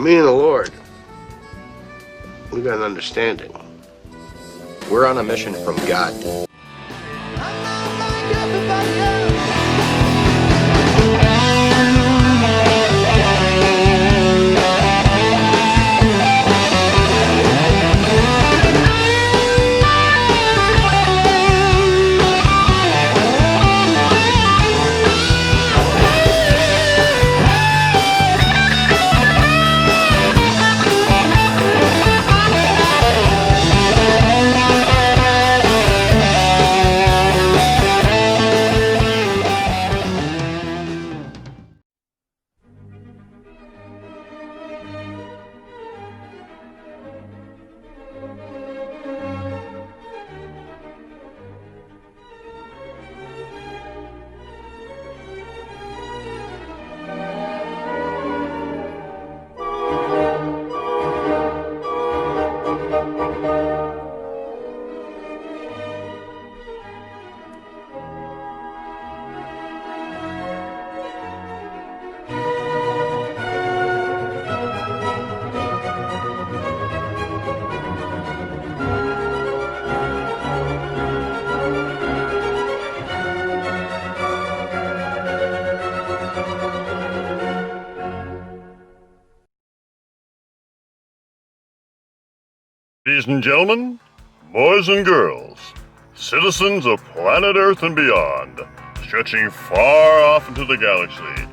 me and the Lord, we got an understanding. We're on a mission from God. Ladies and gentlemen, boys and girls, citizens of planet Earth and beyond, stretching far off into the galaxy,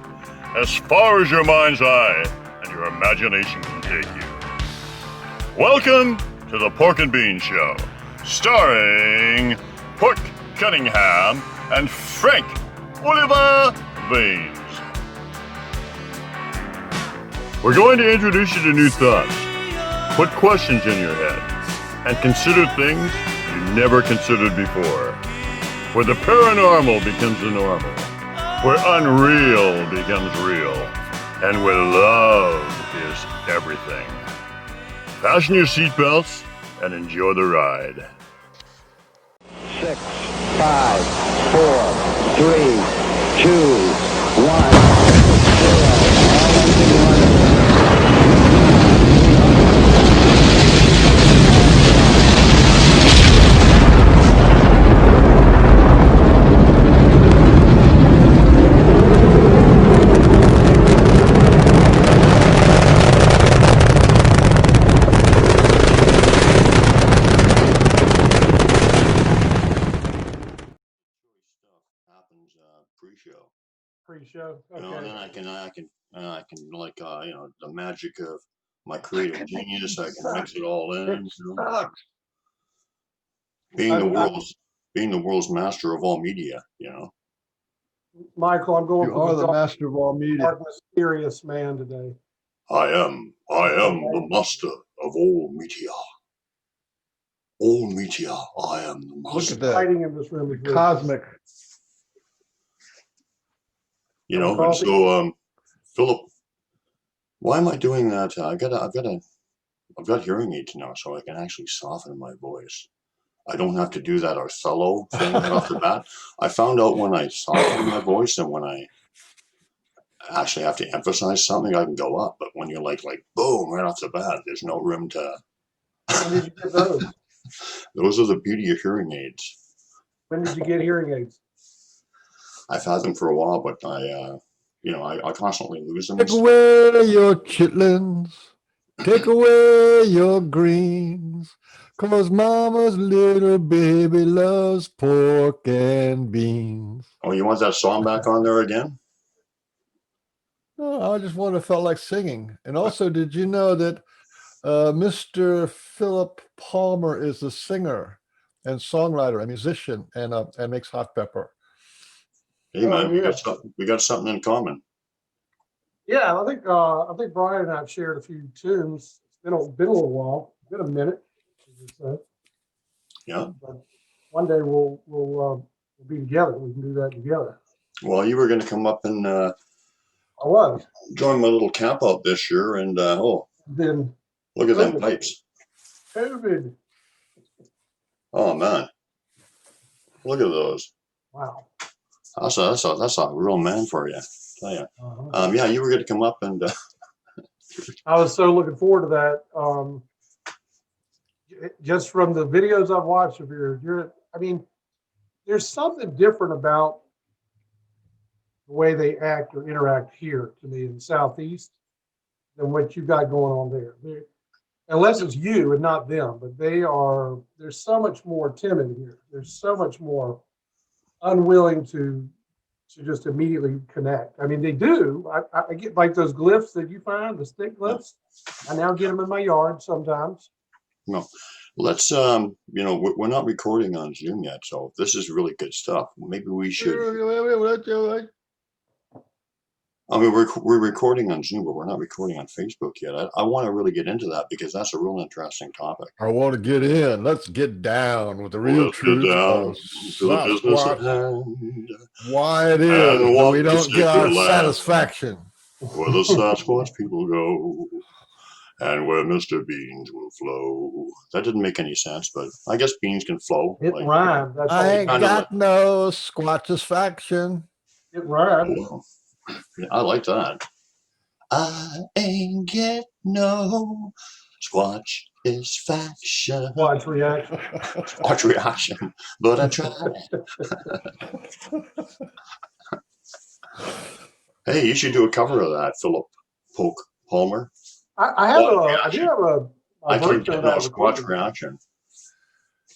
as far as your mind's eye and your imagination can take you. Welcome to the Pork and Bean Show, starring Pork Cunningham and Frank Oliver Beans. We're going to introduce you to new thoughts, put questions in your head, and consider things you never considered before. Where the paranormal becomes the normal, where unreal becomes real, and where love is everything. Fasten your seatbelts and enjoy the ride. 6, 5, 4, 3, 2, 1, 0. Pre-show. Okay. You know, then I can like the magic of my creative genius. I can mix it all in. You know? Being the world's master of all media. You know. Michael, I'm going. You are the master of all media. Mysterious man today. I am the master of all media. All media. I am the master. Look at that. Hiding in this room is really Cosmic. You know, and so Philip, why am I doing that? I've got hearing aids now, so I can actually soften my voice. I don't have to do that Othello thing right off the bat. I found out when I soften my voice and when I actually have to emphasize something, I can go up. But when you're like boom right off the bat, there's no room to. When did you get those? Those are the beauty of hearing aids. When did you get hearing aids? I've had them for a while, but I constantly lose them. Take away your chitlins. Take away your greens. 'Cause mama's little baby loves pork and beans. Oh, you want that song back on there again? No, I just felt like singing. And also, did you know that Mr. Philip Palmer is a singer and songwriter, a musician, and makes hot pepper? Hey man, we got something in common. Yeah, I think Brian and I have shared a few tunes. It's been a little while, been a minute. Yeah. But one day we'll be together. We can do that together. Well, you were going to come up and I was join my little camp out this year, and then look at them pipes. COVID. Oh man, look at those. Wow. That's a real man for you. I tell you. Yeah, you were going to come up and I was so looking forward to that. Just from the videos I've watched of I mean, there's something different about the way they act or interact here to me in the Southeast than what you've got going on there. Unless it's you and not them, but there's so much more timid here. There's so much more unwilling to just immediately connect. I mean, they do. I get like those glyphs that you find, the stick glyphs. I now get them in my yard sometimes. No, let's, we're not recording on Zoom yet, so this is really good stuff. Maybe we should. I mean, we're recording on Zoom, but we're not recording on Facebook yet. I want to really get into that because that's a real interesting topic. I want to get in. Let's get down with the real Let's truth get down of to the business at Sasquatch. hand. Why it is And that walk we the don't get our sacred land. satisfaction. Where the Sasquatch people go, and where Mr. Beans will flow. That didn't make any sense, but I guess beans can flow. It rhymed. That's I all. ain't kinda got no satisfaction. It rhymed. Oh, I like that. I ain't get no squatch satisfaction. Watch reaction. Squatch reaction, but I tried. Hey, you should do a cover of that, Philip Palmer. I do have a I can't version get of no that squatch recorded. reaction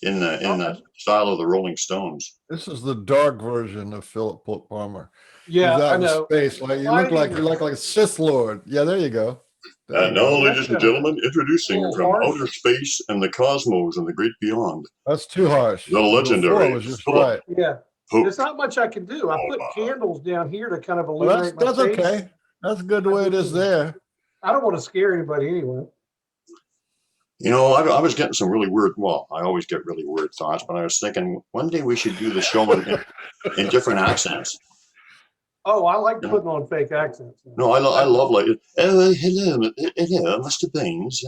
in the style of the Rolling Stones. This is the dark version of Philip Palmer. Yeah, He's out I in know. space. Like you Why look like did you you- look like a Sith Lord. Yeah, there you go. There you And now, go. ladies and gentlemen, introducing little from harsh. outer space and the cosmos and the great beyond, That's too harsh. the legendary Before was just Philip right. Yeah, Pope. there's not much I can do. I put candles down here to kind of Well, illuminate that's my face. okay. That's good the way it is there. I don't want to scare anybody anyway. You know, I was getting some really weird, well, I always get really weird thoughts, but I was thinking one day we should do the show in different accents. Oh, I like putting on fake accents. No, I love like, oh, hello, Mr. Baines.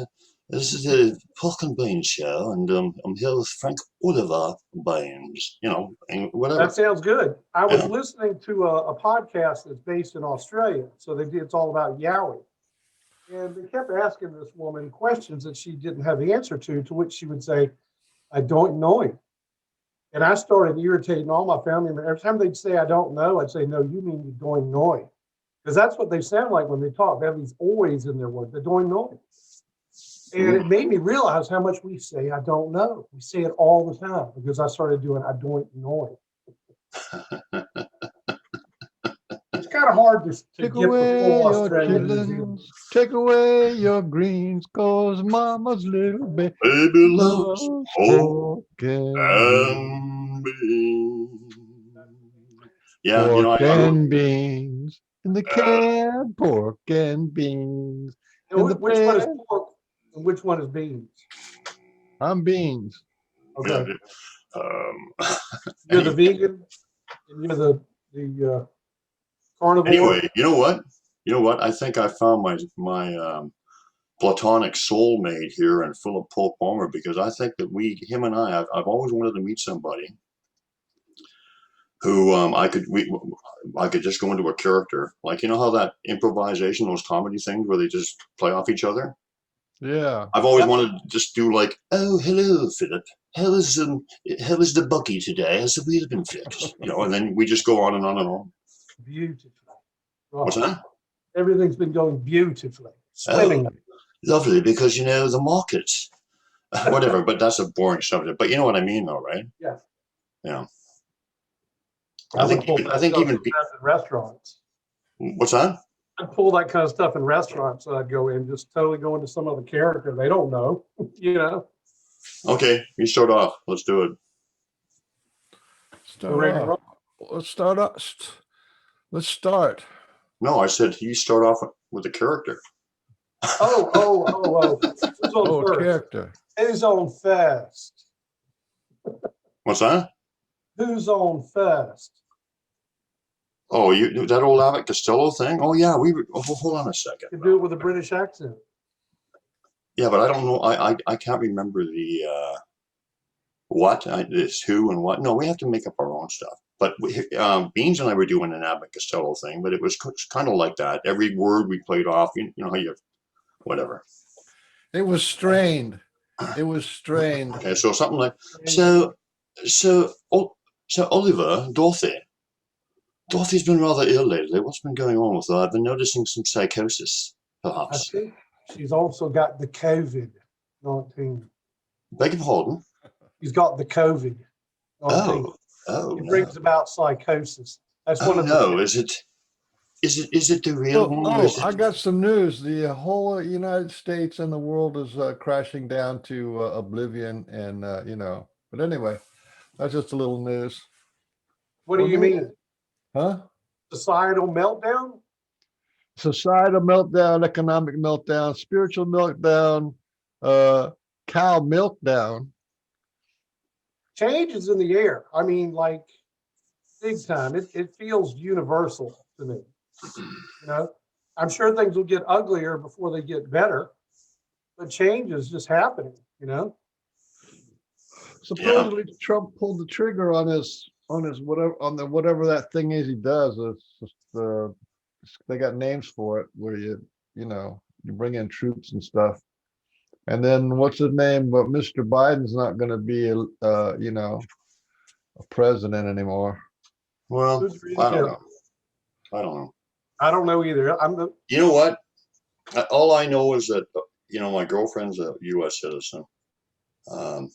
This is the Pork and Baines show, and I'm here with Frank Oliver Baines, and whatever. That sounds good. I was Yeah. listening to a podcast that's based in Australia. So it's all about Yowie. And they kept asking this woman questions that she didn't have the answer to which she would say, I don't know him. And I started irritating all my family members. Every time they'd say, I don't know, I'd say, no, you mean you're going noi. Because that's what they sound like when they talk. They have these always in their word. They're going noi. And it made me realize how much we say, I don't know. We say it all the time because I started doing, I don't know. It's kind of hard to Take get the away full your Australian New Zealand. chitlins. Take away your greens, cause mama's little baby Baby loves loves pork pork and and beans. Yeah, pork I and beans. In the can, pork and beans. And In the which one is pan. pork and which one is beans? I'm beans. Okay. Yeah, You're the vegan and you're the carnivore. anyway, you know what? I think I found my platonic soulmate here in Philip Palmer because I think that him and I've always wanted to meet somebody who I could just go into a character, like how that improvisation, those comedy things where they just play off each other. Yeah. I've always wanted to just do like, oh, hello, Philip. How is the buggy today? Has the wheel been fixed? And then we just go on and on and on. Beautifully. What's that? Everything's been going beautifully. Swimming. Oh, lovely, because the markets, whatever. But that's a boring subject. But you know what I mean, though, right? Yeah. Yeah. I think think even in restaurants. What's that? I'd pull that kind of stuff in restaurants. I'd go in, just totally go into some other character they don't know. Okay, you start off. Let's do it. Let's start. No, I said you start off with a character. Oh. Who's on first? Character. Who's on first? What's that? Who's on first? Oh, that old Abbott Costello thing? Oh, yeah. Hold on a second. You can do it with a British accent. Yeah, but I don't know. I can't remember the it's who and what. No, we have to make up our own stuff. But Beans and I were doing an Abbott Costello thing, but it was kind of like that. Every word we played off. You know how you whatever. It was strained. It was strained. Okay, so something like so Oliver, Dorothy's been rather ill lately. What's been going on with her? I've been noticing some psychosis, I perhaps. think she's also got the COVID-19. Beg your pardon? She's got the COVID-19. Oh It no. brings about psychosis. That's one Oh of no, the. is it the real one? Or is I it... got some news. The whole United States and the world is crashing down to oblivion, and But anyway, that's just a little news. What do you mean? Huh? Societal meltdown? Societal meltdown, economic meltdown, spiritual meltdown, cow meltdown. Change is in the air. I mean, like big time. It feels universal to me. You know, I'm sure things will get uglier before they get better, but change is just happening, you know? Supposedly Trump pulled the trigger on his whatever that thing is he does. It's just they got names for it where you bring in troops and stuff. And then what's his name? But Mr. Biden's not going to be a president anymore. Well, I don't know. I don't know either. You know what? All I know is that my girlfriend's a U.S. citizen, and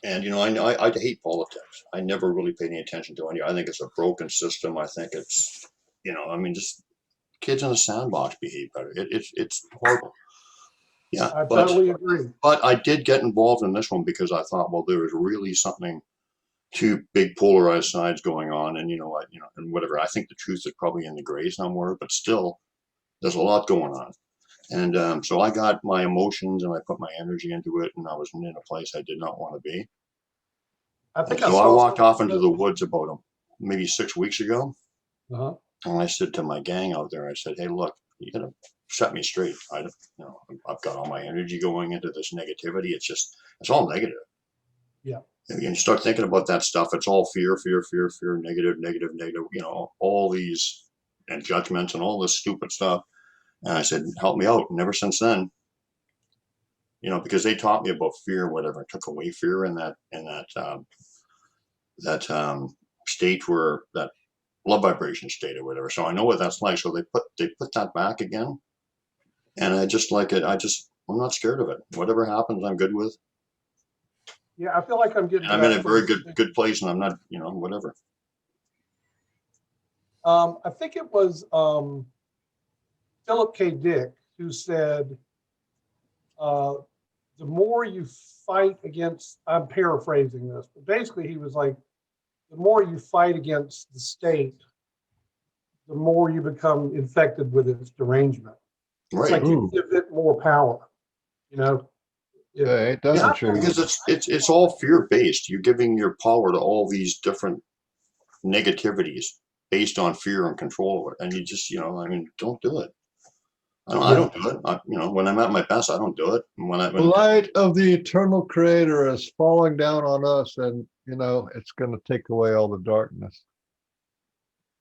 I hate politics. I never really paid any attention to any. I think it's a broken system. I think it's just kids in a sandbox behave better. It's horrible. Yeah, I totally agree. But I did get involved in this one because I thought, well, there was really something. Two big polarized sides going on, and and whatever. I think the truth is probably in the gray somewhere, but still, there's a lot going on. And so I got my emotions and I put my energy into it, and I was in a place I did not want to be. So I walked off into the woods about maybe 6 weeks ago, and I said to my gang out there, I said, "Hey, look, you gotta set me straight. I've got all my energy going into this negativity. It's all negative." Yeah. And you start thinking about that stuff. It's all fear, negative, all these and judgments and all this stupid stuff. And I said, help me out. And ever since then, because they taught me about fear, whatever, took away fear in that state where that love vibration state or whatever. So I know what that's like. So they put that back again. And I just like it. I'm not scared of it. Whatever happens, I'm good with. Yeah, I feel like I'm getting. I'm in a very good place, and I'm not, whatever. I think it was Philip K. Dick who said, "The more you fight against," I'm paraphrasing this, but basically he was like, "The more you fight against the state, the more you become infected with its derangement." Right. It's like you give it more power, It doesn't true. Because it's all fear based. You're giving your power to all these different negativities based on fear and control, and you just don't do it. I don't do it. When I'm at my best, I don't do it. The light of the eternal Creator is falling down on us, and it's going to take away all the darkness.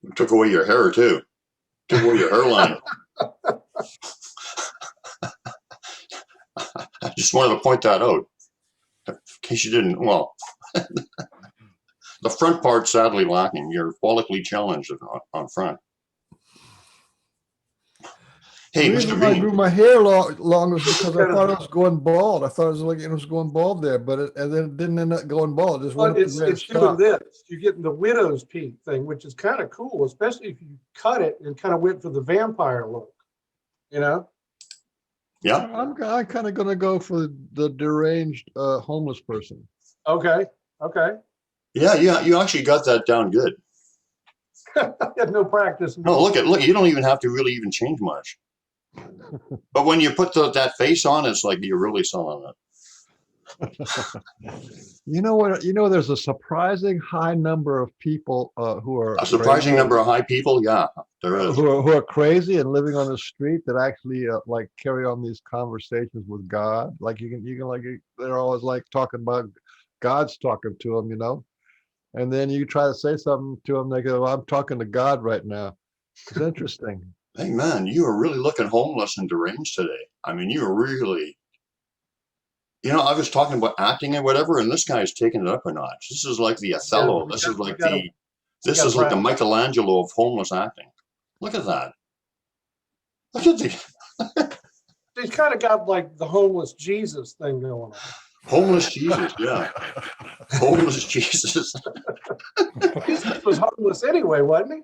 It took away your hair too. Took away your hairline. I just wanted to point that out. In case you didn't, well, the front part sadly lacking. You're follically challenged on front. Hey, the Mr. reason I Bean. grew my hair long was because I thought I was going bald. I thought it was going bald there, but and then it didn't end up going bald. It just went it's doing this. You're getting the widow's peak thing, which is kind of cool, especially if you cut it and kind of went for the vampire look. Yeah, I'm kind of going to go for the deranged homeless person. Okay. Yeah. You actually got that down good. I had no practice. No, look. You don't even have to really even change much. But when you put that face on, it's like you're really selling it. There's a surprising high number of people who are a surprising number of high people. Yeah, there is who are crazy and living on the street that actually like carry on these conversations with God. Like you can like they're always like talking about God's talking to them, and then you try to say something to them, they go, "I'm talking to God right now." It's interesting. Hey man, you are really looking homeless and deranged today. I mean, you are really, I was talking about acting and whatever, and this guy's taking it up a notch. This is like the Yeah, Othello. we This got, is we like got to, we this got to is like the practice. Michelangelo of homeless acting. Look at that. Look at the He's kind of got like the homeless Jesus thing going on. homeless Jesus. Yeah, homeless Jesus. Jesus was homeless anyway, wasn't he?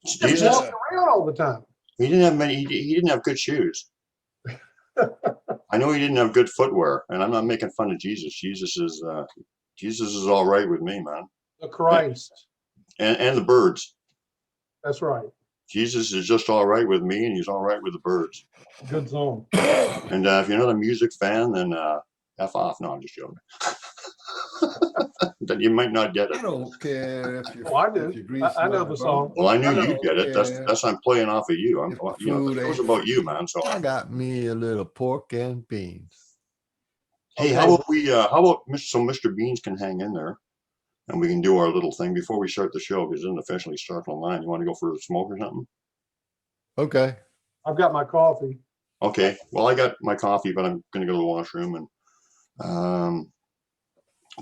He just Jesus. walked around all the time. He didn't have many. He didn't have good shoes. I know he didn't have good footwear, and I'm not making fun of Jesus. Jesus is all right with me, man. The Christ. And the birds. That's right. Jesus is just all right with me, and he's all right with the birds. Good song. And if you're not a music fan, then F off. No, I'm just joking. Then you might not get I it. don't care if you Oh, I if do. you grease I know my the song. boat. Well, I knew I you'd get don't it. care That's I'm playing off of you. if the The food show's ain't about you, man. So I got me a little pork and beans. hey, Okay. how about Mr. Beans can hang in there, and we can do our little thing before we start the show because it doesn't officially start online. You want to go for a smoke or something? Okay. I've got my coffee. Okay. Well, I got my coffee, but I'm gonna go to the washroom, and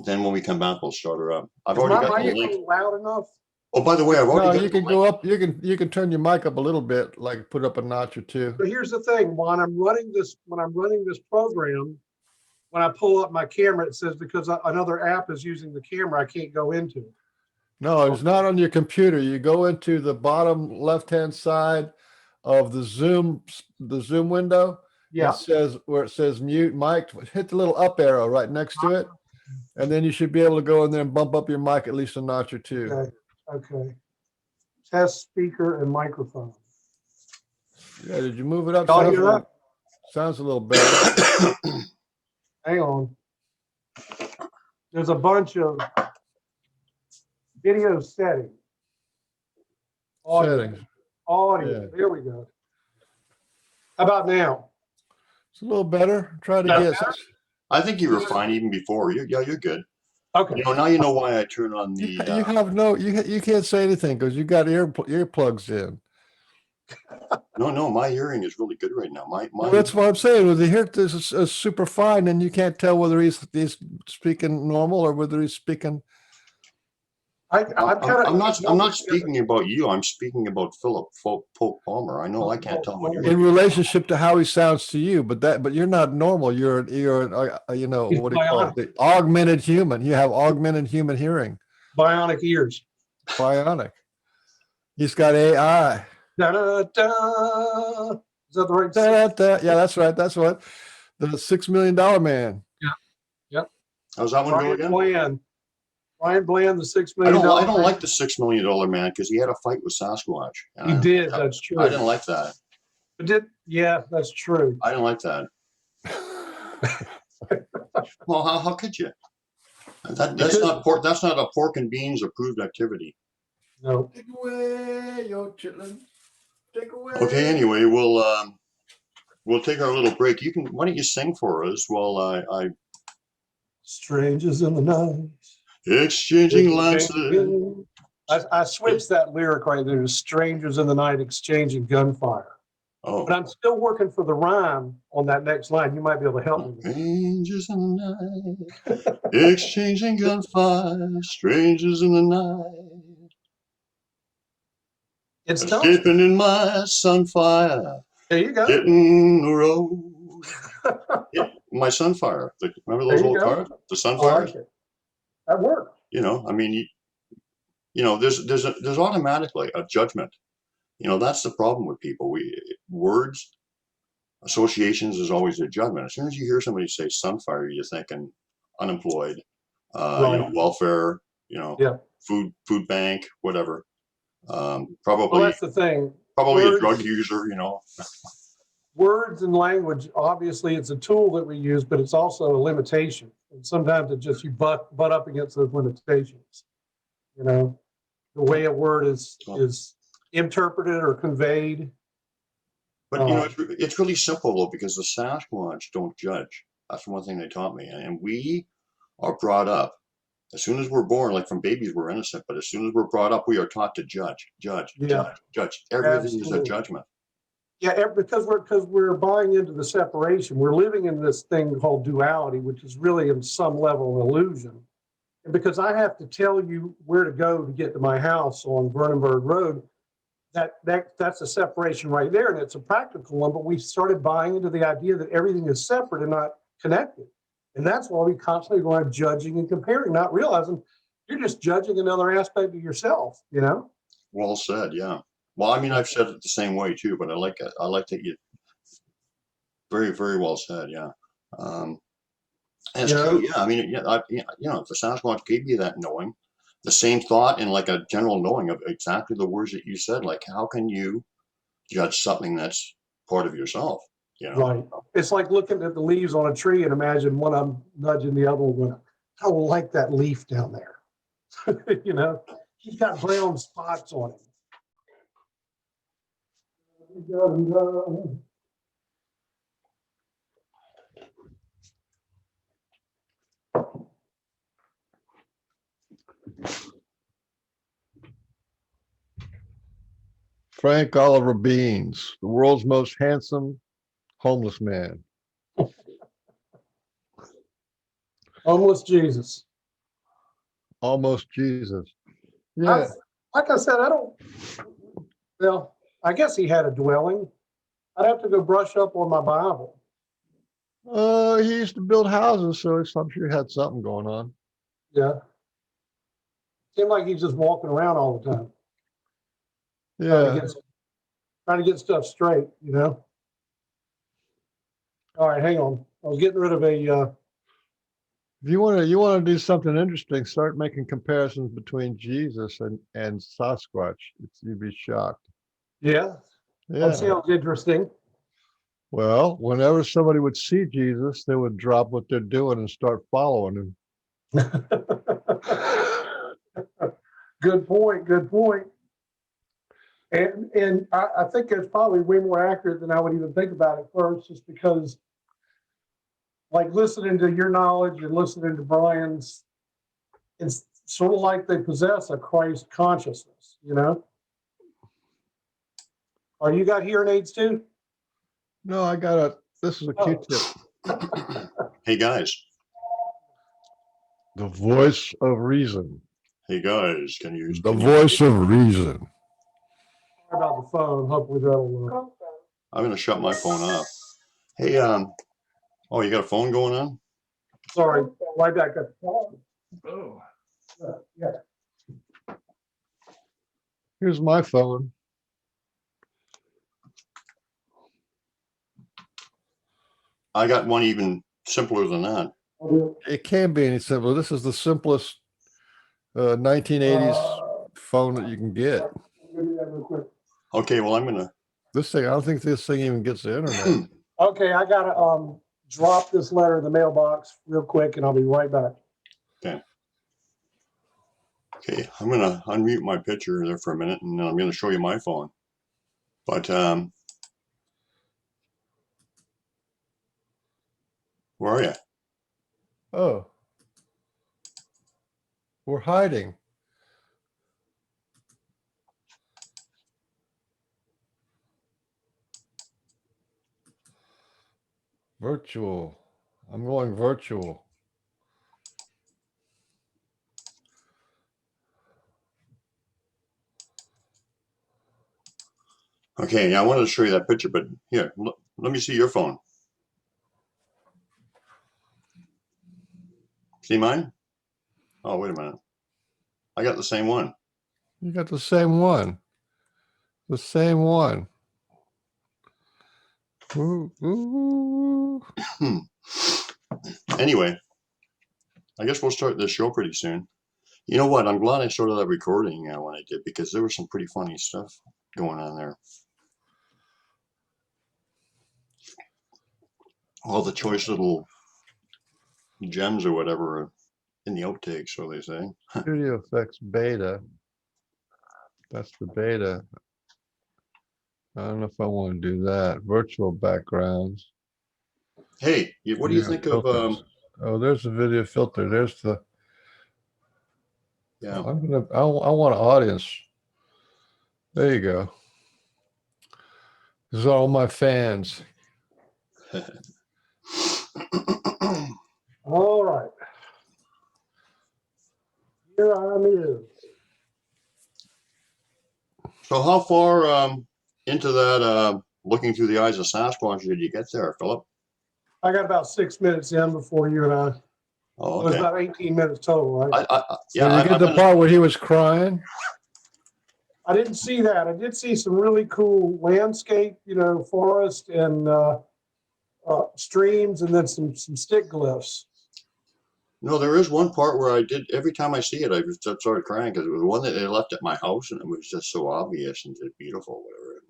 then when we come back, we'll start her up. I've Is already my got the link. microphone loud enough? Oh, by the way, I've No, already got you the can link. go up. You can turn your mic up a little bit, like put up a notch or two. So here's the thing. When I'm running this program, when I pull up my camera, it says because another app is using the camera, I can't go into it. No, it's not on your computer. You go into the bottom left-hand side of the Zoom window. Yeah. It says where it says mute mic, hit the little up arrow right next to it. And then you should be able to go in there and bump up your mic at least a notch or two. Okay. Okay. Test speaker and microphone. Yeah, did you move it up? Y'all hear that? Sounds a little better. Hang on. There's a bunch of video settings. Audio. Settings. Audio. Yeah. There we go. How about now? It's a little better. Try to Yeah. get. I think you were fine even before. You're good. Okay. Now you know why I turn on the. You have no. You can't say anything because you got earplugs in. No, my hearing is really good right now. Well, that's what I'm saying. With the hear this is super fine, and you can't tell whether he's speaking normal or whether he's speaking. I'm not speaking about you. I'm speaking about Philip Pope Palmer. I know I can't tell when you're In relationship to how he sounds to you, but you're not normal. You're He's what do you call bionic. it? The augmented human. You have augmented human hearing. Bionic ears. Bionic. He's got AI. Da, da, da. Is that the right? Da, da. Yeah, that's right. That's what the $6 million man. How's that one go again? Ryan Bland, the $6 million. I don't like the $6 million man because he had a fight with Sasquatch. He did. That's true. I didn't like that. Yeah, that's true. I didn't like that. Well, how could you? That's not a pork and beans approved activity. No. Take away your chitlins. Take away. Okay. Anyway, we'll take our little break. Why don't you sing for us while I Strangers in the night. exchanging lines. I switched that lyric right there to strangers in the night exchanging gunfire. Oh. But I'm still working for the rhyme on that next line. You might be able to help me with that. Strangers in the night, exchanging gunfire, strangers in the night. It's tough. Escaping in my sunfire, There you go. hitting the road. Yeah, my sunfire. Remember those There you old go. cars? The I sunfires? like it. That worked. I mean, there's automatically a judgment. That's the problem with people. Words, associations is always a judgment. As soon as you hear somebody say sunfire, you're thinking unemployed, Right. welfare, Yeah. food bank, whatever. Well, Probably that's the thing. a Words- drug user, Words and language, obviously, it's a tool that we use, but it's also a limitation. And sometimes it just you butt up against those limitations. The way a word is interpreted or conveyed. But it's really simple though, because the Sasquatch don't judge. That's one thing they taught me, and we are brought up As soon as we're born, like from babies, we're innocent, but as soon as we're brought up, we are taught to judge. Yeah. Everything is a Absolutely. judgment. Yeah, because we're buying into the separation. We're living in this thing called duality, which is really in some level an illusion. And because I have to tell you where to go to get to my house on Vernonburg Road, that's a separation right there, and it's a practical one. But we started buying into the idea that everything is separate and not connected, and that's why we constantly go on judging and comparing, not realizing you're just judging another aspect of yourself. You know. Well said. Yeah. Well, I mean, I've said it the same way too, but I like it. I like that you. Very, very well said. Yeah. And it's You true. know. Yeah. I mean, if the Sasquatch gave you that knowing, the same thought and like a general knowing of exactly the words that you said, like how can you judge something that's part of yourself? Right. It's like looking at the leaves on a tree and imagine one of them nudging the other one. I don't like that leaf down there. You know, he's got brown spots on him. Frank Oliver Beans, the world's most handsome homeless man. Homeless Jesus. Almost Jesus. Yeah. Like I said, well, I guess he had a dwelling. I'd have to go brush up on my Bible. He used to build houses, so I'm sure he had something going on. Yeah. Seemed like he's just walking around all the time. Yeah. Trying to get stuff straight, you know? All right, hang on. I was getting rid of a, If you want to do something interesting, start making comparisons between Jesus and Sasquatch. You'd be shocked. yeah, that Yeah. sounds interesting. Well, whenever somebody would see Jesus, they would drop what they're doing and start following him. Good point. Good point. And I think it's probably way more accurate than I would even think about at first, just because, like, listening to your knowledge and listening to Brian's, it's sort of like they possess a Christ consciousness, you know? Oh, you got hearing aids too? No, this is a Q-tip. Hey guys. The voice of reason. Hey guys, can you? The voice of reason. Sorry about the phone. Hopefully that'll work. I'm gonna shut my phone off. Hey, oh, you got a phone going on? Sorry, right back up. Oh. Yeah. Here's my phone. I got one even simpler than that. It can't be any simpler. This is the simplest 1980s phone that you can get. Okay, well, I'm gonna. I don't think this thing even gets the internet. Okay, I gotta drop this letter in the mailbox real quick, and I'll be right back. Okay, I'm gonna unmute my picture there for a minute, and then I'm gonna show you my phone. But where are you? Oh, we're hiding. Virtual. I'm going virtual. Okay, I wanted to show you that picture, but here, let me see your phone. See mine? Oh, wait a minute. I got the same one. You got the same one. The same one. Ooh, ooh. Anyway, I guess we'll start this show pretty soon. You know what? I'm glad I started that recording when I did, because there was some pretty funny stuff going on there. All the choice little gems or whatever in the outtakes, so they say. Studio Effects beta. That's the beta. I don't know if I want to do that. Virtual backgrounds. Hey, what do you think of Oh, there's the video filter. There's the Yeah. I want an audience. There you go. This is all my fans. All right. Here I is. So how far into that looking through the eyes of Sasquatch did you get there, Philip? I got about 6 minutes in before you and I. Oh, It was okay. about 18 minutes total, right? So you get the part where he was crying? I didn't see that. I did see some really cool landscape, forest and streams, and then some stick glyphs. No, there is one part where I did. Every time I see it, I just started crying because it was one that they left at my house, and it was just so obvious and just beautiful, whatever. And,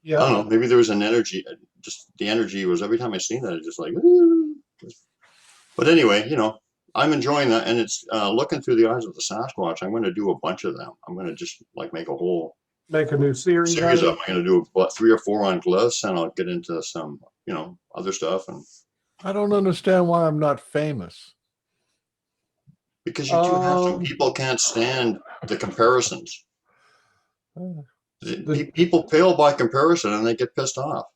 Yeah. I don't know. Maybe there was an energy. Just the energy was every time I seen that, it's just like. Ooh. But anyway, I'm enjoying that, and it's looking through the eyes of the Sasquatch. I'm going to do a bunch of them. I'm going to just like make a whole Make a new series. series of. I'm going to do about 3 or 4 on glyphs, and I'll get into some, other stuff. And I don't understand why I'm not famous. because you do have some people can't stand the comparisons. People pale by comparison, and they get pissed off.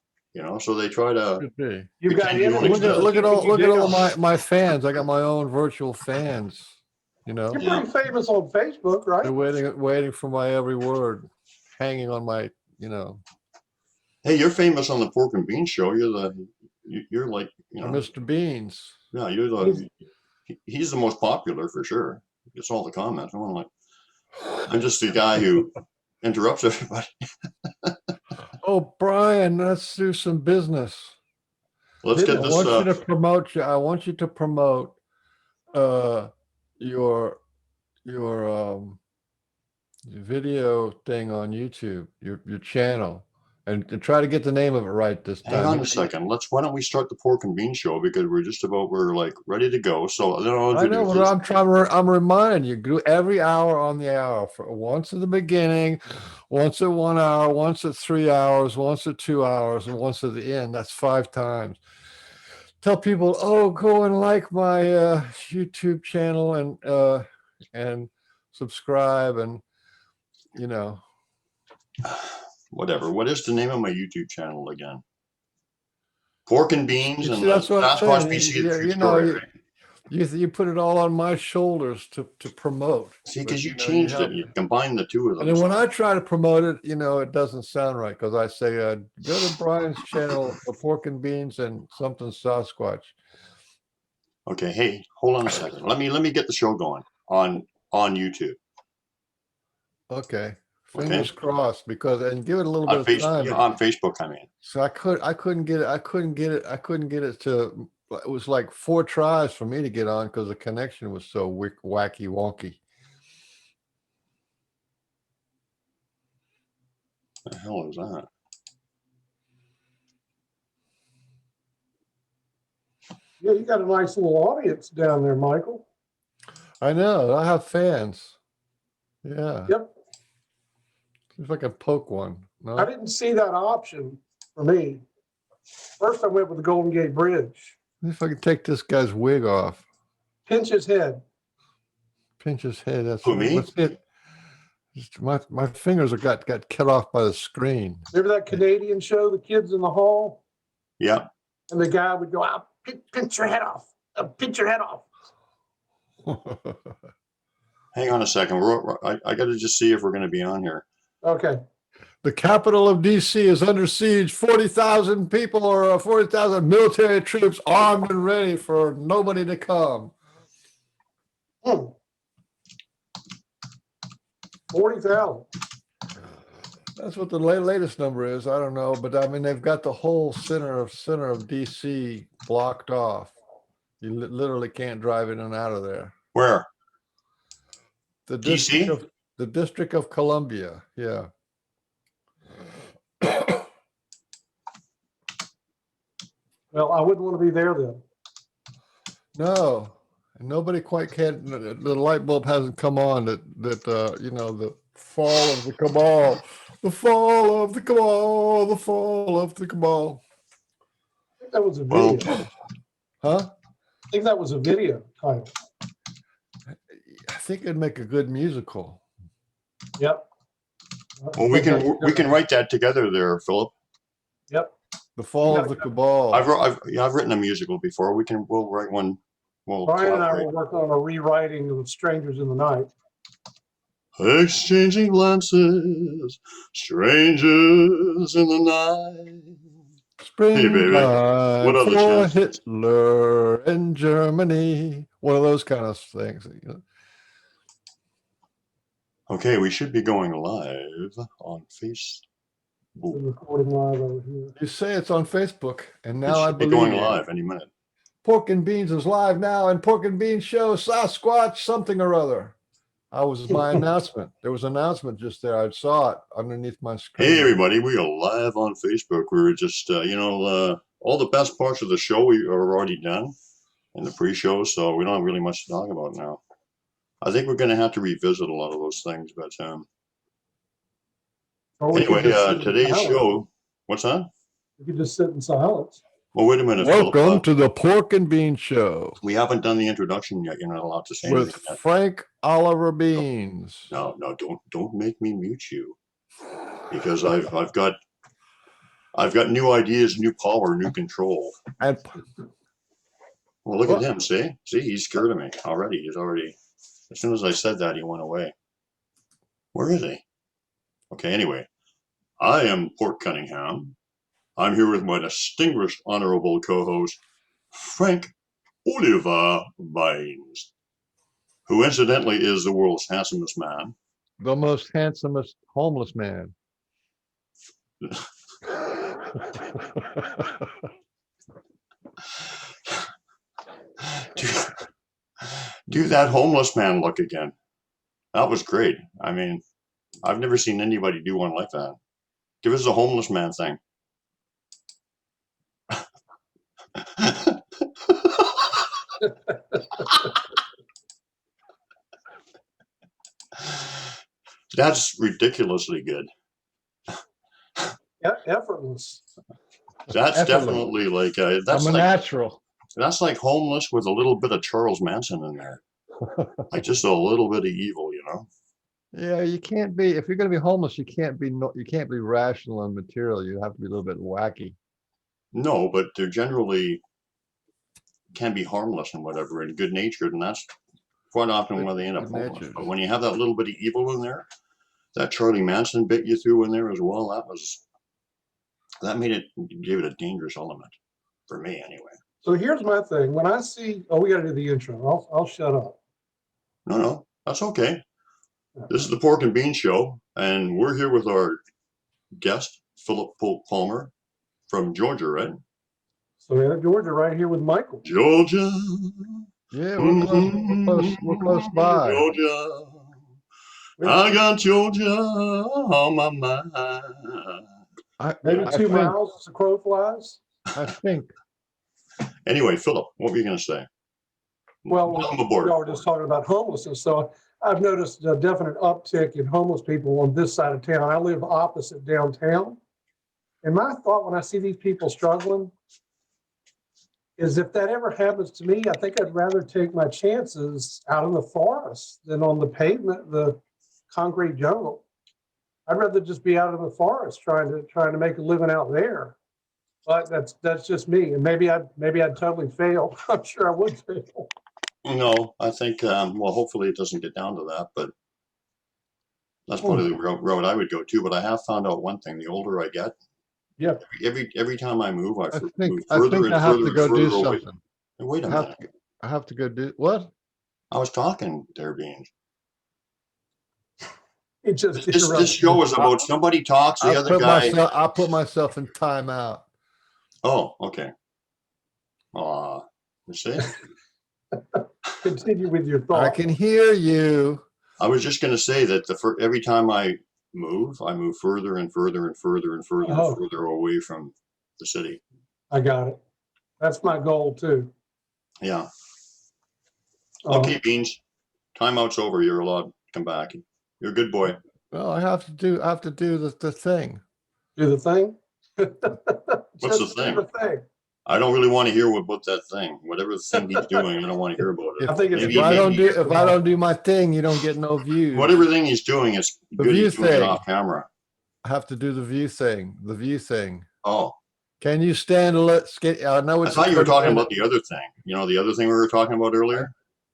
So they try to. Could be. You've got Look at all my fans. I got my own virtual fans. You're pretty famous on Facebook, right? They're waiting for my every word, hanging on my, Hey, you're famous on the Pork and Bean show. You're like, Mr. Beans. Yeah, he's the most popular for sure. Gets all the comments. I'm just the guy who interrupts everybody. Oh, Brian, let's do some business. Let's get this. I want you to promote your video thing on YouTube, your channel, and try to get the name of it right this time. Hang on a second. Why don't we start the Pork and Bean show, because we're like ready to go. So then I know what I'm reminding you. Do every hour on the hour. For once at the beginning, once at 1 hour, once at 3 hours, once at 2 hours, and once at the end. That's 5 times. Tell people, go and like my YouTube channel and subscribe, and whatever. What is the name of my YouTube channel again? Pork and Beans, and that's what I'm saying. You put it all on my shoulders to promote. See, because you changed it. You combined the two of them. And then when I try to promote it, it doesn't sound right, because I say, go to Brian's channel for Pork and Beans and something Sasquatch. Okay, hey, hold on a second. Let me get the show going on YouTube. Okay. Fingers crossed, and give it a little bit of time. Yeah, on Facebook, I mean. So I couldn't get it to. It was like 4 tries for me to get on, because the connection was so wacky wonky. The hell is that? Yeah, you got a nice little audience down there, Michael. I know. I have fans. Yeah. Yep. See if I can poke one. No? I didn't see that option for me. First, I went with the Golden Gate Bridge. See if I can take this guy's wig off. Pinch his head. Pinch his head. That's who, me? That's it. My fingers got cut off by the screen. Remember that Canadian show, The Kids in the Hall? Yeah. And the guy would go out, pinch your head off. Pinch your head off. Hang on a second. I got to just see if we're going to be on here. Okay. The capital of D.C. is under siege. 40,000 people, or 40,000 military troops armed and ready for nobody to come. 40,000. That's what the latest number is. I don't know, but I mean, they've got the whole center of D.C. blocked off. You literally can't drive in and out of there. Where? The D.C.? The District of Columbia. Yeah. Well, I wouldn't want to be there then. No, nobody quite can. The light bulb hasn't come on that the fall of the cabal, the fall of the cabal, the fall of the cabal. I think that was a video. Huh? I think that was a video title. think it'd make a good musical. Yep. Well, we can write that together there, Philip. Yep. The Fall of the Cabal. I've written a musical before. We'll write one. We'll Brian and I collaborate. were working on a rewriting of Strangers in the Night. Exchanging glances, strangers in the night. Hey, baby, Springtime what other for chances? Hitler in Germany. One of those kind of things. You know. Okay, we should be going live on Facebook. We're recording live over here. You say it's on Facebook, and It now I should be believe going you. live any minute. Pork and Beans is live now, and Pork and Beans show SASQUATCH something or other. I was my announcement. There was an announcement just there. I saw it underneath my screen. Hey, everybody, we are live on Facebook. We were just, all the best parts of the show we are already done in the pre-show, so we don't have really much to talk about now. I think we're going to have to revisit a lot of those things, but anyway, today's show, what's that? You could just sit in silence. Well, wait a minute, Welcome Philip. to the Pork and Beans Show We haven't done the introduction yet. You're not allowed to say with anything yet. Frank Oliver Beans. No, don't make me mute you, because I've got new ideas, new power, new control. And Well, look at him. See, he's scared of me already. He's already. As soon as I said that, he went away. Where is he? Okay. Anyway, I am Port Cunningham. I'm here with my distinguished, honorable co-host, Frank Oliver Beans, who incidentally is the world's handsomest man. the most handsomest homeless man. Do that homeless man look again. That was great. I mean, I've never seen anybody do one like that. Give us a homeless man thing. That's ridiculously good. Yeah, effortless. That's Effortless. definitely like I'm a natural. that's like homeless with a little bit of Charles Manson in there. Like just a little bit of evil, you know. Yeah, you can't be, if you're going to be homeless, you can't be rational and material. You have to be a little bit wacky. No, but they're generally can be harmless and whatever and good natured, and that's quite often why they end up homeless. Good-natured. But when you have that little bit of evil in there, that Charlie Manson bit you through in there as well, gave it a dangerous element for me anyway. So here's my thing. When I see, we got to do the intro. I'll shut up. No, that's okay. This is the Pork and Bean Show, and we're here with our guest, Philip Palmer from Georgia, right? So we're in Georgia, right here with Michael. Georgia. Yeah, we're close by. Georgia. I got Georgia on my mind. Maybe 2 miles as the crow flies. I think. Anyway, Philip, what were you going to say? Well, Welcome aboard. we were just talking about homelessness. So I've noticed a definite uptick in homeless people on this side of town. I live opposite downtown. And my thought when I see these people struggling is if that ever happens to me, I think I'd rather take my chances out in the forest than on the pavement, the concrete jungle. I'd rather just be out in the forest trying to make a living out there. But that's just me. And maybe I'd totally fail. I'm sure I would fail. No, I think, well, hopefully it doesn't get down to that, but that's probably the road I would go to. But I have found out one thing: the older I get, yeah, every time I move, I move I further think and I have further to and go do further away. something. Hey, wait a minute. I have to go do what? I was talking there, Beans. it just This show is about somebody talks, the other guy. I put myself in timeout. Oh, okay. You see? Continue with your thought. I can hear you. I was just going to say that every time I move further and further and further and further and further away from the city. I got it. That's my goal too. Yeah. Okay, Beans. Timeout's over. You're allowed to come back. You're a good boy. Well, I have to do the thing. Do the thing. What's the thing? The thing. I don't really want to hear about that thing. Whatever the thing he's doing, I don't want to hear about it. I think it's If Maybe, I don't maybe do if I don't do my thing, you don't get no views. whatever thing he's doing is The good. view He's doing it thing. off camera. I have to do the view thing. The view thing. Oh, Can you stand? I know I it's. thought you were talking about codependent- the other thing. You know, the other thing we were talking about earlier.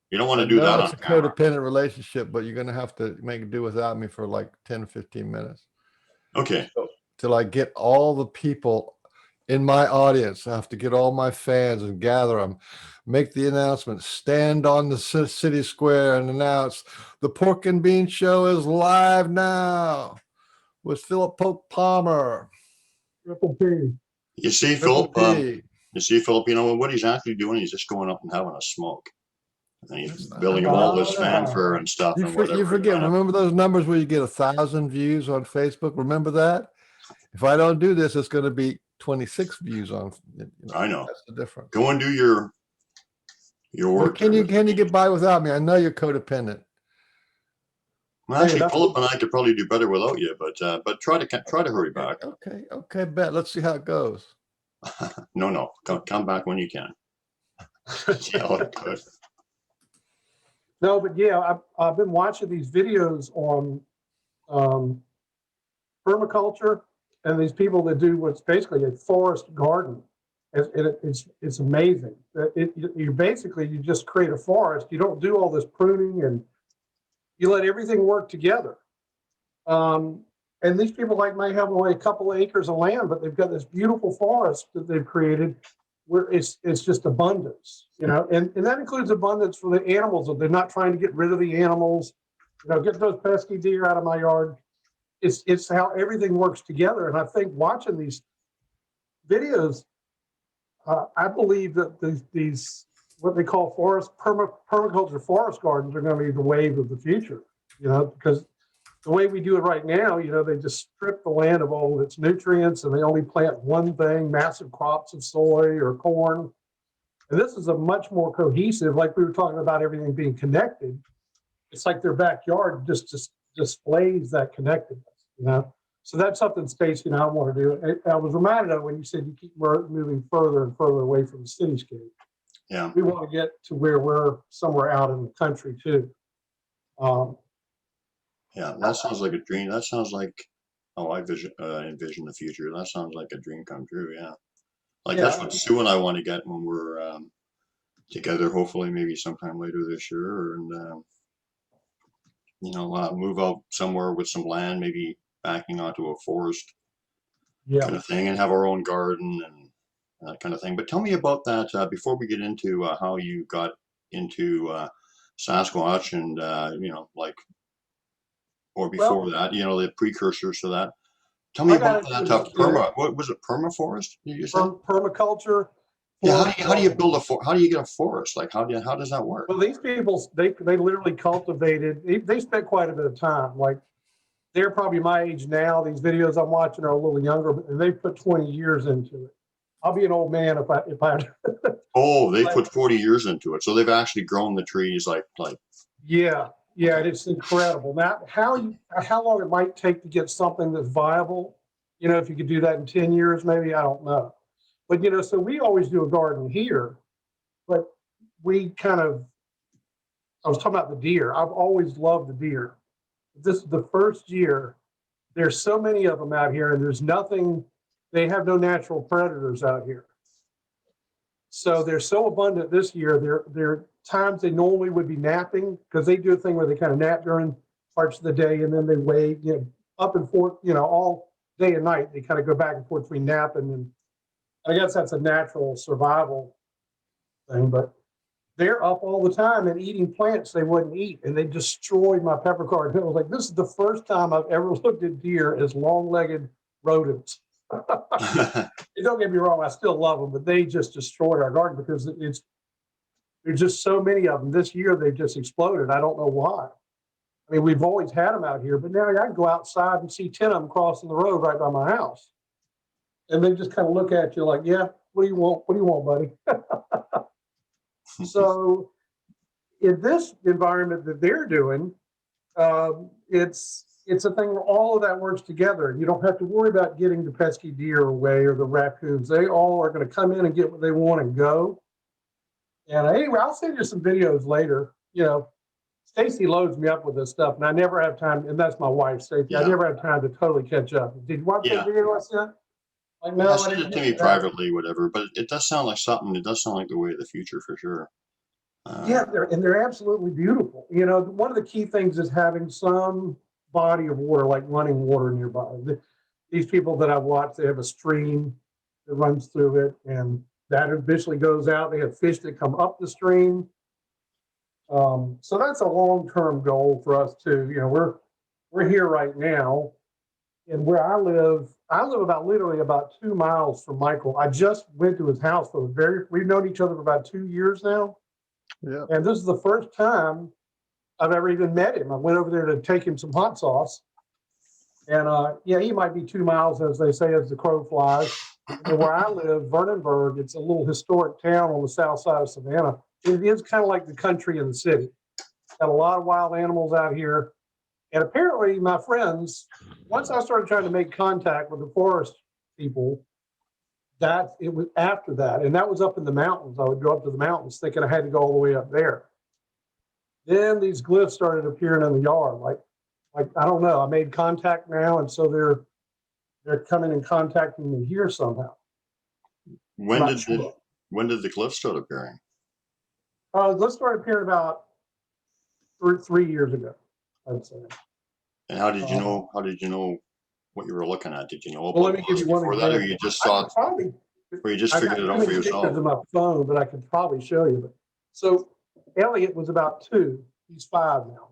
You don't want to I do know that on it's a camera. codependent relationship, but you're gonna have to make do without me for like 10, 15 minutes. Okay. Till I get all the people in my audience. I have to get all my fans and gather them, make the announcement, stand on the city square and announce the Pork and Bean Show is live now with Philip Pope Palmer. Triple P. You see, Triple Philip. P. You see, Philip. You know what he's actually doing? He's just going up and having a smoke, and he's That's not- building him all this Ah. fanfare and stuff You, and for, whatever. you forget, remember those numbers where you get 1,000 views on Facebook? Remember that? If I don't do this, it's going to be 26 views on. I know. That's the difference. Go and do your Well, work. can you get by without me? I know you're codependent. Well, actually, that's- Philip and I could probably do better without you, but try to hurry back. Okay, bet. Let's see how it goes. No, come back when you can. See how it goes. No, but yeah, I've been watching these videos on permaculture and these people that do what's basically a forest garden. It's amazing. You just create a forest. You don't do all this pruning and you let everything work together. And these people may have only a couple of acres of land, but they've got this beautiful forest that they've created where it's just abundance, and that includes abundance for the animals. They're not trying to get rid of the animals, get those pesky deer out of my yard. It's how everything works together. And I think watching these videos, I believe that these what they call permaculture forest gardens are going to be the wave of the future, because the way we do it right now, they just strip the land of all of its nutrients and they only plant one thing, massive crops of soy or corn. And this is a much more cohesive, like we were talking about everything being connected. It's like their backyard just displays that connectedness, So that's something, Stacey, I want to do. I was reminded of when you said you keep moving further and further away from the cityscape. Yeah. We want to get to where we're somewhere out in the country too. Yeah, that sounds like a dream. That sounds like I envision the future. That sounds like a dream come true. Yeah, that's what Sue and I want to get when we're together. Hopefully, maybe sometime later this year, and move out somewhere with some land, maybe backing onto a forest kind of thing, and have our own garden and that kind of thing. But tell me about that before we get into how you got into Sasquatch and or before that, the precursors to that. Tell me about that. What was it? Permaforest? Did you say? Permaculture. Yeah. How do you build how do you get a forest? Like how does that work? Well, these people, they literally cultivated. They spent quite a bit of time. Like they're probably my age now. These videos I'm watching are a little younger, and they put 20 years into it. I'll be an old man if I. Oh, they put 40 years into it, so they've actually grown the trees like. Yeah, it's incredible. Now, how long it might take to get something that's viable, if you could do that in 10 years, maybe, I don't know. But, so we always do a garden here, but I was talking about the deer. I've always loved the deer. This is the first year. There's so many of them out here, and they have no natural predators out here. So they're so abundant this year. They're times they normally would be napping, because they do a thing where they kind of nap during parts of the day and then they wave, up and forth, all day and night. They kind of go back and forth between napping, and I guess that's a natural survival thing. But they're up all the time and eating plants they wouldn't eat, and they destroyed my peppercorn. I was like, this is the first time I've ever looked at deer as long-legged rodents. Don't get me wrong, I still love them, but they just destroyed our garden because there's just so many of them. This year they've just exploded. I don't know why. I mean, we've always had them out here, but now I can go outside and see 10 of them crossing the road right by my house, and they just kind of look at you like, "Yeah, what do you want? What do you want, buddy?" So, in this environment that they're doing, it's it's a thing where all of that works together. You don't have to worry about getting the pesky deer away or the raccoons. They all are going to come in and get what they want and go. And anyway, I'll send you some videos later. You know, Stacy loads me up with this stuff, and I never have time. And that's my wife, Stacy. Yeah. I never have time to totally catch up. Did you watch that video I sent? Like, no, Yeah, I send didn't it to get me that. privately, whatever. But it does sound like something. It does sound like the way of the future for sure. Yeah, they're absolutely beautiful. You know, one of the key things is having some body of water, like running water nearby. These people that I've watched, they have a stream that runs through it, and that eventually goes out. They have fish that come up the stream. So that's a long-term goal for us too. You know, we're here right now, and where I live about literally about 2 miles from Michael. I just went to his house for we've known each other for about 2 years now. Yeah. And this is the first time I've ever even met him. I went over there to take him some hot sauce. And yeah, he might be 2 miles, as they say, as the crow flies. And where I live, Vernonburg, it's a little historic town on the south side of Savannah. It is kind of like the country and the city. Got a lot of wild animals out here. And apparently my friends, once I started trying to make contact with the forest people, that it was after that, and that was up in the mountains. I would go up to the mountains thinking I had to go all the way up there. Then these glyphs started appearing in the yard. Like I don't know. I made contact now, and so they're coming and contacting me here somehow. When did the glyphs start appearing? Let's start appearing about 3 years ago, I'd say. And how did you know? How did you know what you were looking at? Did you know Well, about let me give you one before example. that, or you just saw it, or you just figured it out for yourself? Of my phone, but I could probably show you. But so Elliot was about 2. He's 5 now,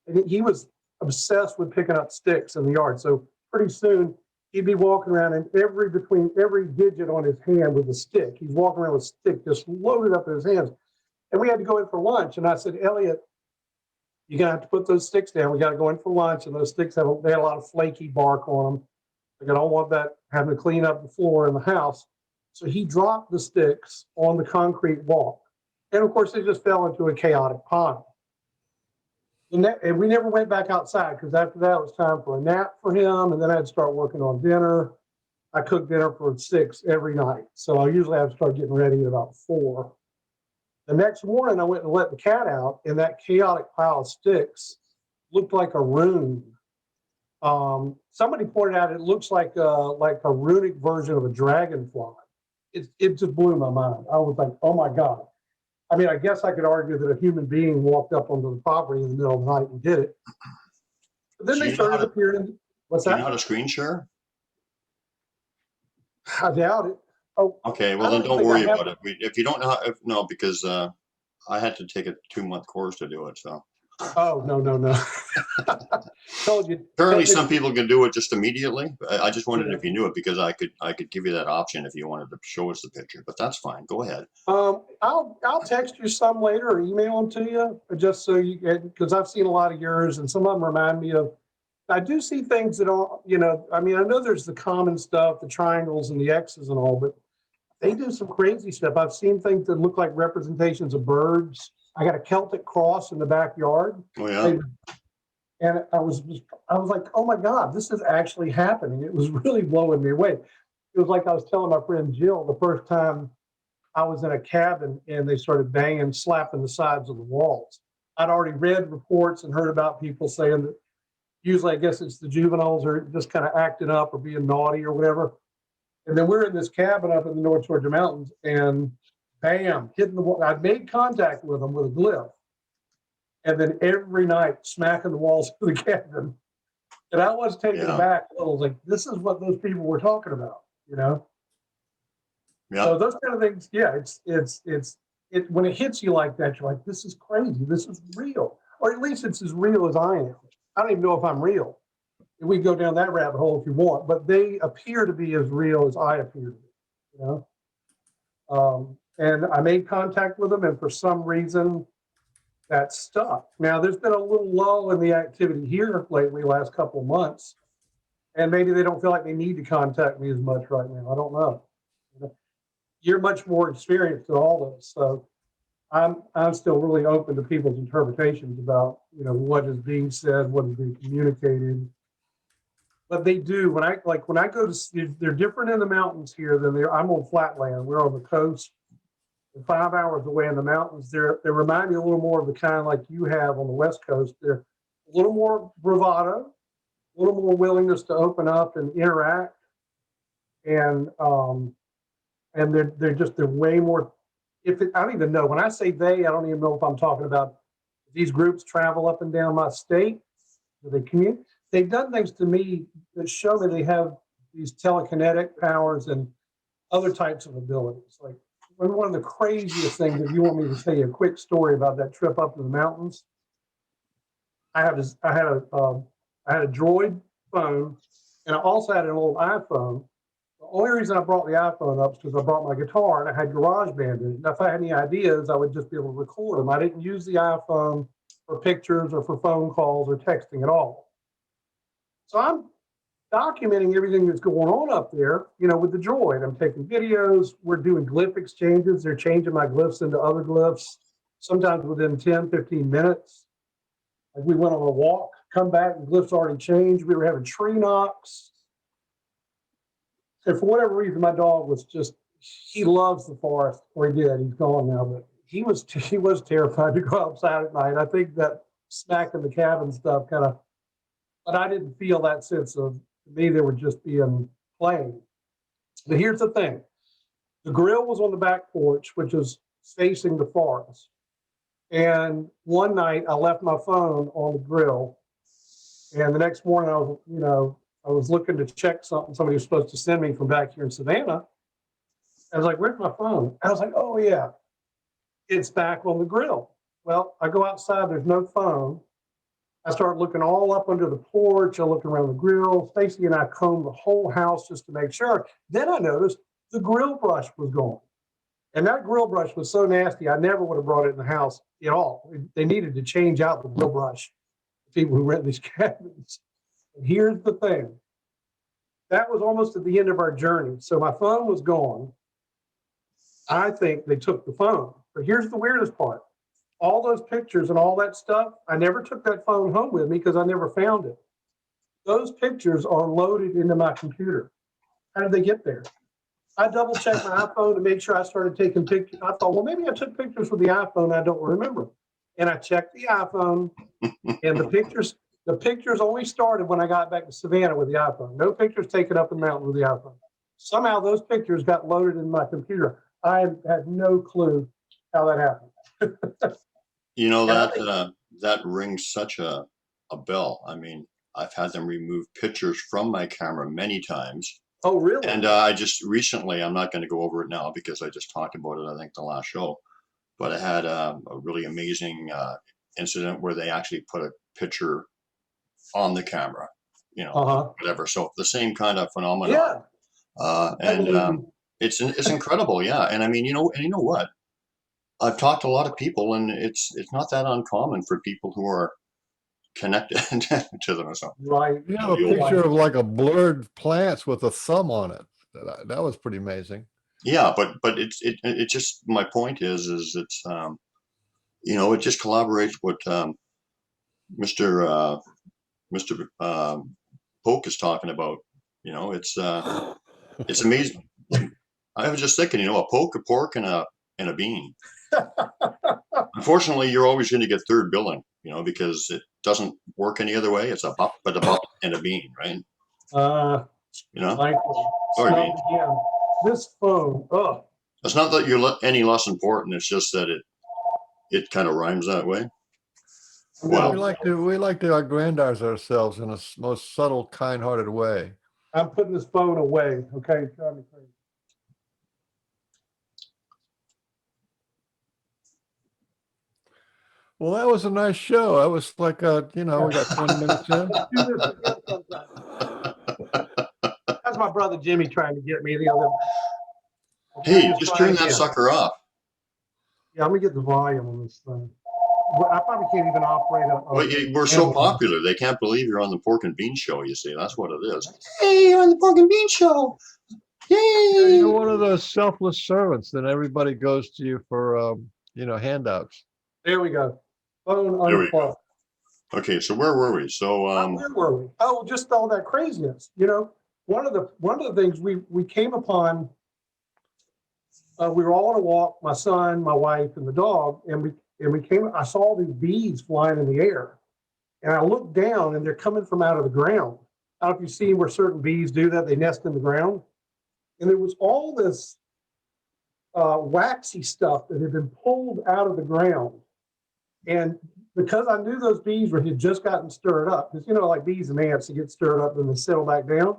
and he was obsessed with picking up sticks in the yard. So pretty soon he'd be walking around, and between every digit on his hand with a stick, he's walking around with a stick just loaded up in his hands. And we had to go in for lunch, and I said, Elliot, you're gonna have to put those sticks down. We got to go in for lunch, and those sticks had a lot of flaky bark on them. Like, I don't want that having to clean up the floor in the house. So he dropped the sticks on the concrete walk, and of course they just fell into a chaotic pile. And we never went back outside because after that it was time for a nap for him, and then I'd start working on dinner. I cooked dinner for 6 every night, so I usually have to start getting ready at about 4. The next morning, I went and let the cat out, and that chaotic pile of sticks looked like a rune. Somebody pointed out it looks like a runic version of a dragonfly. It just blew my mind. I was like, oh my God. I mean, I guess I could argue that a human being walked up onto the property in the middle of the night and did it. But then they started appearing. What's that? Do you know how to screen share? I doubt it. Oh, okay. Well, then don't worry about it. If you don't know, no, because I had to take a 2-month course to do it. So. Oh, no. Told you. Apparently, some people can do it just immediately. I just wondered if you knew it, because I could give you that option if you wanted to show us the picture. But that's fine. Go ahead. I'll text you some later or email them to you, just so you get, because I've seen a lot of yours, and some of them remind me of. I do see things that don't, I mean, I know there's the common stuff, the triangles and the X's and all, but they do some crazy stuff. I've seen things that look like representations of birds. I got a Celtic cross in the backyard. Oh yeah. And I was like, oh my God, this is actually happening. It was really blowing me away. It was like I was telling my friend Jill the first time I was in a cabin and they started banging, slapping the sides of the walls. I'd already read reports and heard about people saying that usually I guess it's the juveniles are just kind of acting up or being naughty or whatever. And then we're in this cabin up in the North Georgia mountains, and bam, hitting the wall. I'd made contact with them with a glyph. And then every night smacking the walls of the cabin. And I was taken aback a little. I was like, this is what those people were talking about, Yeah. So those kind of things, it's when it hits you like that, you're like, this is crazy. This is real. Or at least it's as real as I am. I don't even know if I'm real. We go down that rabbit hole if you want, but they appear to be as real as I appear to be, And I made contact with them, and for some reason, that stuck. Now, there's been a little lull in the activity here lately, last couple of months, and maybe they don't feel like they need to contact me as much right now. I don't know. You're much more experienced in all this, so I'm still really open to people's interpretations about, you know, what is being said, what is being communicated. But they do, when I go to, they're different in the mountains here than I'm on flatland. We're on the coast. 5 hours away in the mountains, they remind me a little more of the kind like you have on the West Coast. They're a little more bravado, a little more willingness to open up and interact, and they're way more. I don't even know when I say they, I don't even know if I'm talking about these groups travel up and down my state. Do they commute? They've done things to me that show me they have these telekinetic powers and other types of abilities. Like one of the craziest things, if you want me to tell you a quick story about that trip up to the mountains, I had a Droid phone, and I also had an old iPhone. The only reason I brought the iPhone up is because I brought my guitar and I had GarageBand in it. And if I had any ideas, I would just be able to record them. I didn't use the iPhone for pictures or for phone calls or texting at all. So I'm documenting everything that's going on up there, you know, with the Droid. I'm taking videos. We're doing glyph exchanges. They're changing my glyphs into other glyphs, sometimes within 10, 15 minutes. Like we went on a walk, come back, and glyphs already changed. We were having tree knocks. And for whatever reason, my dog was he loves the forest, or he did. He's gone now, but he was terrified to go outside at night. I think that smacking the cabin stuff kind of, but I didn't feel that sense of, to me, they were just being playing. But here's the thing. The grill was on the back porch, which is facing the forest. And one night I left my phone on the grill. And the next morning I was looking to check something somebody was supposed to send me from back here in Savannah. I was like, where's my phone? I was like, oh yeah, it's back on the grill. Well, I go outside, there's no phone. I start looking all up under the porch. I look around the grill. Stacy and I combed the whole house just to make sure. Then I noticed the grill brush was gone. And that grill brush was so nasty, I never would have brought it in the house at all. They needed to change out the grill brush, the people who rent these cabins. And here's the thing. That was almost at the end of our journey. So my phone was gone. I think they took the phone. But here's the weirdest part. All those pictures and all that stuff, I never took that phone home with me because I never found it. Those pictures are loaded into my computer. How did they get there? I double checked my iPhone to make sure I started taking pictures. I thought, well, maybe I took pictures with the iPhone. I don't remember. And I checked the iPhone, and the pictures only started when I got back to Savannah with the iPhone. No pictures taken up in the mountain with the iPhone. Somehow those pictures got loaded in my computer. I had no clue how that happened. You know, that rings such a bell. I mean, I've had them remove pictures from my camera many times. Oh, really? And I just recently, I'm not going to go over it now because I just talked about it, I think, the last show. But I had a really amazing incident where they actually put a picture on the camera, you know, whatever. So the same kind of phenomenon. Yeah. It's incredible. Yeah. And I mean, you know what? I've talked to a lot of people, and it's not that uncommon for people who are connected to them or something. Right. You have a picture of like a blurred plants with a thumb on it. That was pretty amazing. Yeah, but it just, my point is it's you know, it just collaborates what Mr. Polk is talking about. You know, it's amazing. I was just thinking, you know, a poke, a pork, and a bean. Unfortunately, you're always going to get third billing, you know, because it doesn't work any other way. It's a bop, but a bop, and a bean, right? You know. Sorry, bean. This phone. Oh. It's not that you're any less important. It's just that it kind of rhymes that way. Well, we like to aggrandize ourselves in a most subtle, kind-hearted way. I'm putting this phone away. Okay, drive me crazy. Well, that was a nice show. I was like, you know, we got 20 minutes in. That's my brother Jimmy trying to get me the other. Hey, just turn that sucker off. Yeah, let me get the volume on this thing. I probably can't even operate it. We're so popular, they can't believe you're on the Pork and Bean Show, you see. That's what it is. Hey, you're on the Pork and Bean Show. Yay! You're one of those selfless servants that everybody goes to you for handouts. There we go. Phone There we unplugged. Okay, so where were we? So Where were we? Oh, just all that craziness. One of the things we came upon. We were all on a walk, my son, my wife, and the dog, and we came. I saw all these bees flying in the air, and I looked down, and they're coming from out of the ground. I don't know if you've seen where certain bees do that; they nest in the ground, and there was all this waxy stuff that had been pulled out of the ground, and because I knew those bees had just gotten stirred up, because like bees and ants, they get stirred up and they settle back down.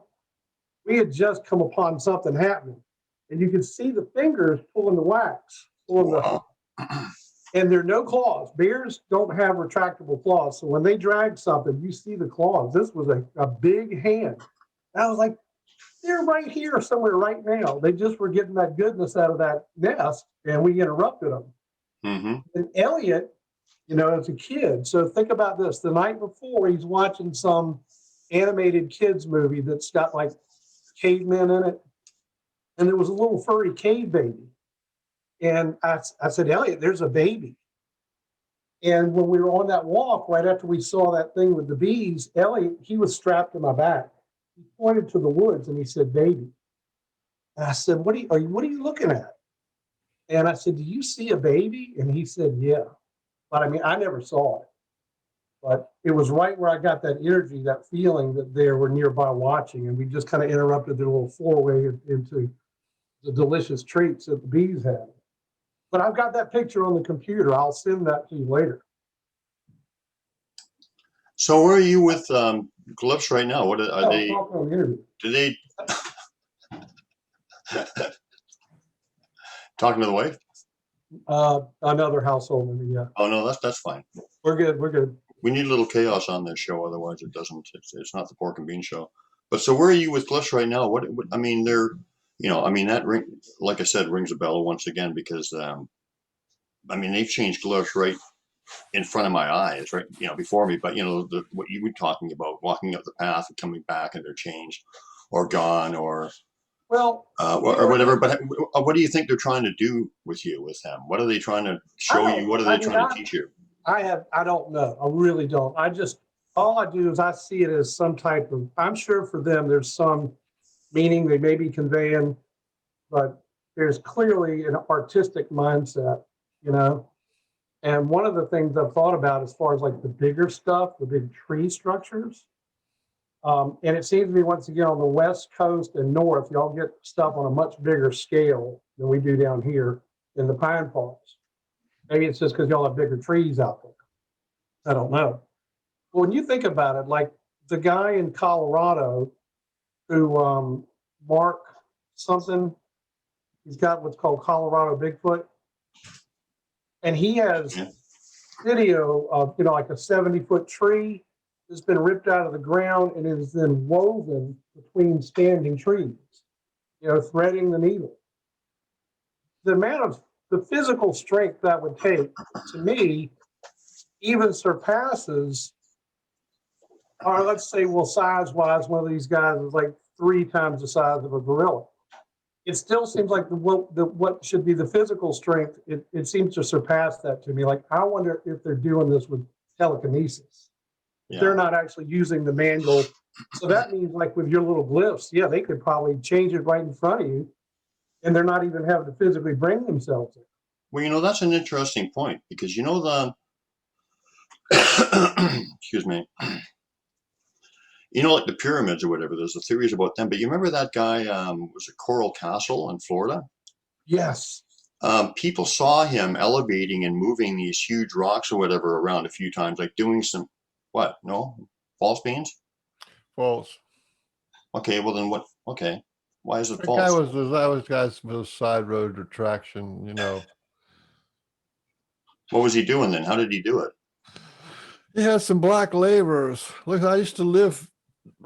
We had just come upon something happening. And you could see the fingers pulling the wax, and there are no claws. Bears don't have retractable claws. So when they drag something, you see the claws. This was a big hand. And I was like, they're right here somewhere right now. They just were getting that goodness out of that nest, and we interrupted them. mm-hmm. And Elliot, as a kid, so think about this. The night before, he's watching some animated kids movie that's got like cavemen in it. And there was a little furry cave baby. And I said, Elliot, there's a baby. And when we were on that walk, right after we saw that thing with the bees, Elliot, he was strapped to my back. He pointed to the woods and he said, baby. And I said, what are you looking at? And I said, do you see a baby? And he said, yeah. But I mean, I never saw it. But it was right where I got that energy, that feeling that they were nearby watching. And we just kind of interrupted their little foray into the delicious treats that the bees had. But I've got that picture on the computer. I'll send that to you later. So where are you with Glyphs right now? What are they? Do they talking to the wife? Another household member, yeah. Oh no, that's fine. We're good. We need a little chaos on this show, otherwise it doesn't. It's not the pork and bean show. But so where are you with Glyphs right now? What I mean, they're that like I said, rings a bell once again because they've changed Glyphs right in front of my eyes, right, before me. But what you were talking about, walking up the path and coming back, and they're changed or gone or or whatever. But what do you think they're trying to do with them? What are they trying to show you? What are they trying to teach you? I don't know. I really don't. All I do is I see it as some type of, I'm sure for them, there's some meaning they may be conveying, but there's clearly an artistic mindset, And one of the things I've thought about as far as like the bigger stuff, the big tree structures, and it seems to me once again on the West Coast and North, y'all get stuff on a much bigger scale than we do down here in the pine forests. Maybe it's just because y'all have bigger trees out there. I don't know. But when you think about it, like the guy in Colorado who Mark something, he's got what's called Colorado Bigfoot. And he has video of, like a 70-foot tree that's been ripped out of the ground and is then woven between standing trees, threading the needle. The amount of the physical strength that would take, to me, even surpasses, or let's say, size-wise, one of these guys is like 3 times the size of a gorilla. It still seems like what should be the physical strength, it seems to surpass that to me. Like, I wonder if they're doing this with telekinesis. Yeah. They're not actually using the manual. So that means, like with your little glyphs, yeah, they could probably change it right in front of you, and they're not even having to physically bring themselves in. Well, that's an interesting point because excuse me. Like the pyramids or whatever, there's the theories about them. But you remember that guy, was it Coral Castle in Florida? Yes. People saw him elevating and moving these huge rocks or whatever around a few times, like doing some, what? No? False beans? False. Okay, well then what? Okay. Why is it false? That was guys with side road retraction, What was he doing then? How did he do it? He had some black laborers. Look, I used to live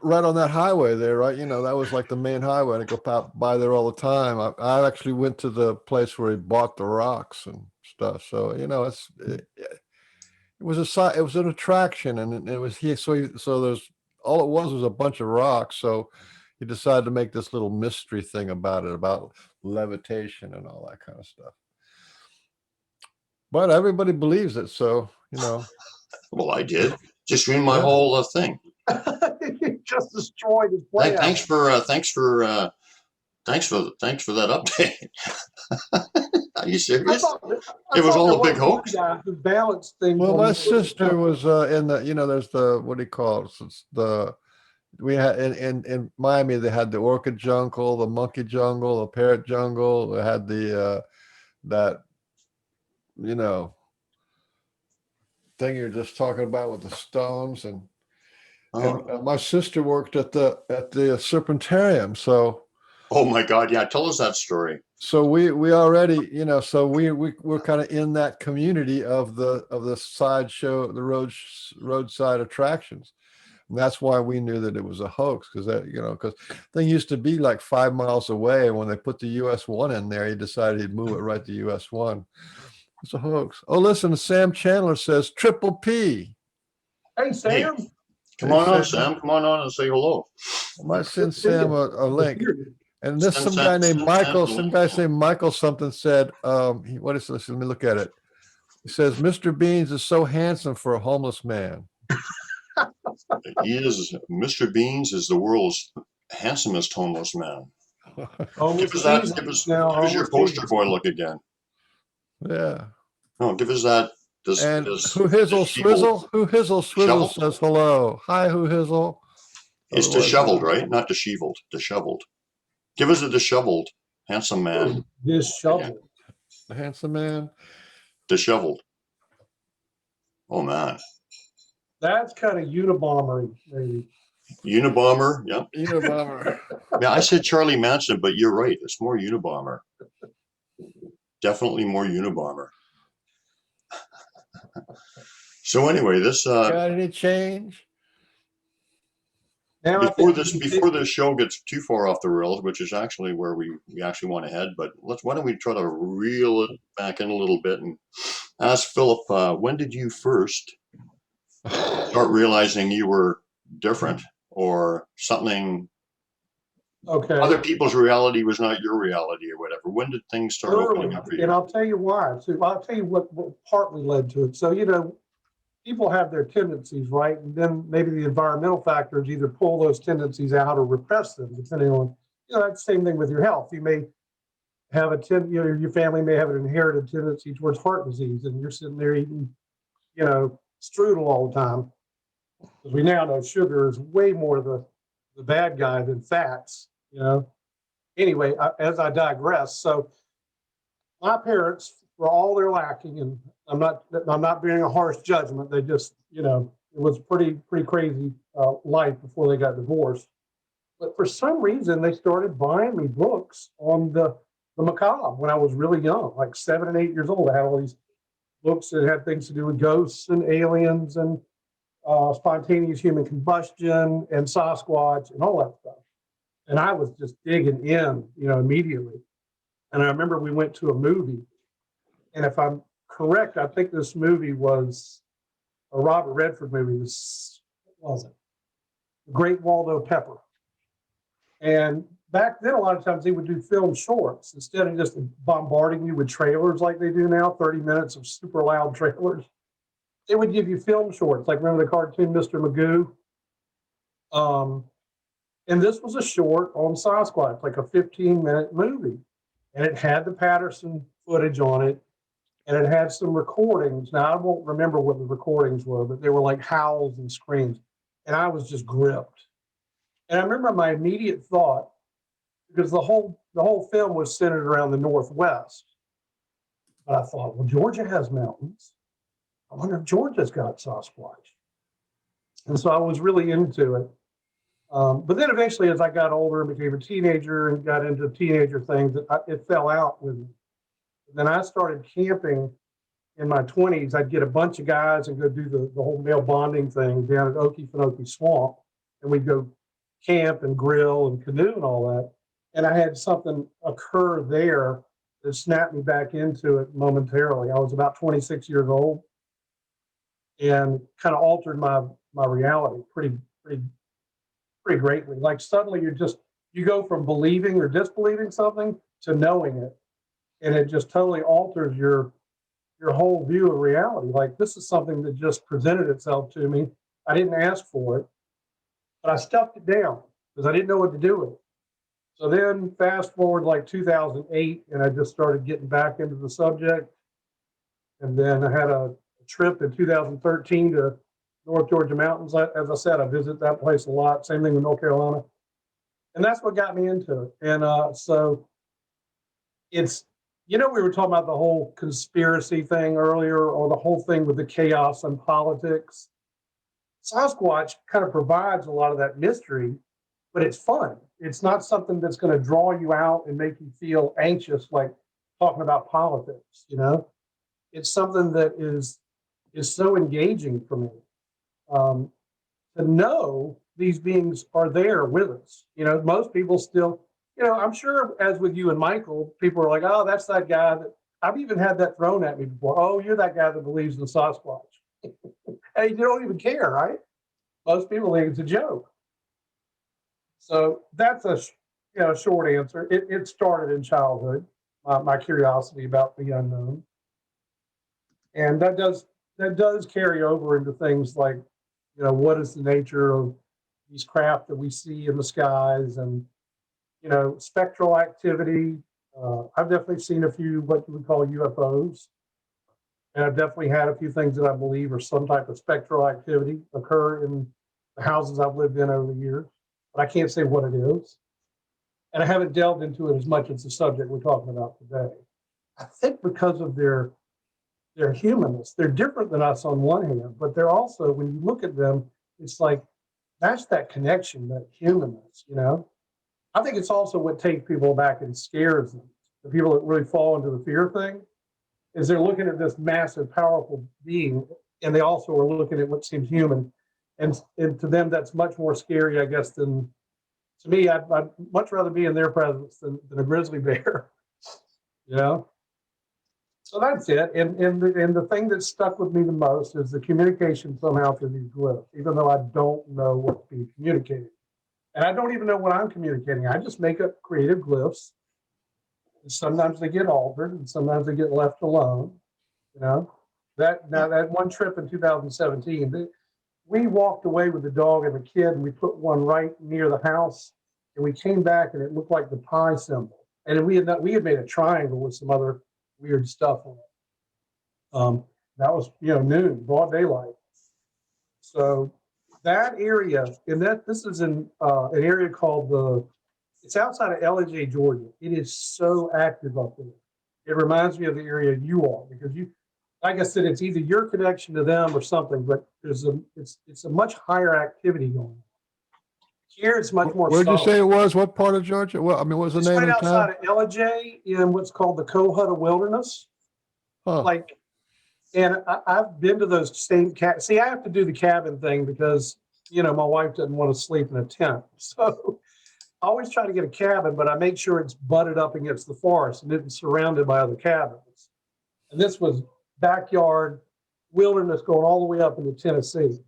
right on that highway there, right? That was like the main highway. I go by there all the time. I actually went to the place where he bought the rocks and stuff. So, it was an attraction, and it was so there's all it was a bunch of rocks. So he decided to make this little mystery thing about it, about levitation and all that kind of stuff. But everybody believes it, so you know. Well, I did. Just ruined my Yeah. whole thing. You just destroyed his plan. Thanks for that update. Are you I serious? thought, It was all there a big was one hoax. guy who balanced things. Well, on my the- sister was in the, you know, there's the, what do you call it? It's the, we had in Miami, they had the orchid jungle, the monkey jungle, the parrot jungle. They had the that, you know, thing you're just talking about with the stones, and Oh. my sister worked at the Serpentarium, so Oh my God! Yeah, tell us that story. so we already, you know, so we're kind of in that community of the sideshow, the roadside attractions. And that's why we knew that it was a hoax, because that, you know, because thing used to be like 5 miles away. And when they put the US-1 in there, he decided he'd move it right to US-1. It's a hoax. Oh, listen, Sam Chandler says Triple P. Hey, Sam. Come Hey, on on, Sam. Sam. Come on on and say hello. I might send Sam a link. And this Send some guy named Sam Michael, the some link. guy named Michael something said, what is this? Let me look at it. He says, Mr. Beans is so handsome for a homeless man. Mr. Beans is the world's handsomest homeless man. Homeless Give us Jesus now, give us your homeless poster Jesus. boy look again. Yeah. No, give us that. And Who Hizzle Swizzle? Who Hizzle Swizzle Disheveled? says hello. Hi, Who Hizzle. It's Otherwise- disheveled, right? Not disheveled. Disheveled. Give us a disheveled, handsome man. This shovel. The handsome man. Disheveled. Oh man. That's kind of Unabomber, maybe. Unabomber. Yeah. Unabomber. Yeah, I said Charlie Manson, but you're right. It's more Unabomber. Definitely more Unabomber. So anyway, this Got any change? Now I before think this show gets too far off the rails, which is actually where we actually want to head, but why don't we try to reel it back in a little bit and ask Philip, when did you first start realizing you were different, or something, okay. other people's reality was not your reality, or whatever? When did things start opening up for you? And I'll tell you why. So I'll tell you what partly led to it. So, you know, people have their tendencies, right? And then maybe the environmental factors either pull those tendencies out or repress them, depending on, you know, that's the same thing with your health. You may have your family may have an inherited tendency towards heart disease, and you're sitting there eating, you know, strudel all the time. Because we now know sugar is way more the bad guy than fats, you know. Anyway, as I digress, so my parents, for all their lacking, and I'm not being a harsh judgment. They just, you know, it was pretty crazy life before they got divorced. But for some reason, they started buying me books on the macabre when I was really young, like 7 and 8 years old. I had all these books that had things to do with ghosts and aliens and spontaneous human combustion and Sasquatch and all that stuff. And I was just digging in, you know, immediately. And I remember we went to a movie, and if I'm correct, I think this movie was a Robert Redford movie. What was it? The Great Waldo Pepper. And back then, a lot of times they would do film shorts instead of just bombarding you with trailers like they do now, 30 minutes of super loud trailers. They would give you film shorts, like remember the cartoon Mr. Magoo? And this was a short on Sasquatch, like a 15-minute movie. And it had the Patterson footage on it, and it had some recordings. Now, I won't remember what the recordings were, but they were like howls and screams. And I was just gripped. And I remember my immediate thought, because the whole film was centered around the Northwest. But I thought, well, Georgia has mountains. I wonder if Georgia's got Sasquatch. And so I was really into it. But then eventually, as I got older and became a teenager and got into teenager things, it fell out with me. Then I started camping in my 20s. I'd get a bunch of guys and go do the whole male bonding thing down at Okefenokee Swamp. And we'd go camp and grill and canoe and all that. And I had something occur there that snapped me back into it momentarily. I was about 26 years old and kind of altered my reality pretty greatly. Like suddenly you go from believing or disbelieving something to knowing it. And it just totally alters your your whole view of reality. Like, this is something that just presented itself to me. I didn't ask for it, but I stuffed it down because I didn't know what to do with it. So then fast forward like 2008, and I just started getting back into the subject. And then I had a trip in 2013 to North Georgia mountains. As I said, I visit that place a lot. Same thing with North Carolina. And that's what got me into it. And so it's, we were talking about the whole conspiracy thing earlier, or the whole thing with the chaos and politics. Sasquatch kind of provides a lot of that mystery, but it's fun. It's not something that's going to draw you out and make you feel anxious, like talking about politics. It's something that is so engaging for me. To know these beings are there with us. Most people still, I'm sure, as with you and Michael, people are like, oh, that's that guy that I've even had that thrown at me before. Oh, you're that guy that believes in Sasquatch. And you don't even care, right? Most people think it's a joke. So that's a short answer. It started in childhood, my curiosity about the unknown, and that does carry over into things like, what is the nature of these craft that we see in the skies, and spectral activity. I've definitely seen a few what you would call UFOs, and I've definitely had a few things that I believe are some type of spectral activity occur in the houses I've lived in over the years, but I can't say what it is. And I haven't delved into it as much as the subject we're talking about today. I think because of their humanness, they're different than us on one hand, but they're also, when you look at them, it's like, that's that connection, that humanness, I think it's also what takes people back and scares them. The people that really fall into the fear thing is they're looking at this massive, powerful being, and they also are looking at what seems human. And to them, that's much more scary, I guess, than to me. I'd much rather be in their presence than a grizzly bear, So that's it. And the thing that stuck with me the most is the communication somehow through these glyphs, even though I don't know what's being communicated. And I don't even know what I'm communicating. I just make up creative glyphs. And sometimes they get altered, and sometimes they get left alone. That one trip in 2017, we walked away with the dog and the kid, and we put one right near the house, and we came back, and it looked like the pi symbol. And we had made a triangle with some other weird stuff on it. That was noon, broad daylight. So that area, and this is in an area called it's outside of LJ, Georgia. It is so active up there. It reminds me of the area you are, because like I said, it's either your connection to them or something, but it's a much higher activity going on. Here it's much more Where'd you subtle. say it was? What part of Georgia? Well, I mean, what's the name right of the town? outside of LJ in what's called the Cohutta Wilderness. Huh. And I've been to those same See, I have to do the cabin thing because, my wife doesn't want to sleep in a tent. So I always try to get a cabin, but I make sure it's butted up against the forest and isn't surrounded by other cabins. And this was backyard wilderness going all the way up into Tennessee.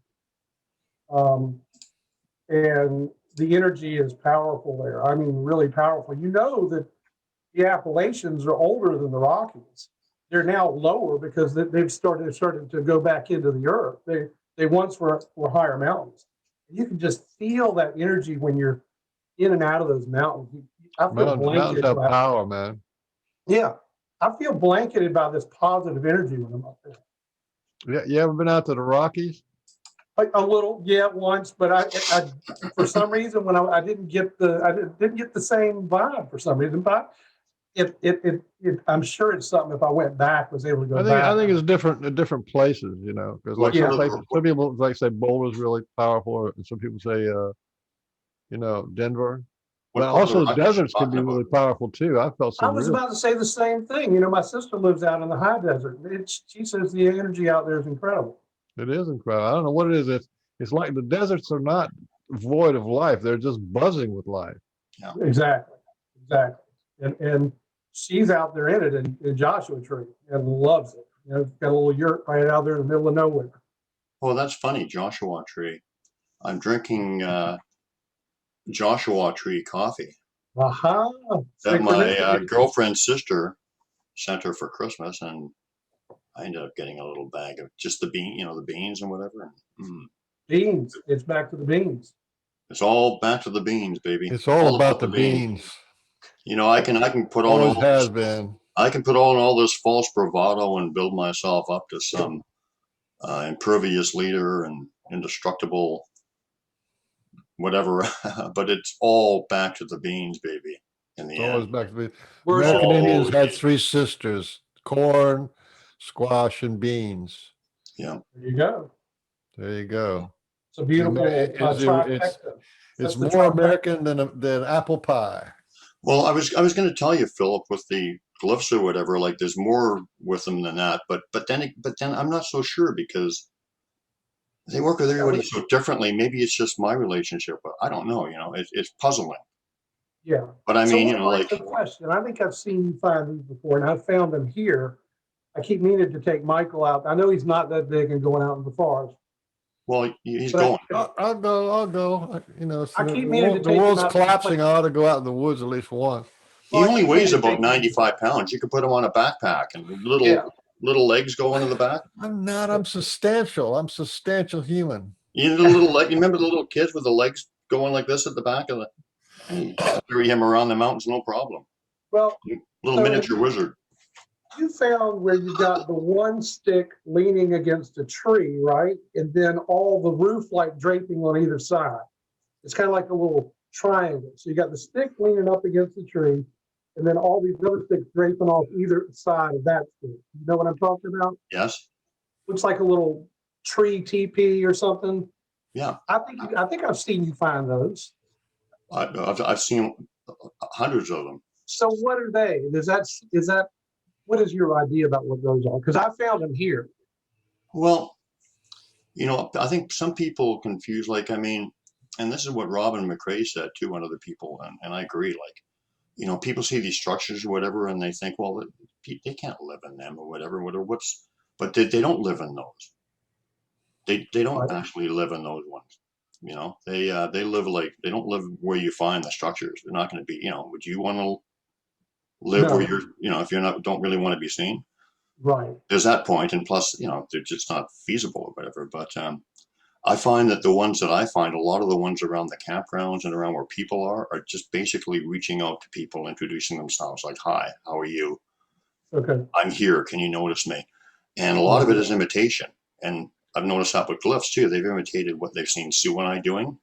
And the energy is powerful there. I mean, really powerful. That the Appalachians are older than the Rockies. They're now lower because they've started to go back into the earth. They once were higher mountains. You can just feel that energy when you're in and out of those mountains. I feel Mountains have power, man. Yeah, I feel blanketed by this positive energy when I'm up there. Yeah, you ever been out to the Rockies? A little, yeah, once, but I for some reason when I didn't get the same vibe for some reason. But I'm sure it's something. If I went back, was able to go back. I think it's different in different places, because like some people like say Boulder's really powerful, and some people say Denver. But also the deserts can be really powerful too. I was about to say the same thing. My sister lives out in the high desert. She says the energy out there is incredible. It is incredible. I don't know what it is. It's like the deserts are not void of life. They're just buzzing with life. Yeah. Exactly. And she's out there in it in Joshua Tree and loves it. It's got a little yurt right out there in the middle of nowhere. Well, that's funny, Joshua Tree. I'm drinking Joshua Tree coffee that my girlfriend's sister sent her for Christmas, and I ended up getting a little bag of just the the beans and whatever. Beans. It's back to the beans. It's all back to the beans, baby. It's all about the beans. I can put on Always has been. I can put on all this false bravado and build myself up to some impervious leader and indestructible whatever, but it's all back to the beans, baby. In the It's always end, back to the Where's American your- Indians had three sisters: corn, squash, and beans. yeah. There you go. There you go. It's a beautiful trifecta. It's That's the more trifecta. American than apple pie. Well, I was going to tell you, Philip, with the glyphs or whatever. Like, there's more with them than that. But then I'm not so sure because they work with everybody so differently. Maybe it's just my relationship, but I don't know. It's puzzling. Yeah. But I mean, like the question. I think I've seen you find these before, and I've found them here. I keep meaning to take Michael out. I know he's not that big and going out in the forest. well, he's But going. I'll go. I keep meaning to the take him world's out. collapsing. I ought to go out in the woods at least once. He Well, I only keep weighs meaning to about take him. 95 pounds. You could put him on a backpack and Yeah. little legs going in the back. I'm not. I'm substantial. I'm substantial human. You know the little leg. You remember the little kids with the legs going like this at the back of the. You carry him around the mountains, no problem. Well, Little so miniature wizard. you found where you got the one stick leaning against a tree, right? And then all the roof like draping on either side. It's kind of like a little triangle. So you got the stick leaning up against the tree, and then all these other sticks draping off either side of that stick. You know what I'm talking about? Yes. Looks like a little tree teepee or something. Yeah. I think I've seen you find those. I've seen hundreds of them. So what are they? Is that what is your idea about what those are? Because I found them here. Well, I think some people confuse, and this is what Robin McRae said too, and other people, and I agree. Like, people see these structures or whatever, and they think, well, they can't live in them or whatever. But they don't live in those. They don't actually live in those ones. They live they don't live where you find the structures. They're not going to be. Would you want to live where you're? If you're not, don't really want to be seen. Right. There's that point, and plus, they're just not feasible or whatever. But I find that the ones that I find, a lot of the ones around the campgrounds and around where people are just basically reaching out to people, introducing themselves, like, "Hi, how are you? Okay. I'm here. Can you notice me?" And a lot of it is imitation. And I've noticed that with glyphs too. They've imitated what they've seen Sue and I doing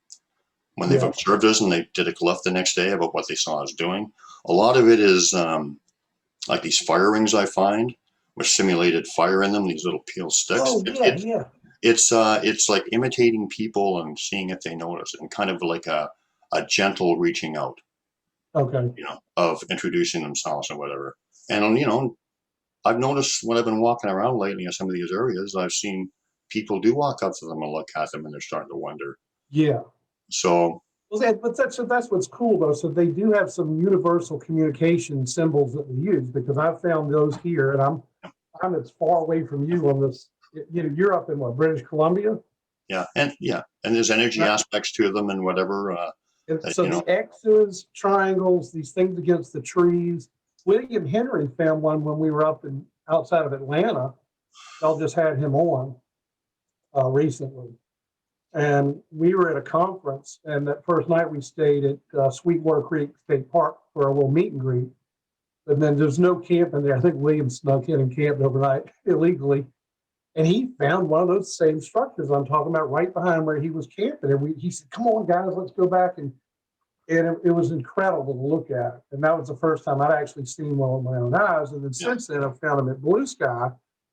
when they've observed us, and they did a glyph the next day about what they saw us doing. A lot of it is like these fire rings I find with simulated fire in them, these little peel sticks. Oh, yeah. It's like imitating people and seeing if they notice, and kind of like a gentle reaching out. Okay. Of introducing themselves and whatever. And I've noticed when I've been walking around lately in some of these areas, I've seen people do walk up to them and look at them, and they're starting to wonder. Yeah. So. Well, but that's what's cool though. So they do have some universal communication symbols that we use, because I've found those here, and I'm as far away from you on this. You're up in what, British Columbia? Yeah, and there's energy aspects to them and whatever. So the X's, triangles, these things against the trees. William Henry found one when we were up outside of Atlanta. Y'all just had him on recently. And we were at a conference, and that first night we stayed at Sweetwater Creek State Park for a little meet and greet. And then there's no camping there. I think William snuck in and camped overnight illegally. And he found one of those same structures I'm talking about right behind where he was camping. And he said, "Come on, guys, let's go back." And it was incredible to look at. And that was the first time I'd actually seen one with my own eyes. And then since then, I've found them at Blue Sky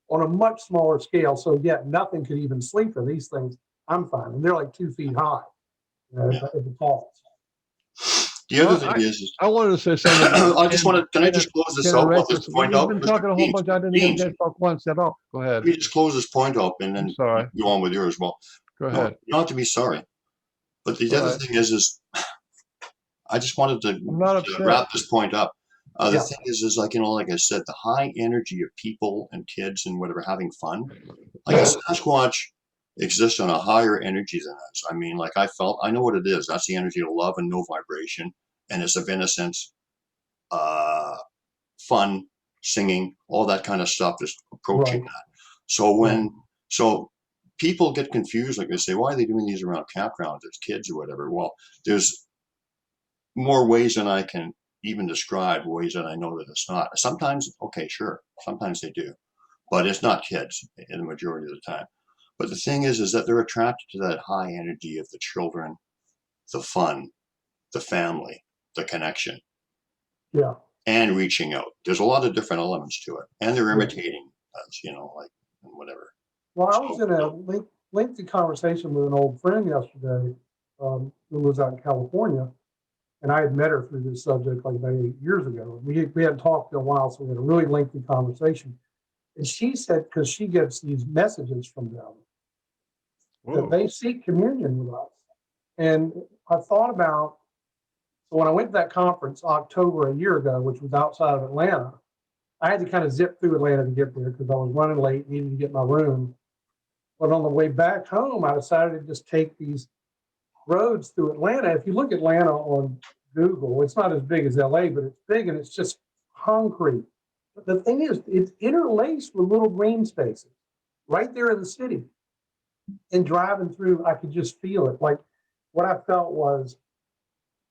on a much smaller scale. So yet nothing could even sleep for these things. I'm fine. And they're like 2 feet high at the tallest. The other thing is I wanted to say something. I just wanted. Can I just close this out? This point We've out. been talking a whole bunch. I didn't even get talk once at all. Go ahead. Let me just close this point up, and then sorry. go on with yours. Well, go ahead. You don't have to be sorry. But the other thing is I just wanted to wrap this point up. The thing is like, like I said, the high energy of people and kids and whatever having fun. Like a Sasquatch exists on a higher energy than us. I mean, like I know what it is. That's the energy of love and no vibration. And it's of innocence, fun, singing, all that kind of stuff is approaching that. So so people get confused, like they say, why are they doing these around campgrounds as kids or whatever? Well, there's more ways than I can even describe, ways that I know that it's not. Sometimes, okay, sure, sometimes they do, but it's not kids in the majority of the time. But the thing is that they're attracted to that high energy of the children, the fun, the family, the connection, Yeah. and reaching out. There's a lot of different elements to it, and they're imitating us, like whatever. Well, I was in a lengthy conversation with an old friend yesterday, who lives out in California, and I had met her through this subject like about 8 years ago. We hadn't talked in a while, so we had a really lengthy conversation. And she said, because she gets these messages from them, that they seek communion with us. And I thought about, so when I went to that conference October a year ago, which was outside of Atlanta, I had to kind of zip through Atlanta to get there because I was running late, needed to get my room. But on the way back home, I decided to just take these roads through Atlanta. If you look at Atlanta on Google, it's not as big as LA, but it's big and it's just concrete. But the thing is, it's interlaced with little green spaces right there in the city. And driving through, I could just feel it. Like what I felt was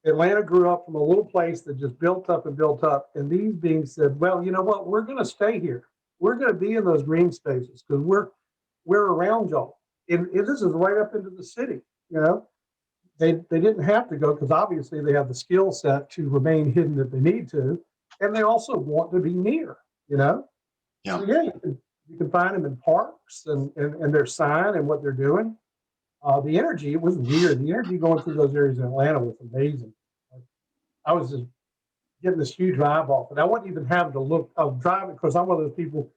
Atlanta grew up from a little place that just built up and built up. And these beings said, well, you know what? We're going to stay here. We're going to be in those green spaces because we're around y'all. And this is right up into the city, They didn't have to go because obviously they have the skill set to remain hidden if they need to. And they also want to be near, Yeah. So yeah, you can find them in parks and their sign and what they're doing. The energy, it was weird. The energy going through those areas in Atlanta was amazing. I was just getting this huge vibe off it. I wasn't even having to look. I was driving because I'm one of those people,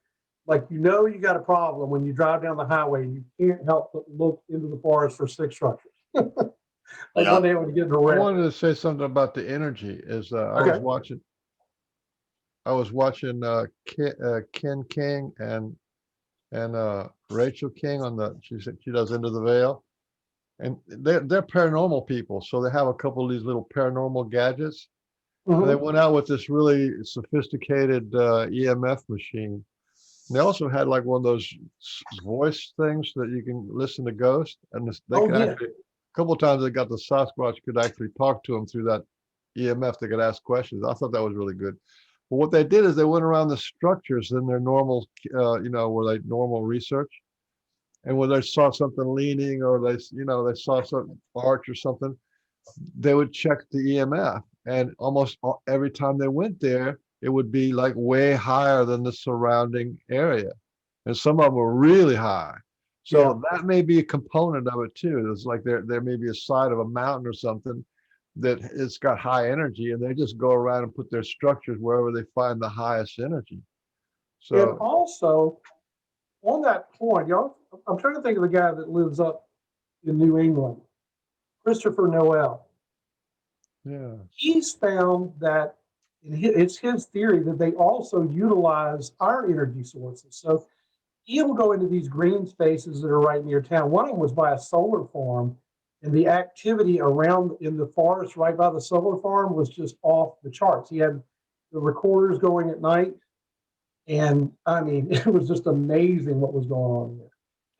like, you got a problem when you drive down the highway. You can't help but look into the forest for stick structures. Like one day when you get in a wreck. I wanted to say something about the energy. I was watching Ken King and Rachel King on she does Into the Veil, and they're paranormal people, so they have a couple of these little paranormal gadgets. Mhm. And they went out with this really sophisticated EMF machine. And they also had like one of those voice things that you can listen to ghosts, and actually, a couple of times they got the Sasquatch could actually talk to them through that EMF. They could ask questions. I thought that was really good. But what they did is they went around the structures in their normal, where they normal research, and when they saw something leaning or they saw some arch or something, they would check the EMF, and almost every time they went there, it would be like way higher than the surrounding area, and some of them were really high. So that may be a component of it too. It's like there may be a side of a mountain or something that it's got high energy, and they just go around and put their structures wherever they find the highest energy. So, and also on that point, I'm trying to think of the guy that lives up in New England, Christopher Noel. yeah, He's found that it's his theory that they also utilize our energy sources. So he'll go into these green spaces that are right near town. One of them was by a solar farm, and the activity around in the forest right by the solar farm was just off the charts. He had the recorders going at night, and I mean, it was just amazing what was going on there.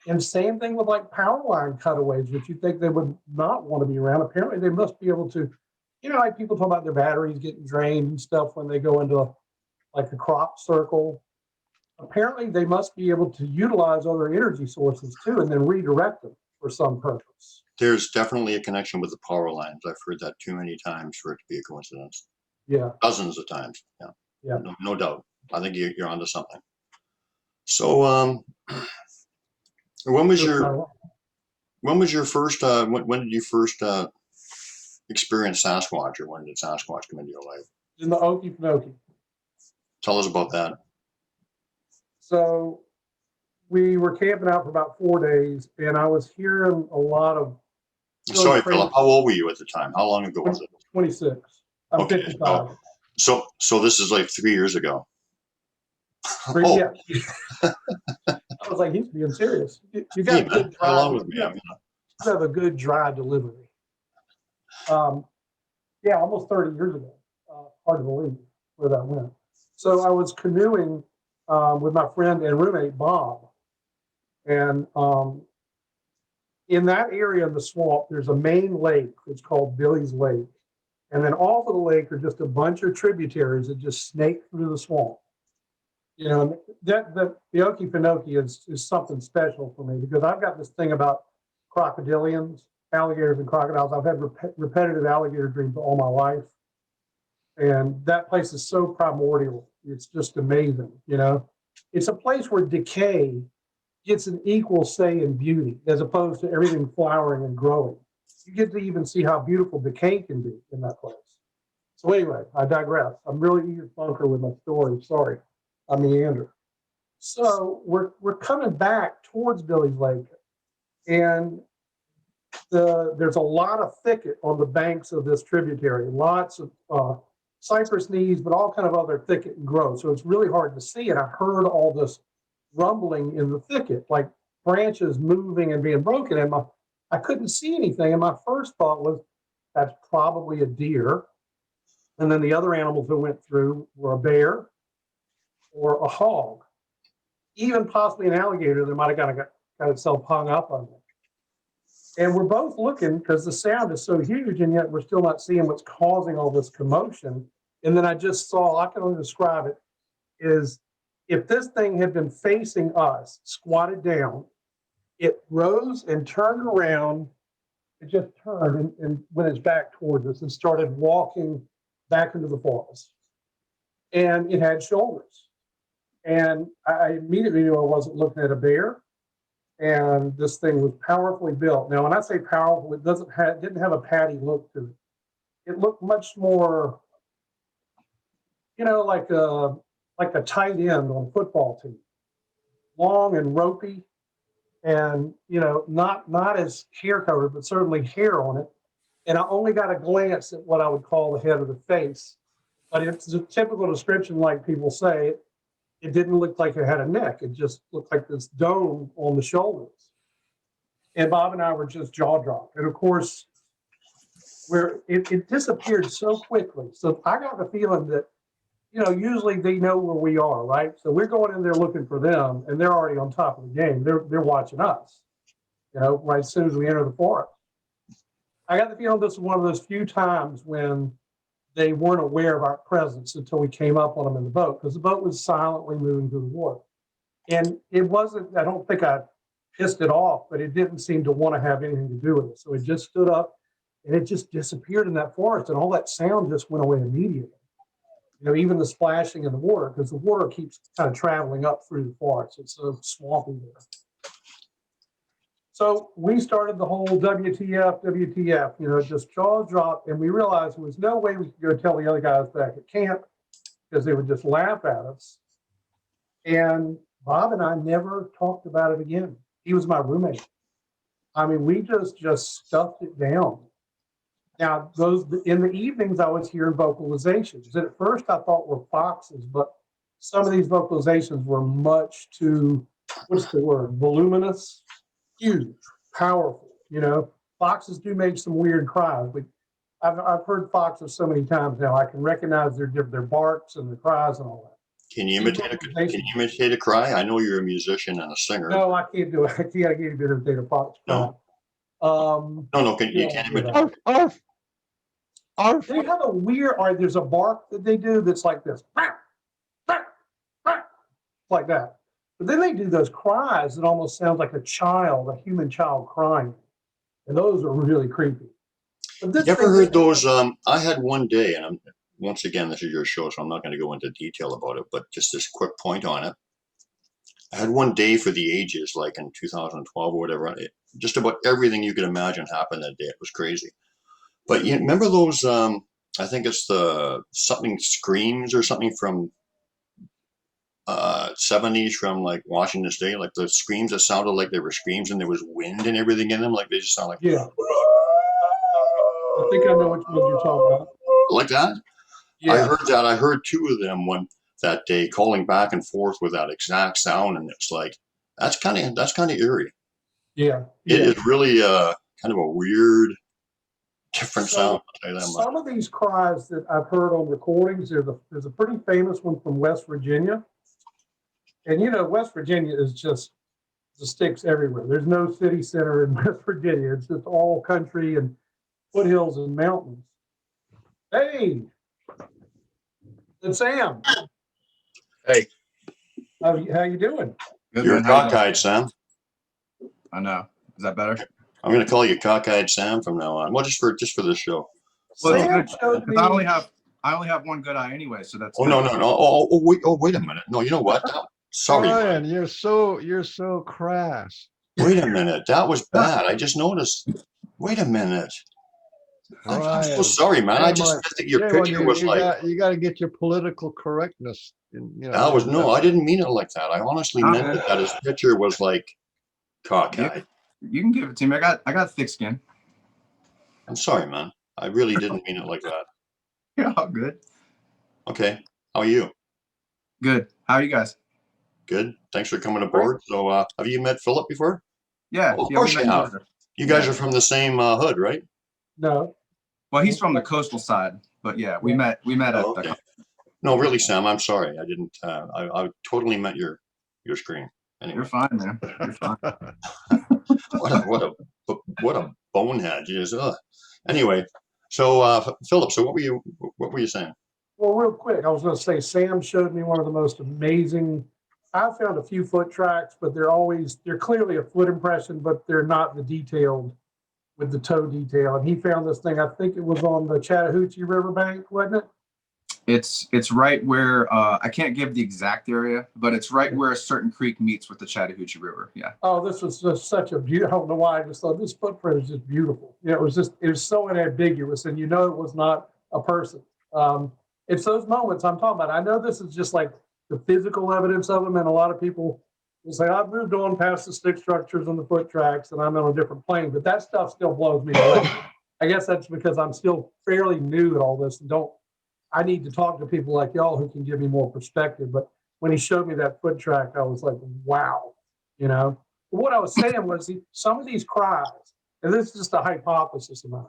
And same thing with like power line cutaways, which you think they would not want to be around. Apparently, they must be able to, like people talk about their batteries getting drained and stuff when they go into like a crop circle. Apparently, they must be able to utilize other energy sources too and then redirect them for some purpose. There's definitely a connection with the power lines. I've heard that too many times for it to be a coincidence. Yeah. Dozens of times. Yeah. No doubt. I think you're onto something. So, when was your first? When did you first experience Sasquatch, or when did Sasquatch come into your life? In the Okefenokee. Tell us about that. So we were camping out for about 4 days, and I was hearing a lot of. Sorry, Philip. How old were you at the time? How long ago was it? 26. I'm 55. So this is like 3 years ago. Yeah. I was like, he's being serious. You got a good drive. You have a good dry delivery. Yeah, almost 30 years ago. Hard to believe where that went. So I was canoeing with my friend and roommate Bob, And in that area of the swamp, there's a main lake. It's called Billy's Lake. And then off of the lake are just a bunch of tributaries that just snake through the swamp. You know, that the Okefenokee is something special for me because I've got this thing about crocodilians, alligators and crocodiles. I've had repetitive alligator dreams all my life. And that place is so primordial. It's just amazing, you know. It's a place where decay gets an equal say in beauty as opposed to everything flowering and growing. You get to even see how beautiful decay can be in that place. So anyway, I digress. I'm really eager to bunker with my story. Sorry, I meander. So we're coming back towards Billy's Lake, and there's a lot of thicket on the banks of this tributary. Lots of cypress knees, but all kind of other thicket and growth. So it's really hard to see. And I heard all this rumbling in the thicket, like branches moving and being broken. And I couldn't see anything. And my first thought was, that's probably a deer. And then the other animals that went through were a bear or a hog, even possibly an alligator that might have got itself hung up on it. And we're both looking because the sound is so huge, and yet we're still not seeing what's causing all this commotion. And then I just saw, I can only describe it, is if this thing had been facing us, squatted down, it rose and turned around. It just turned and went its back towards us and started walking back into the forest. And it had shoulders. And I immediately knew I wasn't looking at a bear. And this thing was powerfully built. Now, when I say powerful, it didn't have a patty look to it. It looked much more, you know, like a tight end on a football team, long and ropey, and you know, not as hair covered, but certainly hair on it. And I only got a glance at what I would call the head of the face, but it's a typical description, like people say. It didn't look like it had a neck. It just looked like this dome on the shoulders. And Bob and I were just jaw dropped. And of course, it disappeared so quickly. So I got the feeling that, you know, usually they know where we are, right? So we're going in there looking for them, and they're already on top of the game. They're watching us, you know, right as soon as we enter the forest. I got the feeling this was one of those few times when they weren't aware of our presence until we came up on them in the boat, because the boat was silently moving through the water. And it wasn't, I don't think I pissed it off, but it didn't seem to want to have anything to do with it. So it just stood up and it just disappeared in that forest, and all that sound just went away immediately. You know, even the splashing in the water, because the water keeps kind of traveling up through the forest. It's so swampy there. So we started the whole WTF, you know, just jaw drop, and we realized there was no way we could go tell the other guys back at camp because they would just laugh at us. And Bob and I never talked about it again. He was my roommate. I mean, we just stuffed it down. Now, in the evenings, I was hearing vocalizations that at first I thought were foxes, but some of these vocalizations were much too, what's the word, voluminous, huge, powerful. You know, foxes do make some weird cries, but I've heard foxes so many times now, I can recognize their barks and their cries and all that. Can you imitate a cry? I know you're a musician and a singer. No, I can't do it. I can't imitate a fox cry. No. You can't imitate. They have a weird, there's a bark that they do that's like this, like that. But then they do those cries that almost sound like a human child crying. And those are really creepy. You ever heard those? I had one day, and once again, this is your show, so I'm not going to go into detail about it, but just this quick point on it. I had one day for the ages, like in 2012 or whatever. Just about everything you could imagine happened that day. It was crazy. But you remember those? I think it's the something screams or something from 70s from like Washington State, like the screams that sounded like they were screams and there was wind and everything in them, like they just sound like I think I know which one you're talking about. Like that? Yeah. I heard that. I heard two of them that day calling back and forth with that exact sound, and it's like that's kind of eerie. Yeah. It is really kind of a weird, different sound. Some of these cries that I've heard on recordings, there's a pretty famous one from West Virginia. And you know, West Virginia is just the sticks everywhere. There's no city center in West Virginia. It's just all country and foothills and mountains. Hey, it's Sam. Hey, How you doing? Good, You're man. How you doing? cockeyed, Sam. I know. Is that better? I'm going to call you cockeyed Sam from now on. Well, just for this show. Well, it's Sam good showed because me. I only have one good eye anyway, so that's Oh good. no. Wait a minute. No, you know what? Sorry, Brian, Mike. you're so crass. Wait a minute. That was bad. I just noticed. Wait a minute. I'm so Brian, sorry, man. I shame just on- meant that your shame on picture you. was like, You got to get your political correctness. that was, no, I didn't mean it like that. I honestly Oh, meant man. that his picture was like cockeyed. You can give it to me. I got thick skin. I'm sorry, man. I really didn't mean it like that. You're all good. Okay. How are you? Good. How are you guys? Good. Thanks for coming aboard. So, have you met Philip before? Yeah. Oh, of Yeah, course we you met have. each other. You guys Yeah. are from the same hood, right? No. Well, he's from the coastal side, but yeah, we met at Oh, the okay. No, really, Sam. I'm sorry. I didn't. I totally meant your screen. Anyway, You're fine, man. You're fine. what a bonehead. Yes. Anyway, so Philip, so what were you saying? Well, real quick, I was going to say Sam showed me one of the most amazing. I found a few foot tracks, but they're clearly a foot impression, but they're not the detailed with the toe detail. And he found this thing. I think it was on the Chattahoochee Riverbank, wasn't it? It's right where I can't give the exact area, but it's right where a certain creek meets with the Chattahoochee River. Yeah. Oh, this was just such a beautiful. I don't know why I just thought this footprint is just beautiful. You know, it was so unambiguous, and you know it was not a person. It's those moments I'm talking about. I know this is just like the physical evidence of them, and a lot of people will say, I've moved on past the stick structures and the foot tracks, and I'm on a different plane, but that stuff still blows me away. I guess that's because I'm still fairly new at all this and I need to talk to people like y'all who can give me more perspective. But when he showed me that foot track, I was like, wow, you know. But what I was saying was some of these cries, and this is just a hypothesis of mine.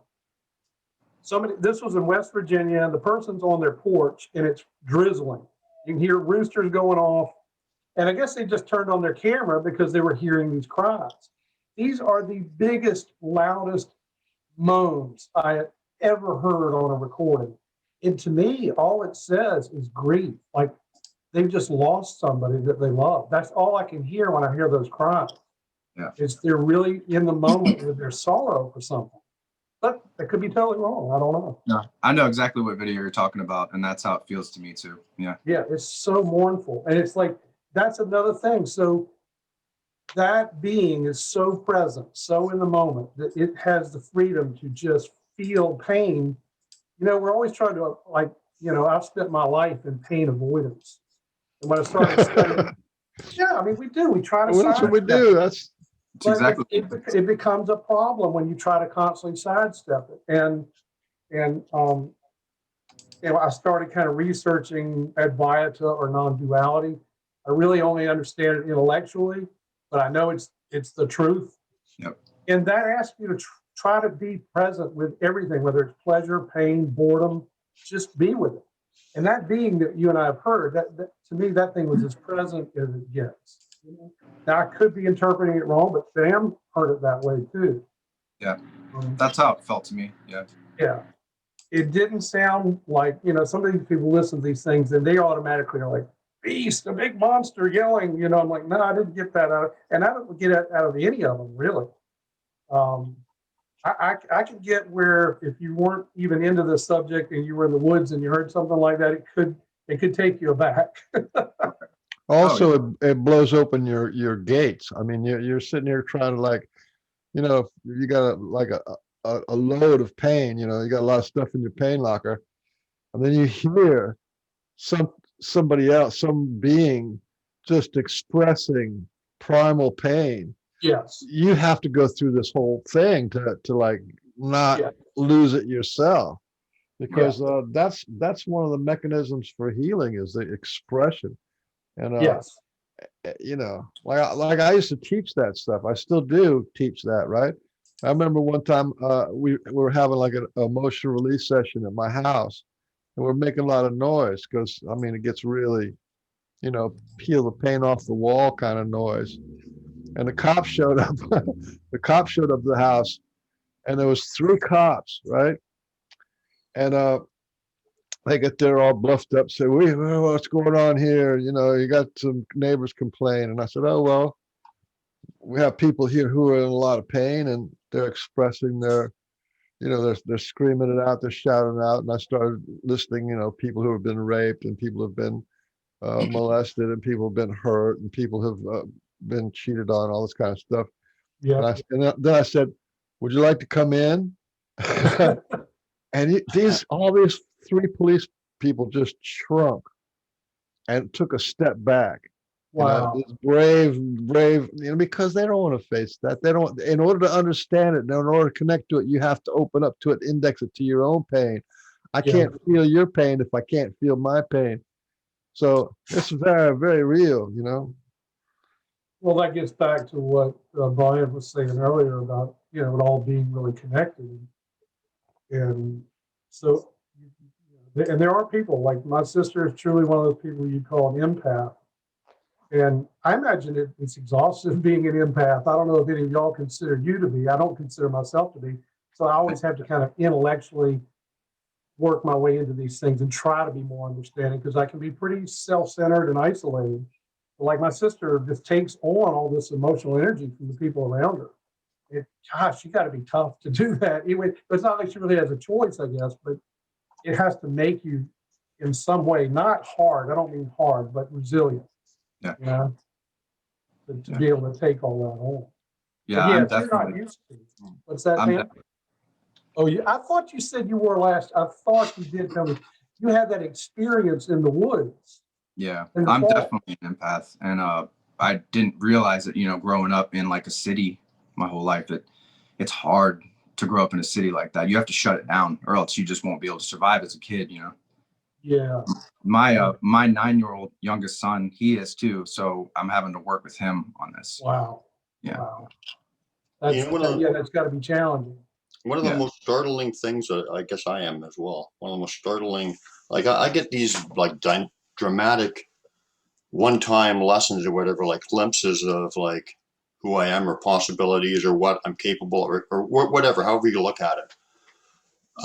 This was in West Virginia, and the person's on their porch, and it's drizzling. You can hear roosters going off, and I guess they just turned on their camera because they were hearing these cries. These are the biggest, loudest moans I have ever heard on a recording. And to me, all it says is grief. Like they've just lost somebody that they love. That's all I can hear when I hear those cries. Yeah. They're really in the moment with their sorrow for something. But that could be totally wrong. I don't know. No, I know exactly what video you're talking about, and that's how it feels to me too. Yeah. Yeah, it's so mournful. And it's like, that's another thing. So that being is so present, so in the moment that it has the freedom to just feel pain. You know, we're always trying to, like, you know, I've spent my life in pain avoidance. And when I started studying, yeah, I mean, we do. We try to Well, that's what we sidestep do. it. That's But exactly. it becomes a problem when you try to constantly sidestep it. And you know, I started kind of researching Advaita or non-duality. I really only understand it intellectually, but I know it's the truth. Yep. And that asks you to try to be present with everything, whether it's pleasure, pain, boredom, just be with it. And that being that you and I have heard, that to me, that thing was as present as it gets. Now, I could be interpreting it wrong, but Sam heard it that way too. Yeah. That's how it felt to me. Yeah. Yeah. It didn't sound like, you know, some of these people listen to these things and they automatically are like, beast, a big monster yelling, you know. I'm like, no, I didn't get that out of, and I don't get it out of any of them, really. I could get where if you weren't even into the subject and you were in the woods and you heard something like that, it could take you aback. also it blows open your gates. I mean, you're sitting here trying to, like, you know, you got a load of pain, you know, you got a lot of stuff in your pain locker, and then you hear somebody else, some being just expressing primal pain. Yes. You have to go through this whole thing to like not lose it yourself, because that's one of the mechanisms for healing is the expression. And yes. you know, like I used to teach that stuff. I still do teach that, right? I remember one time we were having like an emotional release session at my house, and we're making a lot of noise because, I mean, it gets really, you know, peel the paint off the wall kind of noise. And the cops showed up. The cops showed up to the house, and there was 3 cops, right? And they get there all bluffed up, say, what's going on here? You know, you got some neighbors complain. And I said, oh, well, we have people here who are in a lot of pain, and they're expressing their, you know, they're screaming it out, they're shouting out. And I started listing, you know, people who have been raped, and people have been molested, and people have been hurt, and people have been cheated on, all this kind of stuff. Yeah. And then I said, would you like to come in? And all these 3 police people just shrunk and took a step back. Wow. You know, brave, you know, because they don't want to face that. They don't, in order to understand it, in order to connect to it, you have to open up to it, index it to your own pain. I can't feel your pain if I can't feel my pain. So it's very, very real, you know. Well, that gets back to what Brian was saying earlier about, you know, it all being really connected. And so, and there are people like my sister is truly one of those people you'd call an empath. And I imagine it's exhausting being an empath. I don't know if any of y'all consider you to be. I don't consider myself to be. So I always have to kind of intellectually work my way into these things and try to be more understanding, because I can be pretty self-centered and isolated. But like my sister just takes on all this emotional energy from the people around her. Gosh, you got to be tough to do that. It's not like she really has a choice, I guess, but it has to make you in some way, not hard. I don't mean hard, but resilient. Yeah. You know, to be able to take all that on. Yeah, So, I'm you're not definitely. used to. What's that, I'm man? Oh, yeah. I thought you said you were last. I thought you did tell me you had that experience in the woods. Yeah, in the I'm fall. definitely an empath, and I didn't realize it. You know, growing up in like a city my whole life, it's hard to grow up in a city like that. You have to shut it down, or else you just won't be able to survive as a kid. You know. Yeah. My 9-year-old youngest son, he is too. So I'm having to work with him on this. Wow. Yeah. Wow. You know, That's got to be challenging. one of the most startling things, I guess I am as well. One of the most startling, like I get these like dramatic one-time lessons or whatever, like glimpses of like who I am or possibilities or what I'm capable of, or whatever, however you look at it.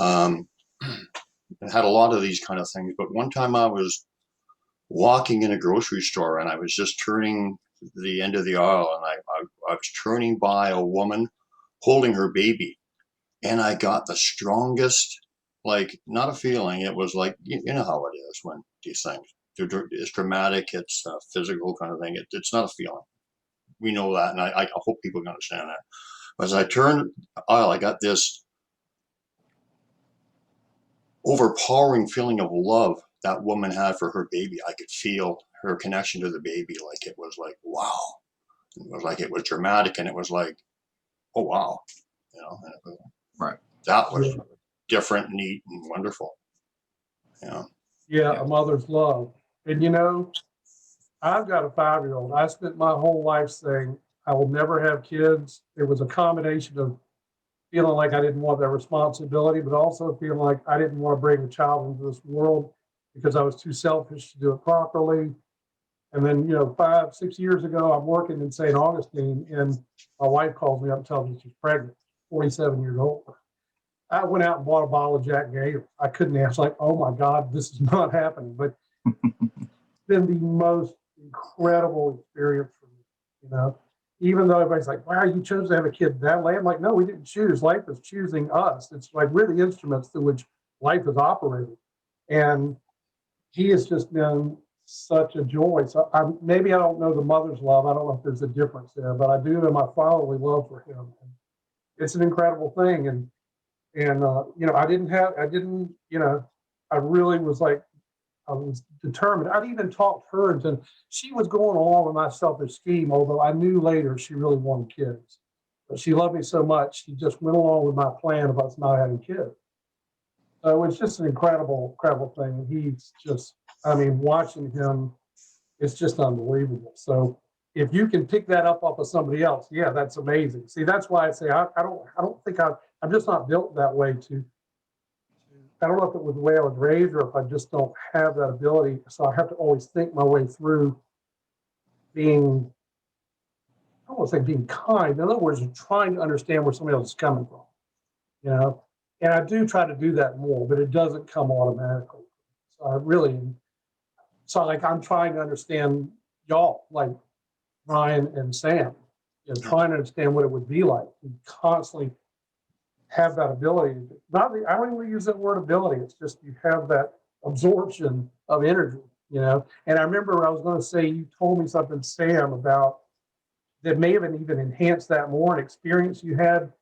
I had a lot of these kind of things, but one time I was walking in a grocery store and I was just turning the end of the aisle, and I was turning by a woman holding her baby, and I got the strongest, like, not a feeling. It was like, you know how it is when these things, it's dramatic, it's a physical kind of thing. It's not a feeling. We know that, and I hope people can understand that. As I turned the aisle, I got this overpowering feeling of love that woman had for her baby. I could feel her connection to the baby. Like, it was like, wow. It was like, it was dramatic, and it was like, oh, wow. You know, Right. That was different, neat, and wonderful. Yeah, a mother's love. And you know, I've got a 5-year-old. I spent my whole life saying I will never have kids. It was a combination of feeling like I didn't want that responsibility, but also feeling like I didn't want to bring a child into this world because I was too selfish to do it properly. And then, you know, 5-6 years ago, I'm working in St. Augustine, and my wife calls me up and tells me she's pregnant, 47 years old. I went out and bought a bottle of Jack Daniels. I couldn't answer, like, oh my God, this is not happening. But it's been the most incredible experience for me, you know. Even though everybody's like, wow, you chose to have a kid that late. I'm like, no, we didn't choose. Life is choosing us. It's like we're the instruments through which life is operating. And he has just been such a joy. So maybe I don't know the mother's love. I don't know if there's a difference there, but I do know my fatherly love for him. It's an incredible thing. And you know, I didn't, you know, I really was like, I was determined. I'd even talked her into, she was going along with my self-esteem, although I knew later she really wanted kids. But she loved me so much, she just went along with my plan of us not having kids. So it's just an incredible, incredible thing. He's just, I mean, watching him, it's just unbelievable. So if you can pick that up off of somebody else, yeah, that's amazing. See, that's why I say I don't think I'm just not built that way to. I don't know if it was the way I was raised or if I just don't have that ability. So I have to always think my way through being I don't want to say being kind. In other words, you're trying to understand where somebody else is coming from, you know? And I do try to do that more, but it doesn't come automatically. So I really, so like I'm trying to understand y'all, like Ryan and Sam, you know, trying to understand what it would be like to constantly have that ability. Not the, I don't even use that word ability. It's just you have that absorption of energy, you know? And I remember I was going to say, you told me something, Sam, about that may have even enhanced that more, an experience you had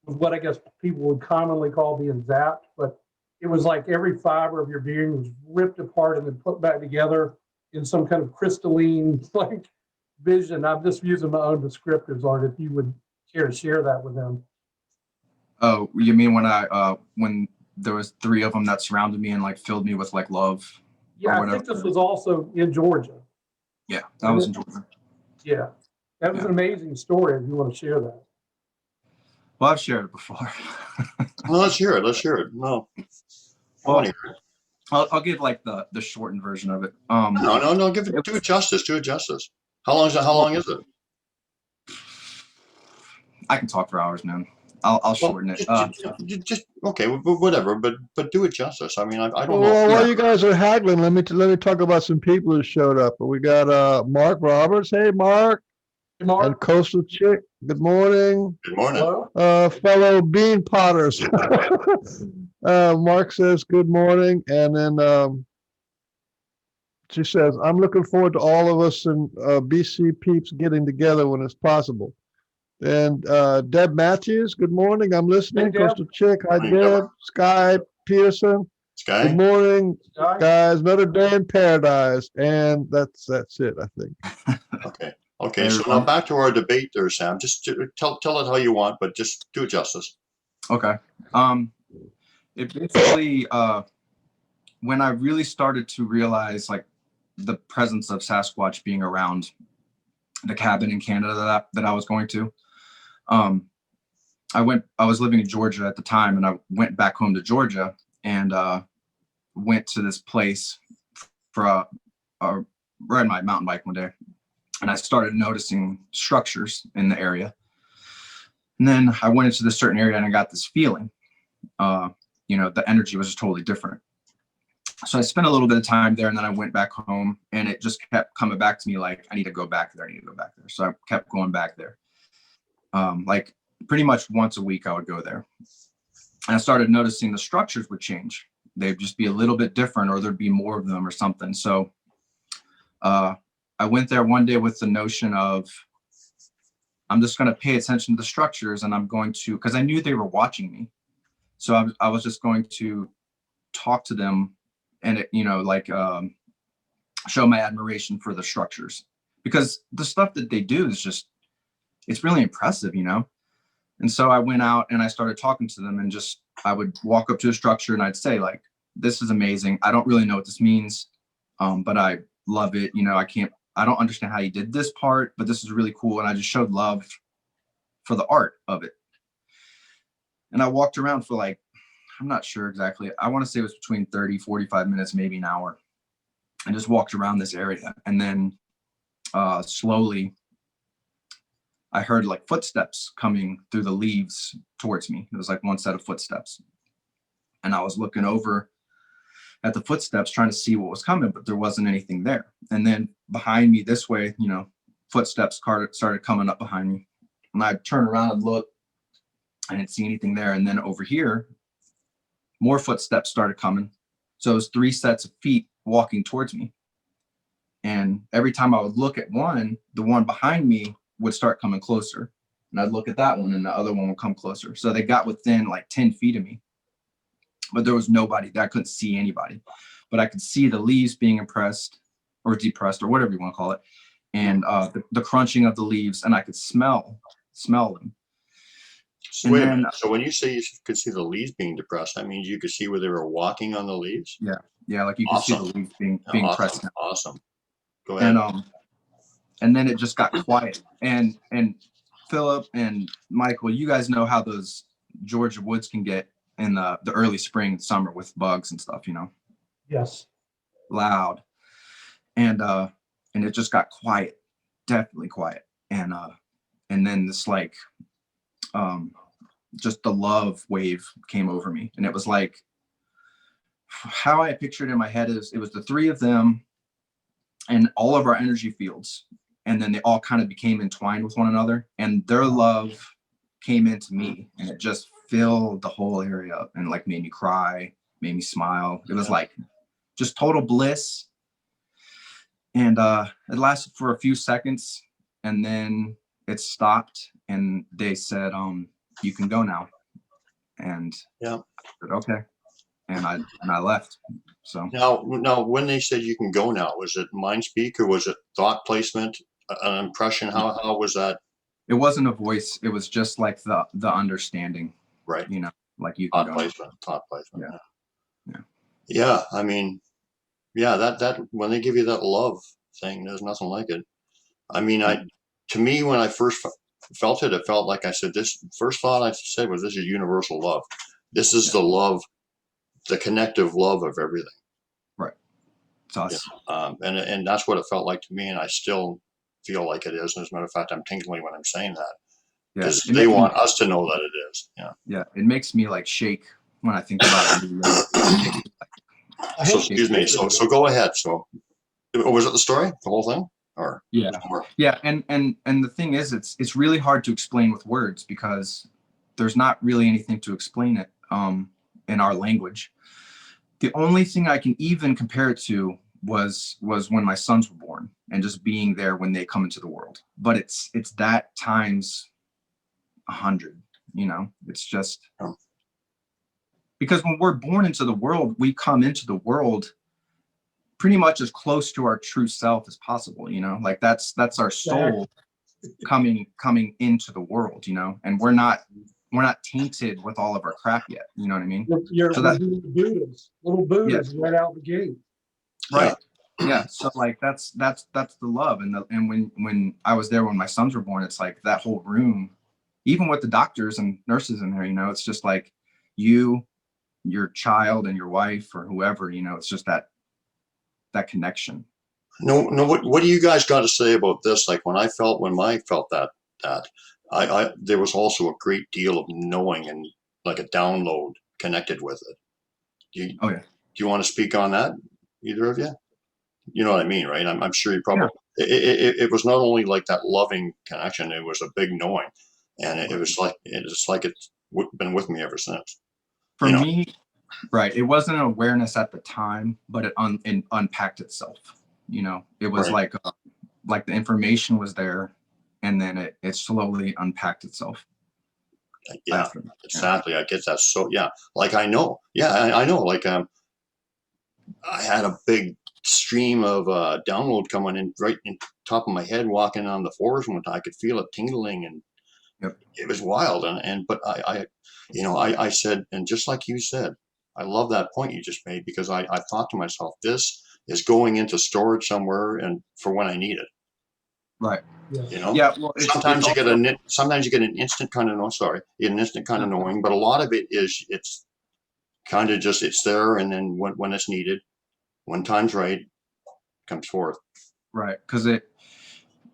with what I guess people would commonly call being zapped, but it was like every fiber of your being was ripped apart and then put back together in some kind of crystalline like vision. I'm just using my own descriptors on it. If you would care to share that with them. Oh, you mean when there was 3 of them that surrounded me and like filled me with like love? Yeah, I think this was also in Georgia. Yeah, that was in Georgia. Yeah, that was an amazing story. If you want to share that. Well, I've shared it before. Well, let's hear it. Let's hear it. No. Well, I'll give like the shortened version of it. No. Do it justice. Do it justice. How long is it? I can talk for hours, man. I'll shorten it. Just okay, whatever. But do it justice. I mean, I don't know. Well, while you guys are haggling, let me talk about some people who showed up. We got Mark Roberts. Hey, Mark. Hey, Mark. And Coastal Chick. Good morning. Good morning. Hello? Fellow bean potters. Mark says good morning, and then she says, "I'm looking forward to all of us and BC peeps getting together when it's possible." And Deb Matthews, good morning. I'm listening. Hey, Deb. Coastal Chick. Hi, Morning, Deb. Deb. Sky Peterson. Sky. Good morning, Sky. guys. Another day in paradise, and that's it. I think. Okay. So now back to our debate there, Sam. Just tell it how you want, but just do it justice. Okay. It basically when I really started to realize like the presence of Sasquatch being around the cabin in Canada that I was going to, I was living in Georgia at the time, and I went back home to Georgia and went to this place for ride my mountain bike one day, and I started noticing structures in the area. And then I went into this certain area and I got this feeling, the energy was just totally different. So I spent a little bit of time there, and then I went back home, and it just kept coming back to me like, I need to go back there. So I kept going back there. Like pretty much once a week I would go there. And I started noticing the structures would change. They'd just be a little bit different, or there'd be more of them or something. So I went there one day with the notion of, I'm just going to pay attention to the structures, and I'm going to, because I knew they were watching me. So I was just going to talk to them and, show my admiration for the structures, because the stuff that they do is just, it's really impressive, And so I went out and I started talking to them, and just, I would walk up to a structure and I'd say like, this is amazing. I don't really know what this means, but I love it. I don't understand how you did this part, but this is really cool. And I just showed love for the art of it. And I walked around for like, I'm not sure exactly. I want to say it was between 30, 45 minutes, maybe an hour. I just walked around this area. And then slowly I heard like footsteps coming through the leaves towards me. It was like one set of footsteps. And I was looking over at the footsteps trying to see what was coming, but there wasn't anything there. And then behind me this way, footsteps started coming up behind me. And I'd turn around and look. I didn't see anything there. And then over here, more footsteps started coming. So it was 3 sets of feet walking towards me. And every time I would look at one, the one behind me would start coming closer. And I'd look at that one, and the other one would come closer. So they got within like 10 feet of me. But there was nobody. I couldn't see anybody. But I could see the leaves being impressed or depressed or whatever you want to call it. And the crunching of the leaves, and I could smell them. So wait a minute. So when you say you could see the leaves being depressed, that means you could see where they were walking on the leaves? Yeah, like you could see the leaves being awesome. pressed down. Awesome. Go ahead. And then it just got quiet. And Philip and Michael, you guys know how those Georgia woods can get in the early spring, summer with bugs and stuff, Yes. Loud. And it just got quiet, definitely quiet. And and then this like just the love wave came over me, and it was like, how I pictured in my head is it was the three of them and all of our energy fields, and then they all kind of became entwined with one another, and their love came into me, and it just filled the whole area up and like made me cry, made me smile. It was like just total bliss. And it lasted for a few seconds, and then it stopped, and they said, you can go now. And Yeah. I said, okay. And I left. So Now, when they said you can go now, was it mind speak or was it thought placement, an impression? How was that? it wasn't a voice. It was just like the understanding, Right. you know, like you can Thought go. placement. Thought placement. Yeah. Yeah. Yeah. I mean, yeah, that when they give you that love thing, there's nothing like it. I mean, to me, when I first felt it, it felt like I said, this first thought I said was, this is universal love. This is the love, the connective love of everything. Right. It's us. And that's what it felt like to me. And I still feel like it is. And as a matter of fact, I'm tingling when I'm saying that, because they want us to know that it is. Yeah. Yeah. It makes me like shake when I think about it. So, excuse me. So go ahead. So was it the story, the whole thing? Or yeah. And the thing is, it's really hard to explain with words, because there's not really anything to explain it in our language. The only thing I can even compare it to was when my sons were born, and just being there when they come into the world. But it's that times 100, you know. It's just because when we're born into the world, we come into the world pretty much as close to our true self as possible, you know. Like that's our soul coming into the world, you know. And we're not tainted with all of our crap yet, you know what I mean? You're so little Buddhas right out the gate. Right. Yeah. So like that's the love. And when I was there when my sons were born, it's like that whole room, even with the doctors and nurses in there, you know, it's just like you, your child, and your wife or whoever, you know. It's just that connection. No, what do you guys got to say about this? Like when I felt that I there was also a great deal of knowing and like a download connected with it. Do you want to speak on that, either of you? You know what I mean, right? I'm sure you probably. It was not only like that loving connection; it was a big knowing, and it was like it's been with me ever since. For me, right? It wasn't an awareness at the time, but it unpacked itself. You know, it was like the information was there, and then it slowly unpacked itself. Yeah, exactly. I get that. So yeah, like I know. Yeah, I know. Like I had a big stream of download coming in right in top of my head, walking on the forest one time. I could feel it tingling, and it was wild. But I said, and just like you said, I love that point you just made, because I thought to myself, this is going into storage somewhere, and for when I need it. Right. You know. Yeah. Well, sometimes you get an instant kind of knowing, but a lot of it is it's kind of just it's there, and then when it's needed, when time's right, comes forth. Right, because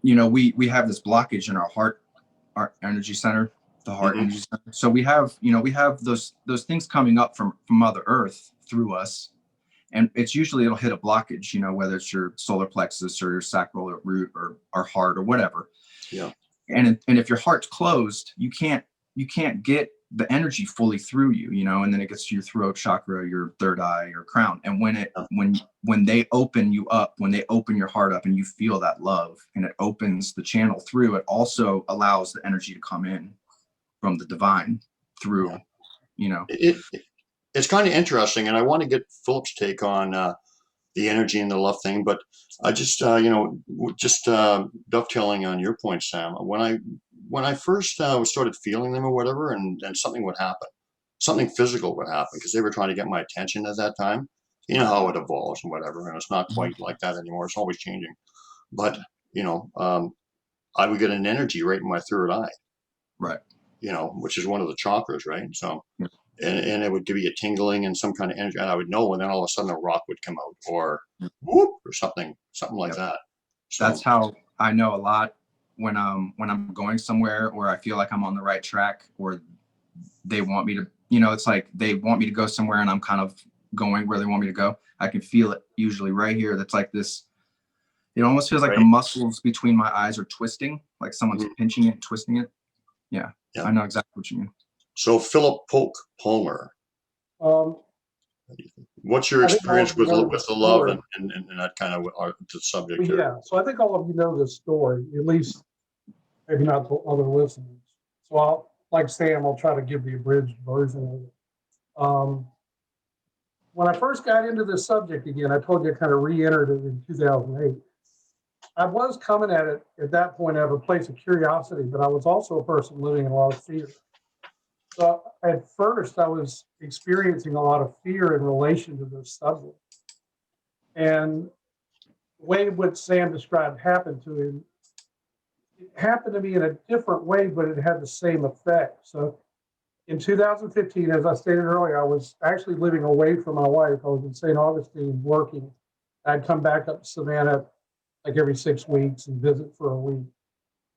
we have this blockage in our heart, our energy center, the heart energy center. So we have those things coming up from Mother Earth through us, and it'll hit a blockage, you know, whether it's your solar plexus or your sacral root or our heart or whatever. Yeah. And if your heart's closed, you can't get the energy fully through you, you know, and then it gets to your throat chakra, your third eye, your crown. And when they open you up, when they open your heart up and you feel that love and it opens the channel through, it also allows the energy to come in from the divine through, you know. It's kind of interesting, and I want to get Philip's take on the energy and the love thing, but I just dovetailing on your point, Sam, when I first started feeling them or whatever, and something would happen, something physical would happen, because they were trying to get my attention at that time. You know how it evolves and whatever, and it's not quite like that anymore. It's always changing. But, I would get an energy right in my third eye. Right. You know, which is one of the chakras, right? So, and it would give you a tingling and some kind of energy, and I would know, and then all of a sudden a rock would come out, or whoop, or something like that. So, that's how I know a lot when I'm going somewhere, or I feel like I'm on the right track, or they want me to, it's like they want me to go somewhere and I'm kind of going where they want me to go. I can feel it usually right here. That's like this, it almost feels like the muscles between my eyes are twisting, like someone's pinching it, twisting it. Yeah, I know exactly what you mean. So Philip Polk Palmer, what's your experience with the love and that kind of the subject here? Yeah, so I think all of you know this story, at least maybe not the other listeners. So like Sam, I'll try to give the abridged version of it. When I first got into this subject again, I told you I kind of re-entered it in 2008. I was coming at it at that point out of a place of curiosity, but I was also a person living in a lot of fear. So at first I was experiencing a lot of fear in relation to this subject. And the way what Sam described happened to him, it happened to me in a different way, but it had the same effect. So in 2015, as I stated earlier, I was actually living away from my wife. I was in St. Augustine working. I'd come back up to Savannah like every 6 weeks and visit for a week.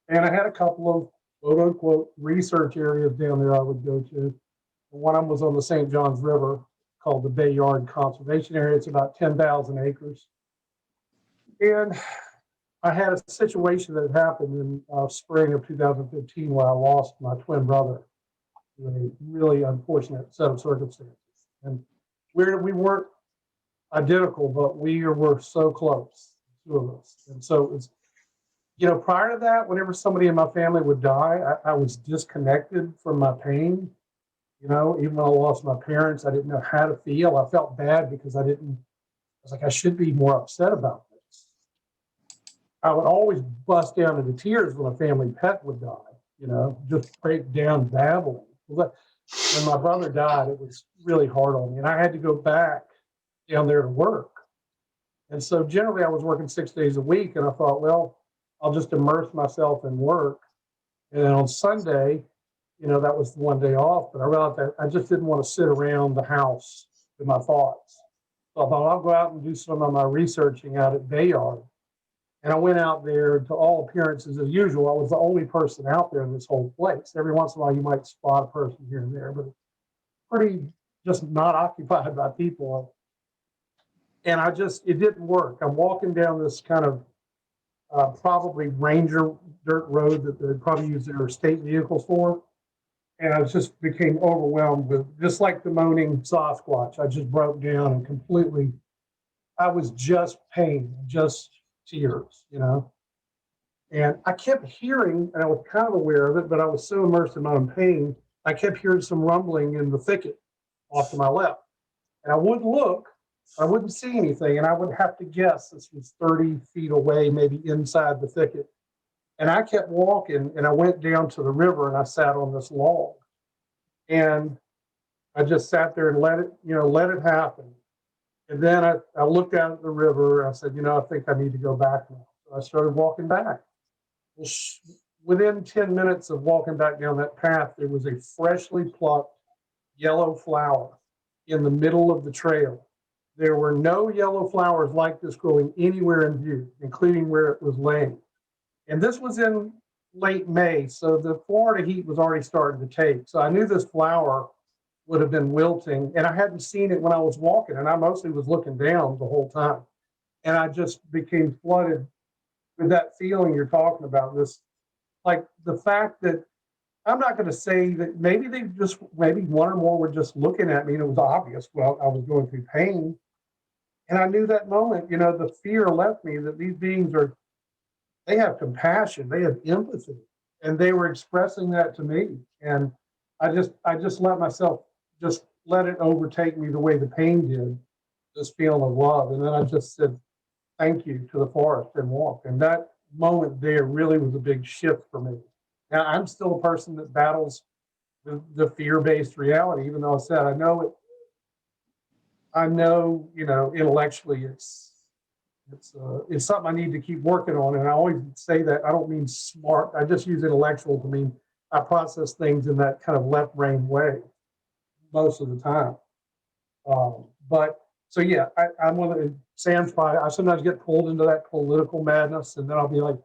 And I had a couple of quote unquote research areas down there I would go to. One of them was on the St. Johns River called the Bayard Conservation Area. It's about 10,000 acres. And I had a situation that happened in spring of 2015 where I lost my twin brother in a really unfortunate set of circumstances. And we weren't identical, but we were so close, the two of us. And so it was, prior to that, whenever somebody in my family would die, I was disconnected from my pain. Even when I lost my parents, I didn't know how to feel. I felt bad because I was like, I should be more upset about this. I would always bust down into tears when a family pet would die, just break down babbling. When my brother died, it was really hard on me, and I had to go back down there to work. And so generally I was working 6 days a week, and I thought, well, I'll just immerse myself in work. And then on Sunday, that was the one day off, but I realized that I just didn't want to sit around the house with my thoughts. So I thought I'll go out and do some of my researching out at Bayard. And I went out there, to all appearances as usual. I was the only person out there in this whole place. Every once in a while you might spot a person here and there, but it's pretty just not occupied by people. And it didn't work. I'm walking down this kind of probably Ranger dirt road that they'd probably use their state vehicles for. And I just became overwhelmed with, just like the moaning Sasquatch. I just broke down and completely, I was just pain, just tears, And I kept hearing, and I was kind of aware of it, but I was so immersed in my own pain, I kept hearing some rumbling in the thicket off to my left. And I wouldn't look, I wouldn't see anything, and I would have to guess this was 30 feet away, maybe inside the thicket. And I kept walking, and I went down to the river, and I sat on this log. And I just sat there and let it happen. And then I looked out at the river, and I said, I think I need to go back now. So I started walking back. Well, within 10 minutes of walking back down that path, there was a freshly plucked yellow flower in the middle of the trail. There were no yellow flowers like this growing anywhere in view, including where it was laying. And this was in late May, so the Florida heat was already starting to take. So I knew this flower would have been wilting, and I hadn't seen it when I was walking, and I mostly was looking down the whole time. And I just became flooded with that feeling you're talking about, this, like the fact that I'm not going to say that maybe one or more were just looking at me and it was obvious, well, I was going through pain. And I knew that moment, the fear left me that these beings they have compassion, they have empathy, and they were expressing that to me. And I just let it overtake me the way the pain did, this feeling of love. And then I just said, thank you to the forest and walked. And that moment there really was a big shift for me. Now, I'm still a person that battles the fear-based reality, even though I said, I know, intellectually it's something I need to keep working on. And I always say that I don't mean smart. I just use intellectual to mean I process things in that kind of left brain way most of the time. I'm one of Sam's probably, I sometimes get pulled into that political madness, and then I'll be like,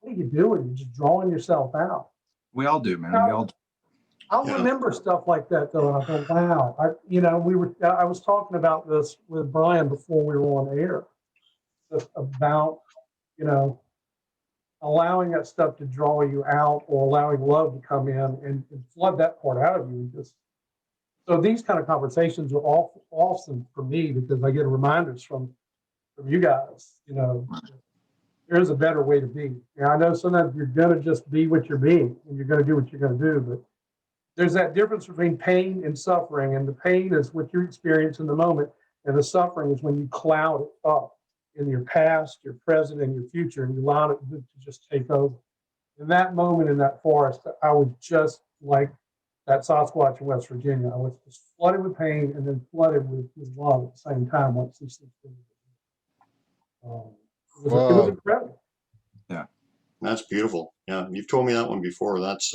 what are you doing? You're just drawing yourself out. We all do, man. We all do. I'll Yeah. remember stuff like that though, and I go, wow. I was talking about this with Brian before we were on air, just about, allowing that stuff to draw you out, or allowing love to come in and flood that part out of you. So these kind of conversations are awesome for me, because I get reminders from you guys. There is a better way to be. I know sometimes you're gonna just be what you're being, and you're gonna do what you're gonna do, but there's that difference between pain and suffering, and the pain is what you experience in the moment, and the suffering is when you cloud it up in your past, your present, and your future, and you allow it to just take over. In that moment in that forest, I was just like that Sasquatch in West Virginia. I was just flooded with pain and then flooded with love at the same time once these things it was incredible. Yeah. That's beautiful. Yeah, you've told me that one before. That's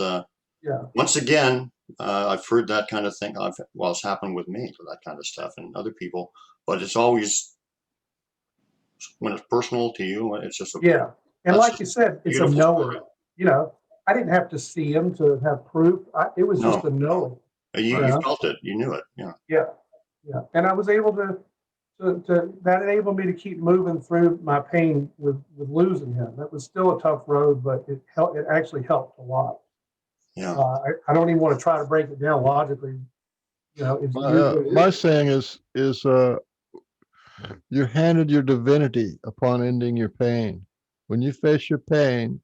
Yeah. once again, I've heard that kind of thing. It's happened with me, that kind of stuff, and other people. But it's always, when it's personal to you, it's just Yeah. And like you said, it's a beautiful knowing. story. I didn't have to see him to have proof. It was just a knowing. You felt it. You knew it. Yeah. Yeah. Yeah. And I was able to that enabled me to keep moving through my pain with losing him. It was still a tough road, but it actually helped a lot. Yeah. I don't even want to try to break it down logically. My saying is you're handed your divinity upon ending your pain. When you face your pain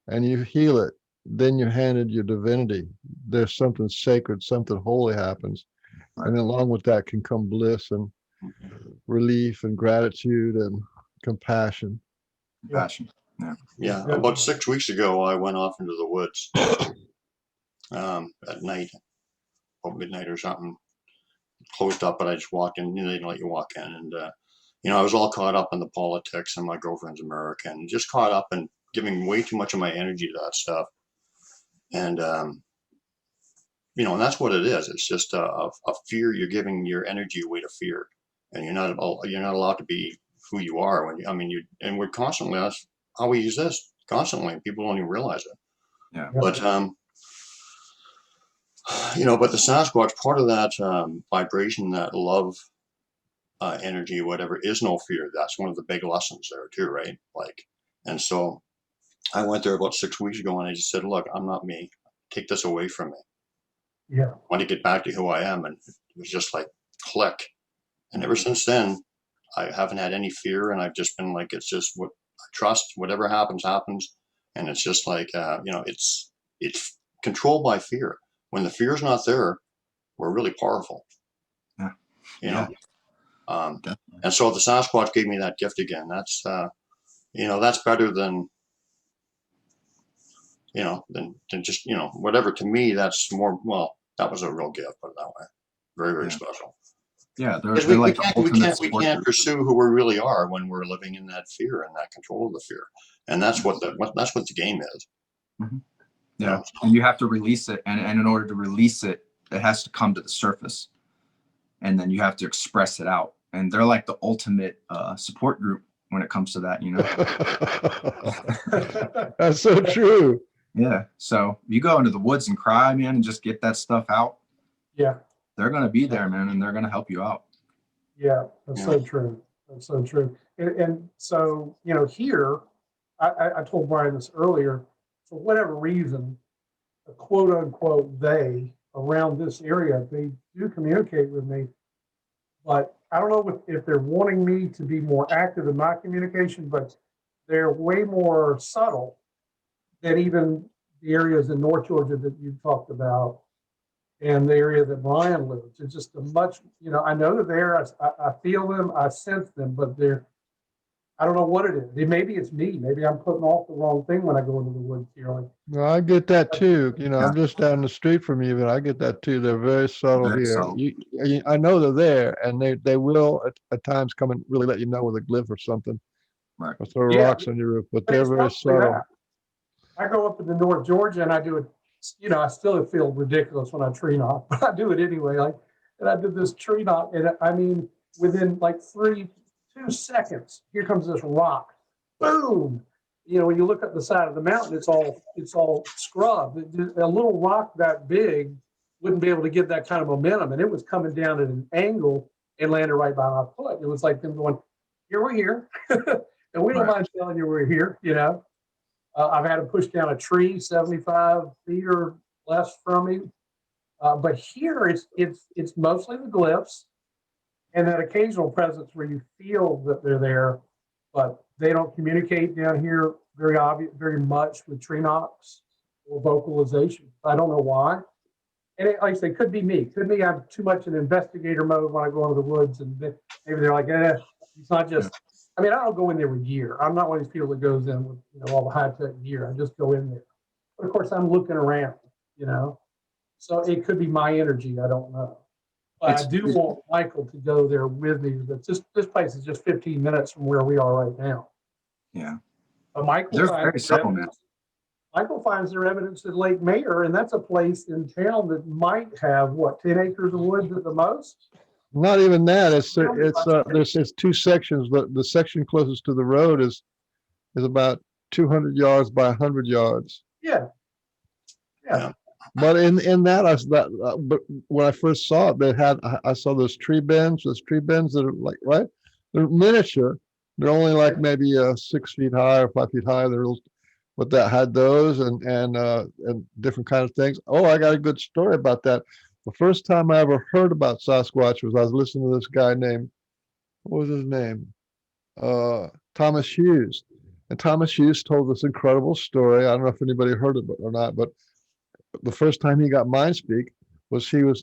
and you heal it, then you're handed your divinity. There's something sacred, something holy happens. And along with that can come bliss and relief and gratitude and compassion. Compassion. Yeah. Yeah. About 6 weeks ago, I went off into the woods at night, about midnight or something. Closed up, but I just walked in. They didn't let you walk in, and I was all caught up in the politics, and my girlfriend's American, just caught up and giving way too much of my energy to that stuff. And and that's what it is. It's just a fear. You're giving your energy away to fear, and you're not allowed to be who you are and we're constantly, that's how we exist constantly. People don't even realize it. Yeah. But but the Sasquatch, part of that vibration, that love energy, whatever, is no fear. That's one of the big lessons there too, right? And so I went there about 6 weeks ago, and I just said, look, I'm not me. Take this away from me. Yeah. I want to get back to who I am. And it was just like click. And ever since then, I haven't had any fear, and I've just been like, it's just what I trust. Whatever happens, happens. And it's just like, it's controlled by fear. When the fear's not there, we're really powerful. Yeah. And so the Sasquatch gave me that gift again. That's that's better than than just whatever. To me, that's more. Well, that was a real gift, put it that way. Very, very special. Yeah, Because we can't pursue who we really are when we're living in that fear and that control of the fear, and that's what the game is. Mm-hmm. Yeah, and you have to release it, and in order to release it, it has to come to the surface, and then you have to express it out. And they're like the ultimate support group when it comes to that, That's so true. Yeah. So you go into the woods and cry, man, and just get that stuff out. Yeah. They're going to be there, man, and they're going to help you out. Yeah, that's so true. That's so true. And so, here, I told Brian this earlier, for whatever reason, a quote unquote, they around this area, they do communicate with me, but I don't know if they're wanting me to be more active in my communication, but they're way more subtle than even the areas in North Georgia that you talked about and the area that Brian lives. It's just a much, I know they're there. I feel them, I sense them, but I don't know what it is. Maybe it's me. Maybe I'm putting off the wrong thing when I go into the woods here. Well, I get that too. I'm just down the street from you, but I get that too. They're very subtle Very here. subtle. I know they're there, and they will at times come and really let you know with a glyph or something. Right. Or throw rocks on your roof, but they're very subtle. I go up into North Georgia and I do it. I still feel ridiculous when I tree knock, but I do it anyway. And I did this tree knock, and I mean, within like 2 seconds, here comes this rock, boom. when you look up the side of the mountain, it's all scrub. A little rock that big wouldn't be able to get that kind of momentum, and it was coming down at an angle and landed right by my foot. It was like them going, "Here we're here," and we don't mind telling you we're here. I've had to push down a tree 75 feet or less from me, but here it's mostly the glyphs and that occasional presence where you feel that they're there, but they don't communicate down here very much with tree knocks or vocalization. I don't know why. And like I say, could be me. Could be I'm too much in investigator mode when I go into the woods, and maybe they're like, it's not just. I mean, I don't go in there with gear. I'm not one of these people that goes in with all the high tech gear. I just go in there. But of course, I'm looking around. So it could be my energy. I don't know. But I do want Michael to go there with me. But this place is just 15 minutes from where we are right now. Yeah. But Michael finds their evidence at Lake Mayer, and that's a place in town that might have 10 acres of woods at the most. Not even that. There's two sections. The section closest to the road is about 200 yards by 100 yards. Yeah. But in that, but when I first saw it, I saw those tree bends that are like, right? They're miniature. They're only like maybe 6 feet high or 5 feet high. But that had those and different kind of things. Oh, I got a good story about that. The first time I ever heard about Sasquatch was I was listening to this guy named, what was his name? Thomas Hughes. And Thomas Hughes told this incredible story. I don't know if anybody heard it or not, but the first time he got mind speak was his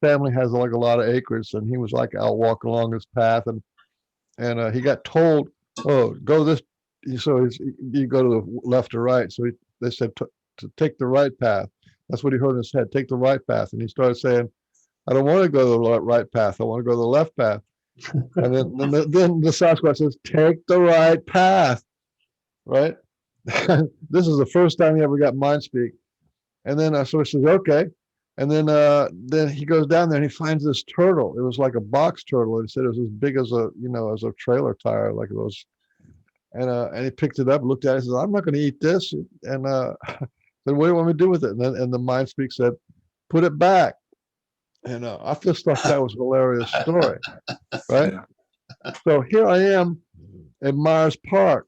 family has like a lot of acres, and he was like out walking along his path, and he got told, oh, go this. So you go to the left or right. So they said to take the right path. That's what he heard in his head. Take the right path, and he started saying, "I don't want to go the right path. I want to go the left path." And then the Sasquatch says, "Take the right path." Right. This is the first time he ever got mind speak. And then so he says, "Okay." And then he goes down there and he finds this turtle. It was like a box turtle. And he said it was as big as a trailer tire, like it was. And he picked it up, looked at it, and says, "I'm not going to eat this." And said, "What do you want me to do with it?" And the mind speak said, "Put it back." And I just thought that was a hilarious story, right? Yeah. So here I am in Myers Park,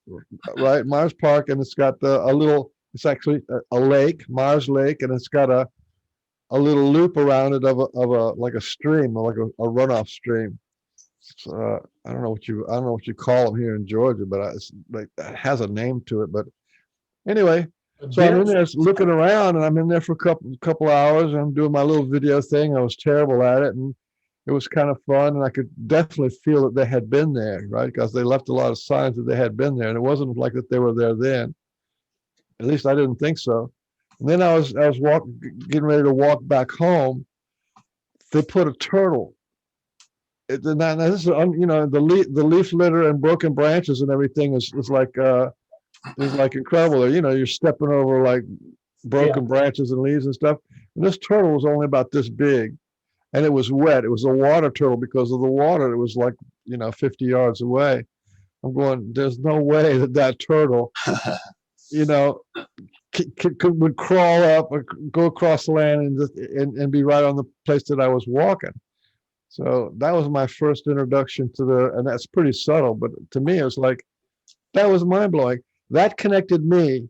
right? Myers Park, and it's got it's actually a lake, Myers Lake, and it's got a little loop around it of like a stream, like a runoff stream. I don't know what you call them here in Georgia, but it has a name to it. But anyway, so I'm in there looking around, and I'm in there for a couple hours, and I'm doing my little video thing. I was terrible at it, and it was kind of fun, and I could definitely feel that they had been there, right? Because they left a lot of signs that they had been there, and it wasn't like that they were there then. At least I didn't think so. And then I was getting ready to walk back home. They put a turtle. Now this is the leaf litter and broken branches and everything is like incredible. You're stepping over like broken branches and leaves and stuff. And this turtle was only about this big, and it was wet. It was a water turtle because of the water. It was like 50 yards away. I'm going, there's no way that turtle, would crawl up or go across the land and be right on the place that I was walking. So that was my first introduction to and that's pretty subtle, but to me, it was like, that was mind blowing. That connected me.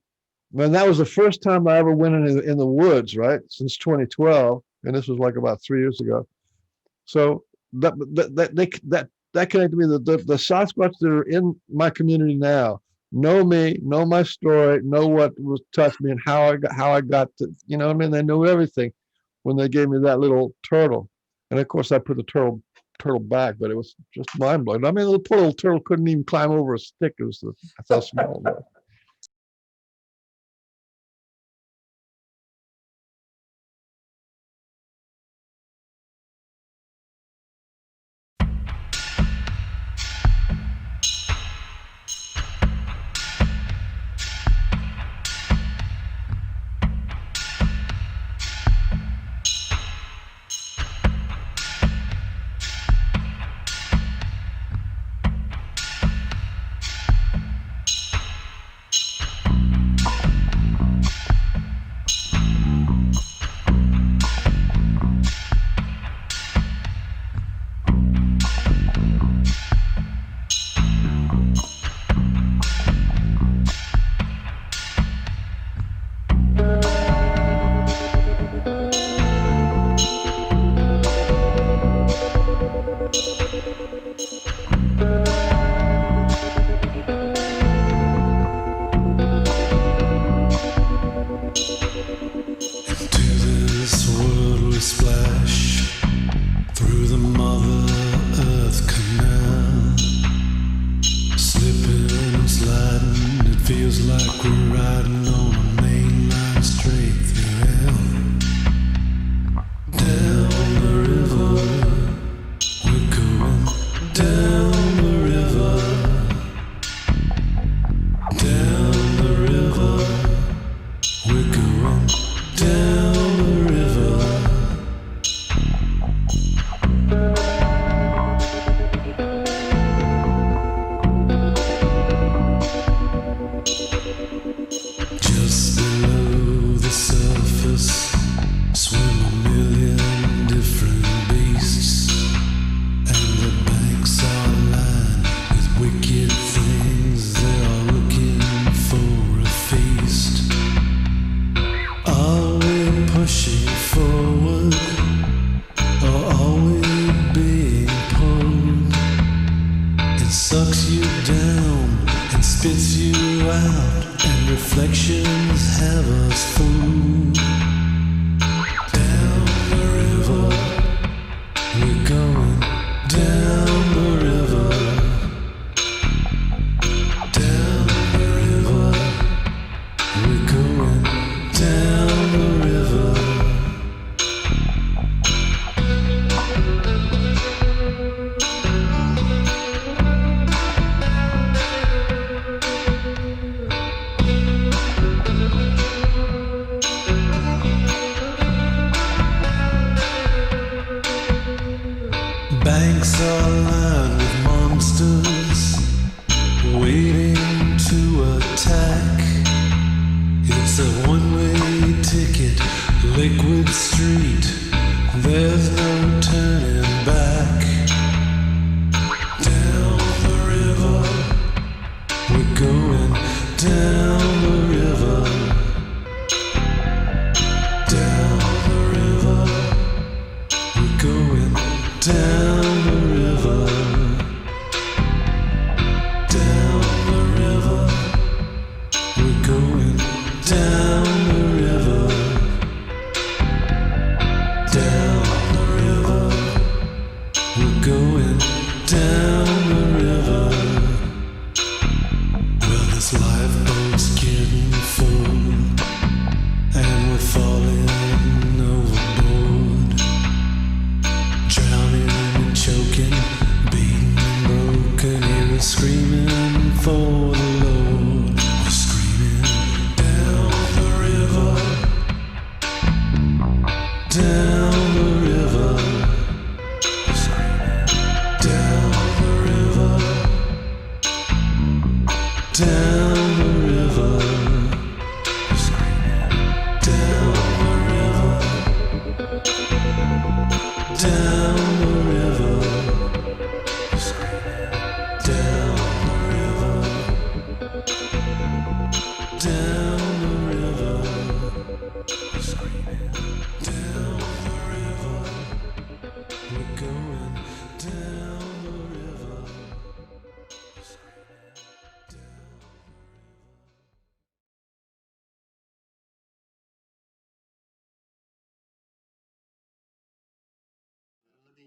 And that was the first time I ever went in the woods, right? Since 2012. And this was like about 3 years ago. So that connected me. The Sasquatch that are in my community now know me, know my story, know what was touched me and how I got to, they knew everything when they gave me that little turtle. And of course, I put the turtle back, but it was just mind blowing. I mean, the poor little turtle couldn't even climb over a stick. That's how small it was. spits you out, and reflections have us fooled. Down the river, we're going down the river. Down the river, we're going down the river. Banks are lined with monsters waiting to attack. It's a one-way ticket, liquid street. There's no turning back. Down the river, we're going down the river. Down the river, we're going down the river. Down the river, we're going down the river. Down the river, we're going down the river. Well, this lifeboat's getting full, and we're falling overboard. Drowning and choking, beaten and broken, here we're screaming for the Lord. We're screaming down the river, down the river. We're screaming down the river, down the river. We're screaming down the river, down the river. We're screaming down the river, down the river. We're screaming down the river. We're going down the river. We're screaming down.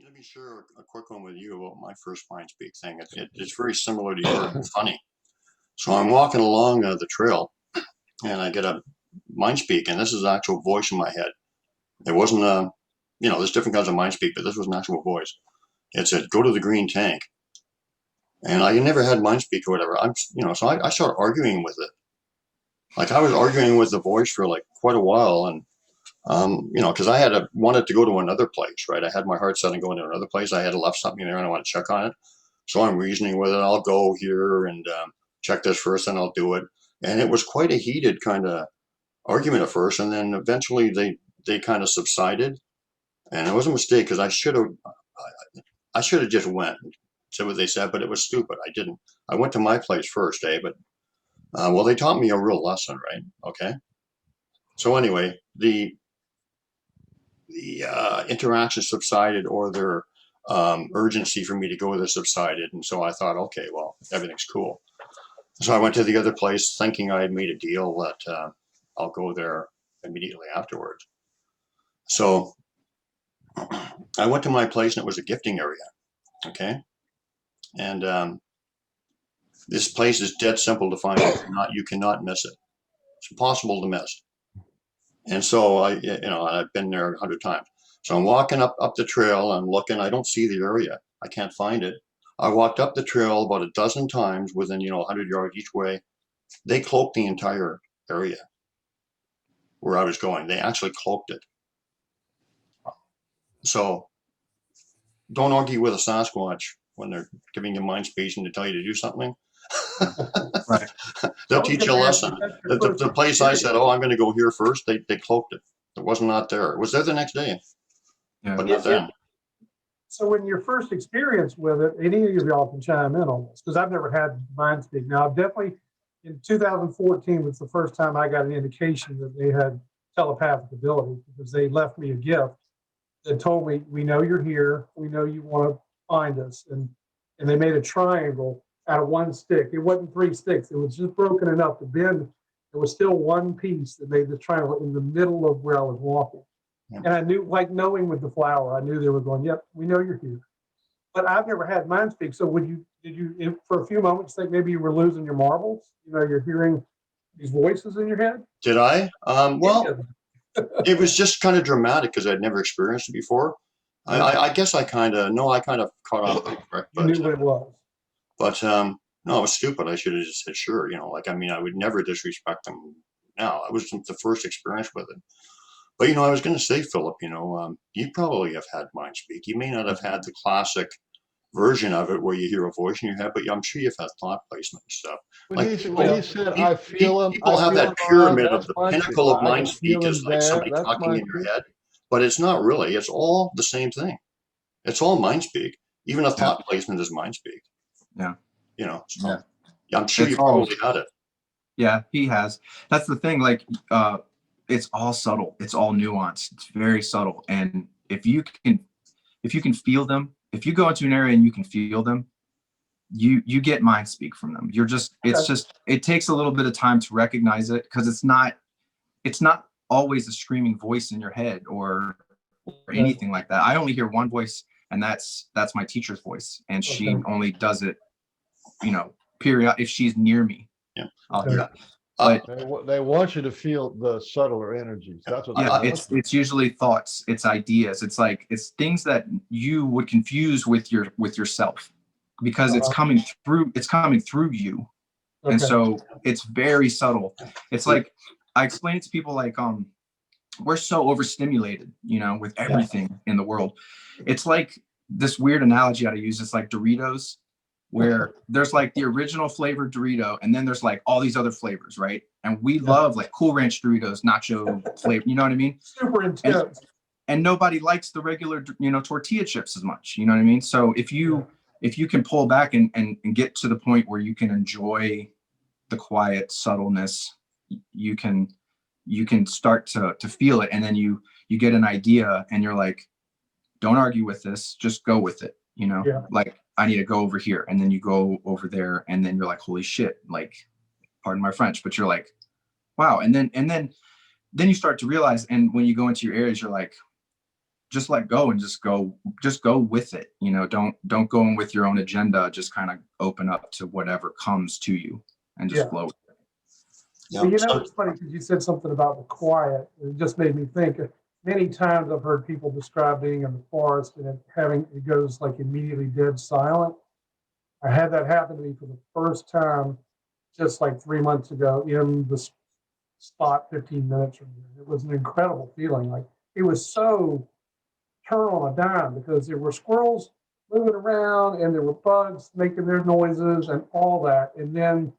Let me share a quick one with you about my first MindSpeak thing. It's very similar to yours. It's funny. So I'm walking along the trail, and I get a MindSpeak, and this is an actual voice in my head. It wasn't there's different kinds of MindSpeak, but this was an actual voice. It said, "Go to the green tank." And I never had MindSpeak or whatever. So I started arguing with it. Like, I was arguing with the voice for like quite a while, and because I wanted to go to another place, right? I had my heart set on going to another place. I had left something there, and I want to check on it. So I'm reasoning with it. I'll go here and check this first, and I'll do it. And it was quite a heated kind of argument at first, and then eventually they kind of subsided. And it was a mistake, because I should have just went, said what they said, but it was stupid. I didn't. I went to my place first, but well, they taught me a real lesson, right? Okay. So anyway, the interaction subsided, or their urgency for me to go there subsided, and so I thought, okay, well, everything's cool. So I went to the other place thinking I had made a deal that I'll go there immediately afterwards. So I went to my place, and it was a gifting area. Okay. And this place is dead simple to find. You cannot miss it. It's impossible to miss. And so I've been there 100 times. So I'm walking up the trail. I'm looking. I don't see the area. I can't find it. I walked up the trail about a dozen times within 100 yards each way. They cloaked the entire area where I was going. They actually cloaked it. So don't argue with a Sasquatch when they're giving you mind space and to tell you to do something. Right. They'll teach you a lesson. The place I said, I'm going to go here first, they cloaked it. It was not there. It was there the next day, but not then. So when your first experience with it, any of y'all can chime in on this, because I've never had MindSpeak. Now, I've definitely, in 2014 was the first time I got an indication that they had telepathic ability, because they left me a gift that told me, we know you're here, we know you want to find us. And they made a triangle out of one stick. It wasn't 3 sticks. It was just broken enough to bend. There was still one piece that made the triangle in the middle of where I was walking. And I knew, like knowing with the flower, I knew they were going, yep, we know you're here. But I've never had mine speak. So did you, for a few moments, think maybe you were losing your marbles? You know, you're hearing these voices in your head? Did I? Well, it was just kind of dramatic because I'd never experienced it before. I guess I kind of caught on. You knew what it was. But no, it was stupid. I should have just said sure. You know, like I mean, I would never disrespect them. Now, I was the first experience with it. But you know, I was going to say, Philip, you know, you probably have had mind speak. You may not have had the classic version of it where you hear a voice in your head, but I'm sure you've had thought placement and stuff. When Like he said, I feel him. People have that pyramid of the pinnacle of mind speak is like somebody talking in your head, but it's not really. It's all the same thing. It's all mind speak. Even a thought placement is mind speak. Yeah. You know, so I'm sure you all, probably had it. Yeah, he has. That's the thing. Like, it's all subtle. It's all nuanced. It's very subtle. And if you can feel them, if you go into an area and you can feel them, you get mind speak from them. It takes a little bit of time to recognize it because it's not always a screaming voice in your head or anything like that. I only hear one voice, and that's my teacher's voice, and she only does it, you know, period. If she's near me, I'll hear that. But they want you to feel the subtler energies. That's what. It's usually thoughts, it's ideas, it's things that you would confuse with yourself because it's coming through you, and so it's very subtle. It's like I explain it to people like we're so overstimulated, you know, with everything in the world. It's like this weird analogy I use. It's like Doritos, where there's like the original flavored Dorito, and then there's like all these other flavors, right? And we love like Cool Ranch Doritos, nacho flavor, you know what I mean? Super intense. And nobody likes the regular, you know, tortilla chips as much, you know what I mean? So if you can pull back and get to the point where you can enjoy the quiet subtleness, you can start to feel it, and then you get an idea, and you're like, don't argue with this, just go with it, you know? Like, I need to go over here, and then you go over there, and then you're like, holy shit, like, pardon my French, but you're like, wow. And then you start to realize, and when you go into your areas, you're like, just let go and just go with it, you know? Don't go in with your own agenda, just kind of open up to whatever comes to you and just flow with it. Well, you know, it's funny because you said something about the quiet. It just made me think. Many times I've heard people describe being in the forest and it goes like immediately dead silent. I had that happen to me for the first time just like 3 months ago in the spot 15 minutes from here. It was an incredible feeling. Like it was so turn on a dime because there were squirrels moving around and there were bugs making their noises and all that. And then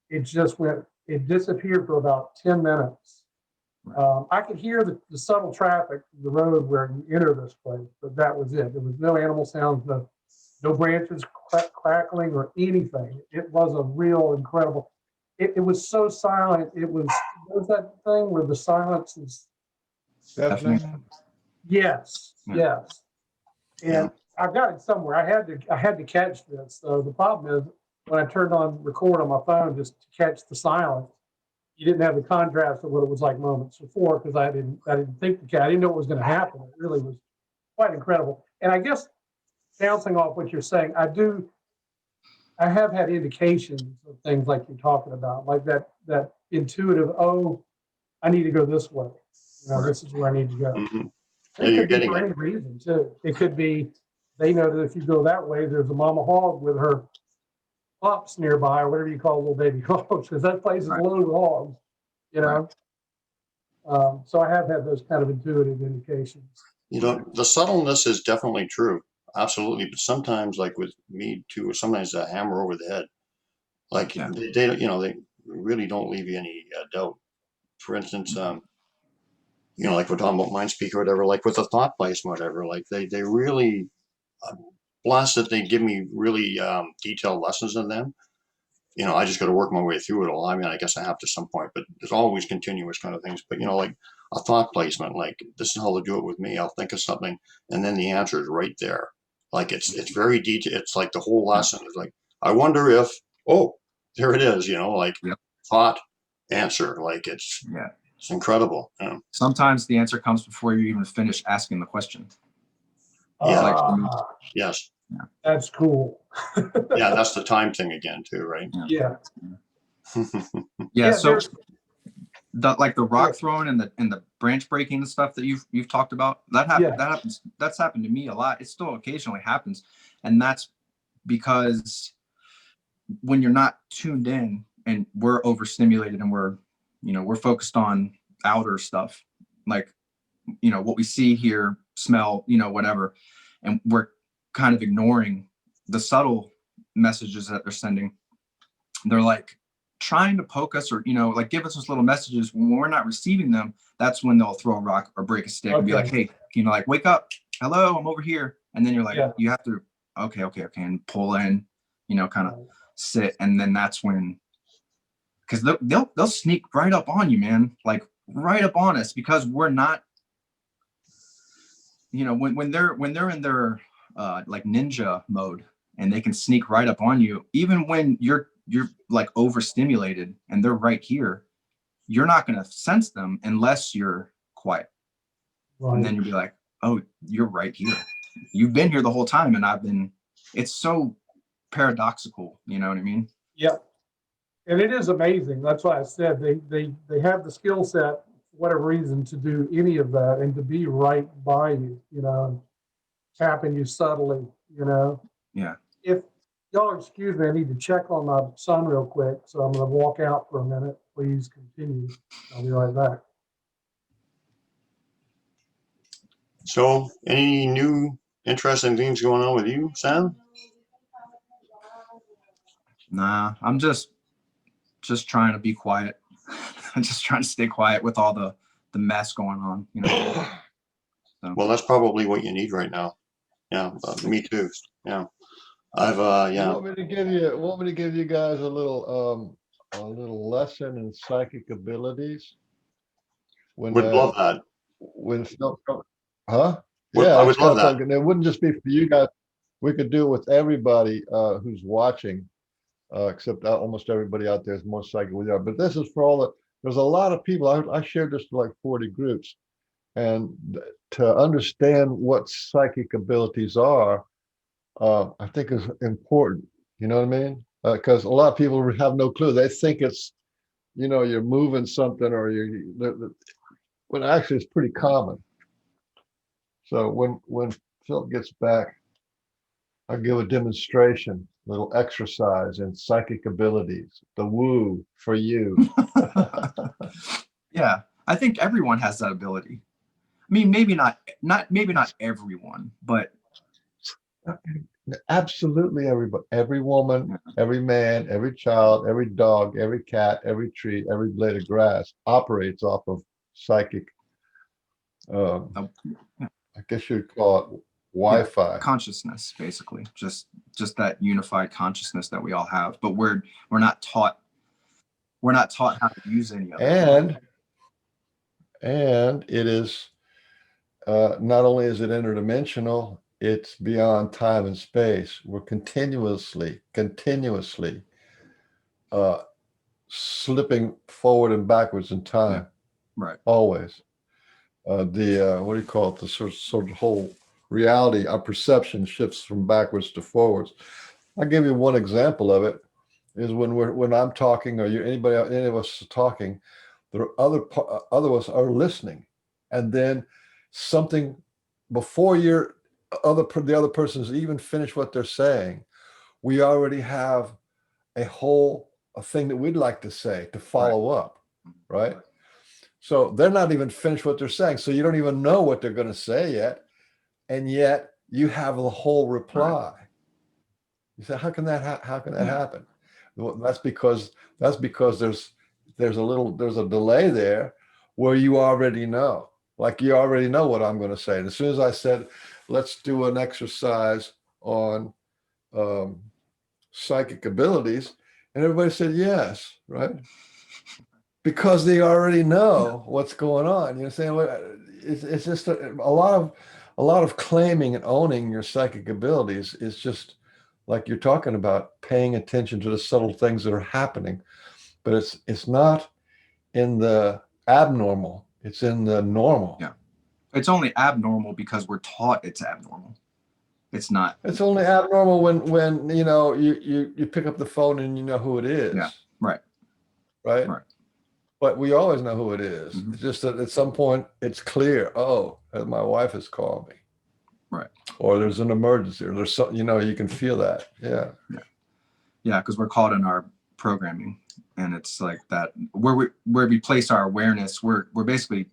it disappeared for about 10 minutes. I could hear the subtle traffic, the road where you enter this place, but that was it. There was no animal sounds, no branches crackling or anything. It was a real incredible. It was so silent. It was that thing where the silence is. Definitely. Yes. And I've got it somewhere. I had to catch this. So the problem is when I turned on record on my phone just to catch the silence, you didn't have the contrast of what it was like moments before because I didn't think I didn't know what was going to happen. It really was quite incredible. And I guess bouncing off what you're saying, I have had indications of things like you're talking about, like that intuitive, I need to go this way. You know, this is where I need to go. Mm-hmm. It could be for any reason too. It could be they know that if you go that way, there's a mama hog with her pups nearby, or whatever you call little baby hogs, because that place is loaded with hogs, you know. So I have had those kind of intuitive indications. You know, the subtleness is definitely true, absolutely. But sometimes, like with me too, sometimes a hammer over the head. Like they you know, they really don't leave you any doubt. For instance, you know, like we're talking about mind speak or whatever, like with a thought placement, whatever. Like they really. Blessed that they give me really detailed lessons in them. You know, I just got to work my way through it all. I mean, I guess I have to some point, but there's always continuous kind of things. But, you know, like a thought placement, like this is how to do it with me. I'll think of something and then the answer is right there. Like it's very detailed. It's like the whole lesson is like, I wonder if, oh, there it is, like Yep. thought, answer, like it's incredible. Yeah. Sometimes the answer comes before you even finish asking the question. Yeah. Ah, Yes. that's cool. Yeah, that's the time thing again too, right? Yeah. Yeah. So there's like the rock throwing and the branch breaking and stuff that you've talked about, that happens. That's happened to me a lot. It still occasionally happens, and that's because when you're not tuned in and we're overstimulated and we're focused on outer stuff, like what we see, hear, smell, whatever, and we're kind of ignoring the subtle messages that they're sending. They're like trying to poke us or like give us those little messages. When we're not receiving them, that's when they'll throw a rock or break a stick and be like, hey, like, wake up, hello, I'm over here. And then you're like, you have to okay, and pull in, kind of sit. And then that's when, because they'll sneak right up on you, man, like right up on us, because we're not, when they're in their like ninja mode, and they can sneak right up on you, even when you're like overstimulated and they're right here, you're not going to sense them unless you're quiet. Right. And then you'll be like, oh, you're right here. You've been here the whole time, and it's so paradoxical, you know what I mean? Yeah. And it is amazing. That's why I said they have the skill set, for whatever reason, to do any of that and to be right by you, tapping you subtly, Yeah. If y'all excuse me, I need to check on my son real quick, so I'm going to walk out for a minute. Please continue. I'll be right back. So, any new interesting things going on with you, Sam? Nah, I'm just trying to be quiet. I'm just trying to stay quiet with all the mess going on, So. Well, that's probably what you need right now. Yeah, me too. Yeah, I've yeah. Want me to give you guys a little lesson in psychic abilities? Would love that. When huh? Yeah, I would love that. And it wouldn't just be for you guys. We could do it with everybody who's watching, except almost everybody out there is more psychic with you. But this is for all there's a lot of people. I shared this to like 40 groups, and to understand what psychic abilities are, I think is important. You know what I mean? Because a lot of people have no clue. They think it's, you're moving something or when actually it's pretty common. So when Phil gets back, I'll give a demonstration, little exercise in psychic abilities, the woo for you. Yeah, I think everyone has that ability. I mean, maybe not everyone, but absolutely everybody, every woman, every man, every child, every dog, every cat, every tree, every blade of grass operates off of psychic. I guess you'd call it Wi-Fi. Consciousness, basically, just that unified consciousness that we all have, but we're not taught how to use any of it. And it is not only is it interdimensional, it's beyond time and space. We're continuously slipping forward and backwards in time. Yeah. Right. Always. What do you call it? The sort of whole reality, our perception shifts from backwards to forwards. I'll give you one example of it. Is when I'm talking, or any of us are talking, the other of us are listening, and then something before the other person's even finished what they're saying, we already have a thing that we'd like to say to follow up, right? So they're not even finished what they're saying, so you don't even know what they're going to say yet, and yet you have the whole reply. Right. You say, how can that happen? Well, that's because there's a delay there where you already know. Like you already know what I'm going to say. And as soon as I said, let's do an exercise on psychic abilities, and everybody said yes, right? Because they already know what's going on. You know, saying it's just a lot of claiming and owning your psychic abilities is just like you're talking about, paying attention to the subtle things that are happening, but it's not in the abnormal, it's in the normal. Yeah. It's only abnormal because we're taught it's abnormal. It's not. It's only abnormal when you pick up the phone and you know who it is. Yeah. Right. Right. Right. But we always know who it is. Mhm. It's just that at some point it's clear. Oh, my wife has called me. Right. Or there's an emergency, or there's something, you can feel that. Yeah. Yeah, because we're caught in our programming, and it's like that where we place our awareness. We're basically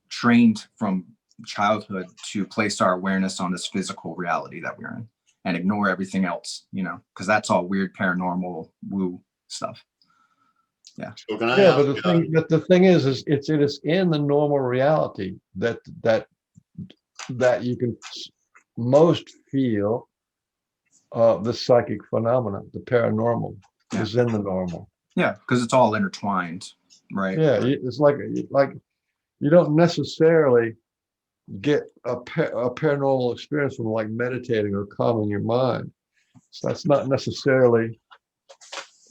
trained from childhood to place our awareness on this physical reality that we're in, and ignore everything else. Because that's all weird paranormal woo stuff. Yeah. So can I Yeah, ask, but the thing is it is in the normal reality that you can most feel the psychic phenomena, the paranormal is in the normal. Yeah, because it's all intertwined, right? Yeah, it's like you don't necessarily get a paranormal experience from like meditating or calming your mind. So that's not necessarily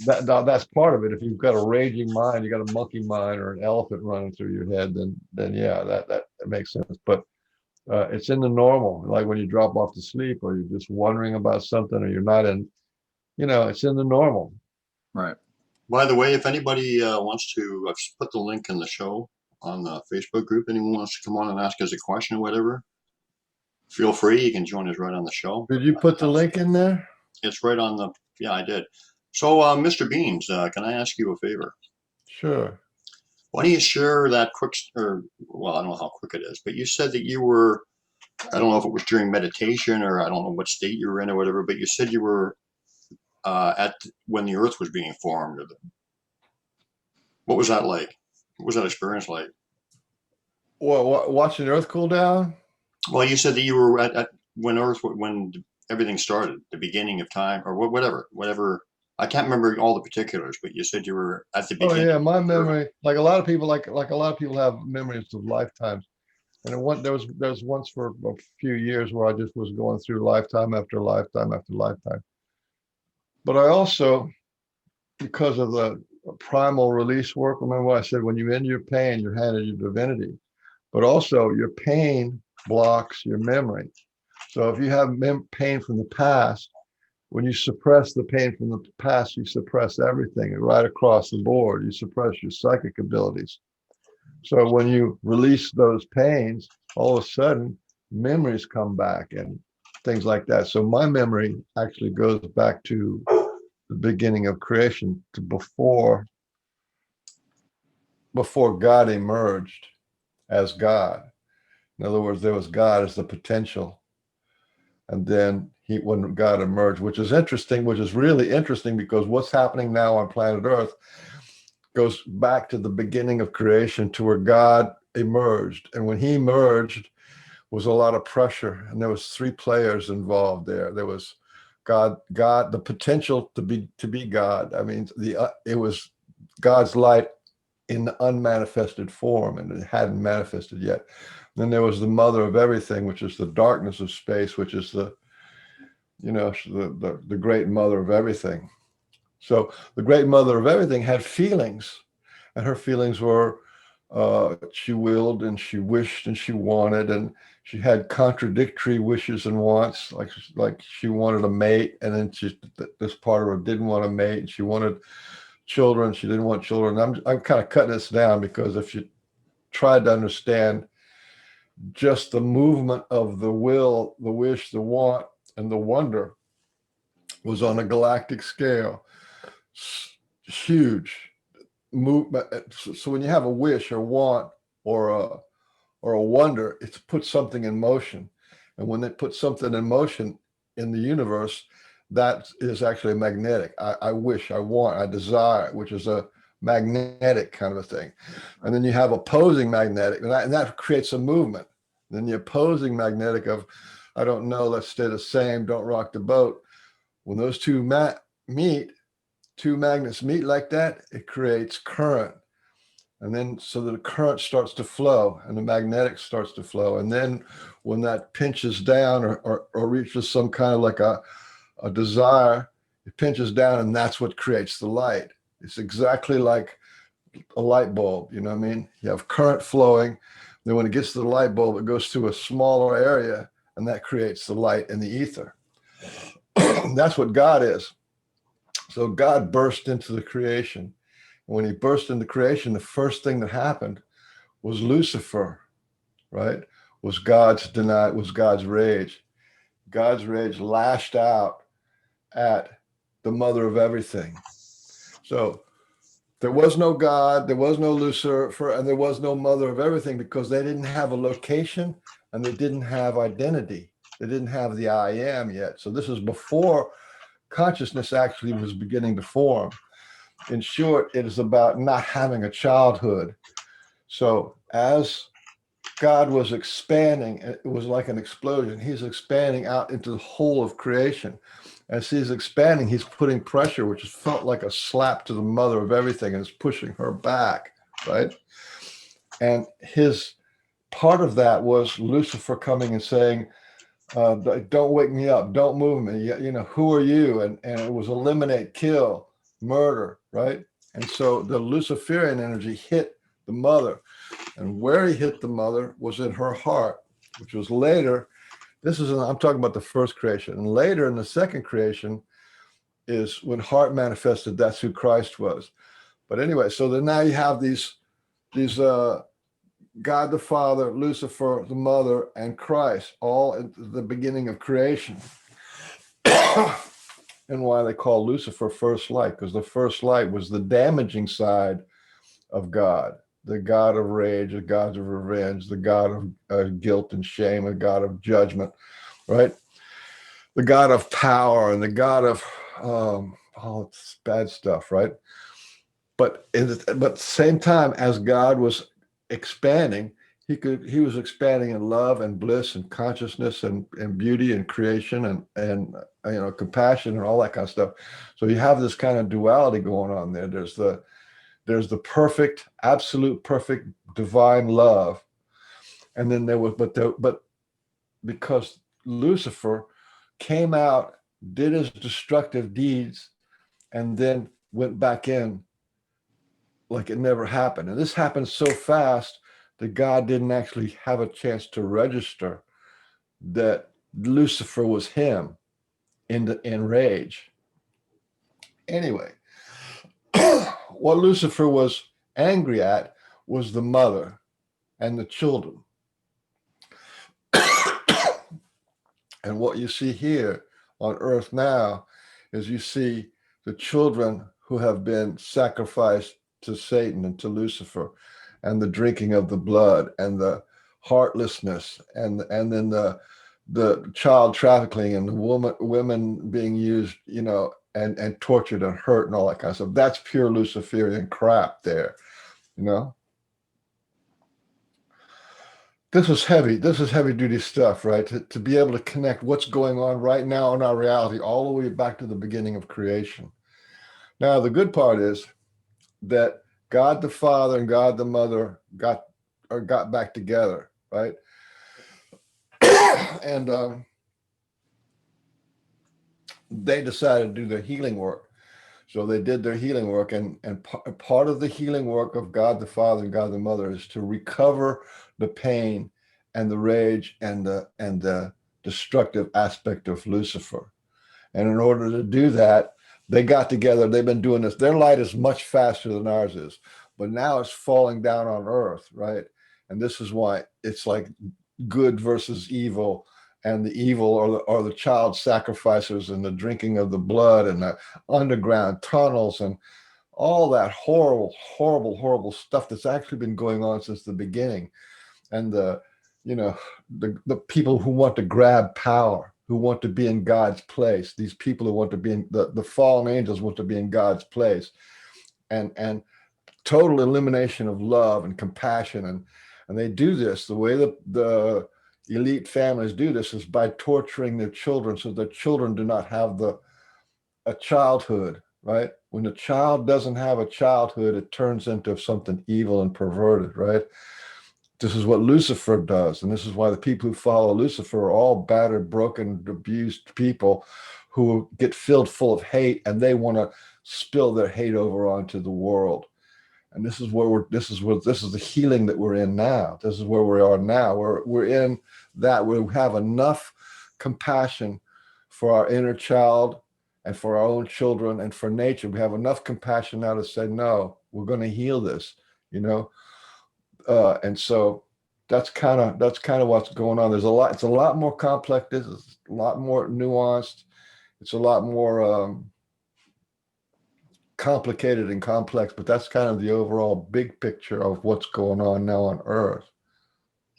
that's part of it. If you've got a raging mind, you got a monkey mind or an elephant running through your head, then yeah, that makes sense. But it's in the normal, like when you drop off to sleep, or you're just wondering about something, or you're not in, it's in the normal. Right. by the way, if anybody wants to, I've put the link in the show on the Facebook group. Anyone wants to come on and ask us a question or whatever, feel free. You can join us right on the show. Did you put the link in there? It's right on the, yeah, I did. So, Mr. Beans, can I ask you a favor? Sure. Why don't you share that quick, or, well, I don't know how quick it is, but you said that you were, I don't know if it was during meditation or I don't know what state you were in or whatever, but you said you were when the earth was being formed. What was that like? What was that experience like? Well, watching the earth cool down? Well, you said that you were at when everything started, the beginning of time, or whatever. I can't remember all the particulars, but you said you were at the beginning. Oh yeah, my memory, like a lot of people, like a lot of people have memories of lifetimes. And there was once for a few years where I just was going through lifetime after lifetime after lifetime. But I also, because of the primal release work, remember what I said, when you end your pain, you're handed your divinity. But also your pain blocks your memory. So if you have pain from the past, when you suppress the pain from the past, you suppress everything right across the board. You suppress your psychic abilities. So when you release those pains, all of a sudden memories come back and things like that. So my memory actually goes back to the beginning of creation, to before God emerged as God. In other words, there was God as the potential. And then when God emerged, which is interesting, which is really interesting, because what's happening now on planet Earth goes back to the beginning of creation, to where God emerged. And when he emerged was a lot of pressure, and there was 3 players involved there. There was God, the potential to be God. I mean, it was God's light in the unmanifested form, and it hadn't manifested yet. Then there was the mother of everything, which is the darkness of space, which is the great mother of everything. So the great mother of everything had feelings, and her feelings were she willed and she wished and she wanted, and she had contradictory wishes and wants, like she wanted a mate, and then this part of her didn't want a mate, and she wanted children, she didn't want children. I'm kind of cutting this down, because if you tried to understand just the movement of the will, the wish, the want, and the wonder was on a galactic scale, huge movement. So when you have a wish or want or a wonder, it's put something in motion. And when it puts something in motion in the universe, that is actually magnetic. I wish, I want, I desire, which is a magnetic kind of a thing. And then you have opposing magnetic, and that creates a movement. Then the opposing magnetic of, I don't know, let's stay the same, don't rock the boat. When those two magnets meet like that, it creates current. And then so that the current starts to flow and the magnetic starts to flow. And then when that pinches down or reaches some kind of like a a desire, it pinches down, and that's what creates the light. It's exactly like a light bulb. You know what I mean? You have current flowing. Then when it gets to the light bulb, it goes through a smaller area, and that creates the light in the ether. That's what God is. So God burst into the creation. When he burst into creation, the first thing that happened was Lucifer, right? Was God's rage. God's rage lashed out at the mother of everything. So there was no God, there was no Lucifer, and there was no mother of everything, because they didn't have a location and they didn't have identity. They didn't have the I am yet. So this is before consciousness actually was beginning to form. In short, it is about not having a childhood. So as God was expanding, it was like an explosion. He's expanding out into the whole of creation. As he's expanding, he's putting pressure, which is felt like a slap to the mother of everything, and is pushing her back, right? And his part of that was Lucifer coming and saying, don't wake me up, don't move me, you know, who are you? And it was eliminate, kill, murder, right? And so the Luciferian energy hit the mother, and where he hit the mother was in her heart, which was later. I'm talking about the first creation, and later in the second creation is when heart manifested. That's who Christ was. But anyway, so then now you have these God the Father, Lucifer, the Mother, and Christ, all at the beginning of creation. And why they call Lucifer first light, because the first light was the damaging side of God, the God of rage, the God of revenge, the God of guilt and shame, the God of judgment, right? The God of power and the God of it's bad stuff, right? But at the same time, as God was expanding, he was expanding in love and bliss and consciousness and beauty and creation and you know, compassion and all that kind of stuff. So you have this kind of duality going on there. There's the perfect, absolute perfect divine love, and then there was but because Lucifer came out, did his destructive deeds, and then went back in like it never happened. And this happened so fast that God didn't actually have a chance to register that Lucifer was him in rage. Anyway, what Lucifer was angry at was the mother and the children. And what you see here on earth now is you see the children who have been sacrificed to Satan and to Lucifer, and the drinking of the blood and the heartlessness and then the child trafficking and the women being used, you know, and tortured and hurt and all that kind of stuff. That's pure Luciferian crap there, you know. This is heavy duty stuff, right? To be able to connect what's going on right now in our reality all the way back to the beginning of creation. Now, the good part is that God the Father and God the Mother got back together, right? And they decided to do their healing work. So they did their healing work, and part of the healing work of God the Father and God the Mother is to recover the pain and the rage and the destructive aspect of Lucifer. And in order to do that, they got together. They've been doing this. Their light is much faster than ours is, but now it's falling down on earth, right? And this is why it's like good versus evil, and the evil are the child sacrificers and the drinking of the blood and the underground tunnels and all that horrible stuff that's actually been going on since the beginning. And the people who want to grab power, who want to be in God's place, these people who want to be in the fallen angels want to be in God's place, and total elimination of love and compassion. And they do this, the way the elite families do this is by torturing their children, so their children do not have a childhood, right? When a child doesn't have a childhood, it turns into something evil and perverted, right? this is what Lucifer does. And this is why the people who follow Lucifer are all battered, broken, abused people who get filled full of hate, and they want to spill their hate over onto the world. And this is this is the healing that we're in now. This is where we are now. We're in that. We have enough compassion for our inner child and for our own children and for nature. We have enough compassion now to say, no, we're going to heal this, you know? And so that's kind of what's going on. It's a lot more complex. This is a lot more nuanced. It's a lot more complicated and complex, but that's kind of the overall big picture of what's going on now on Earth.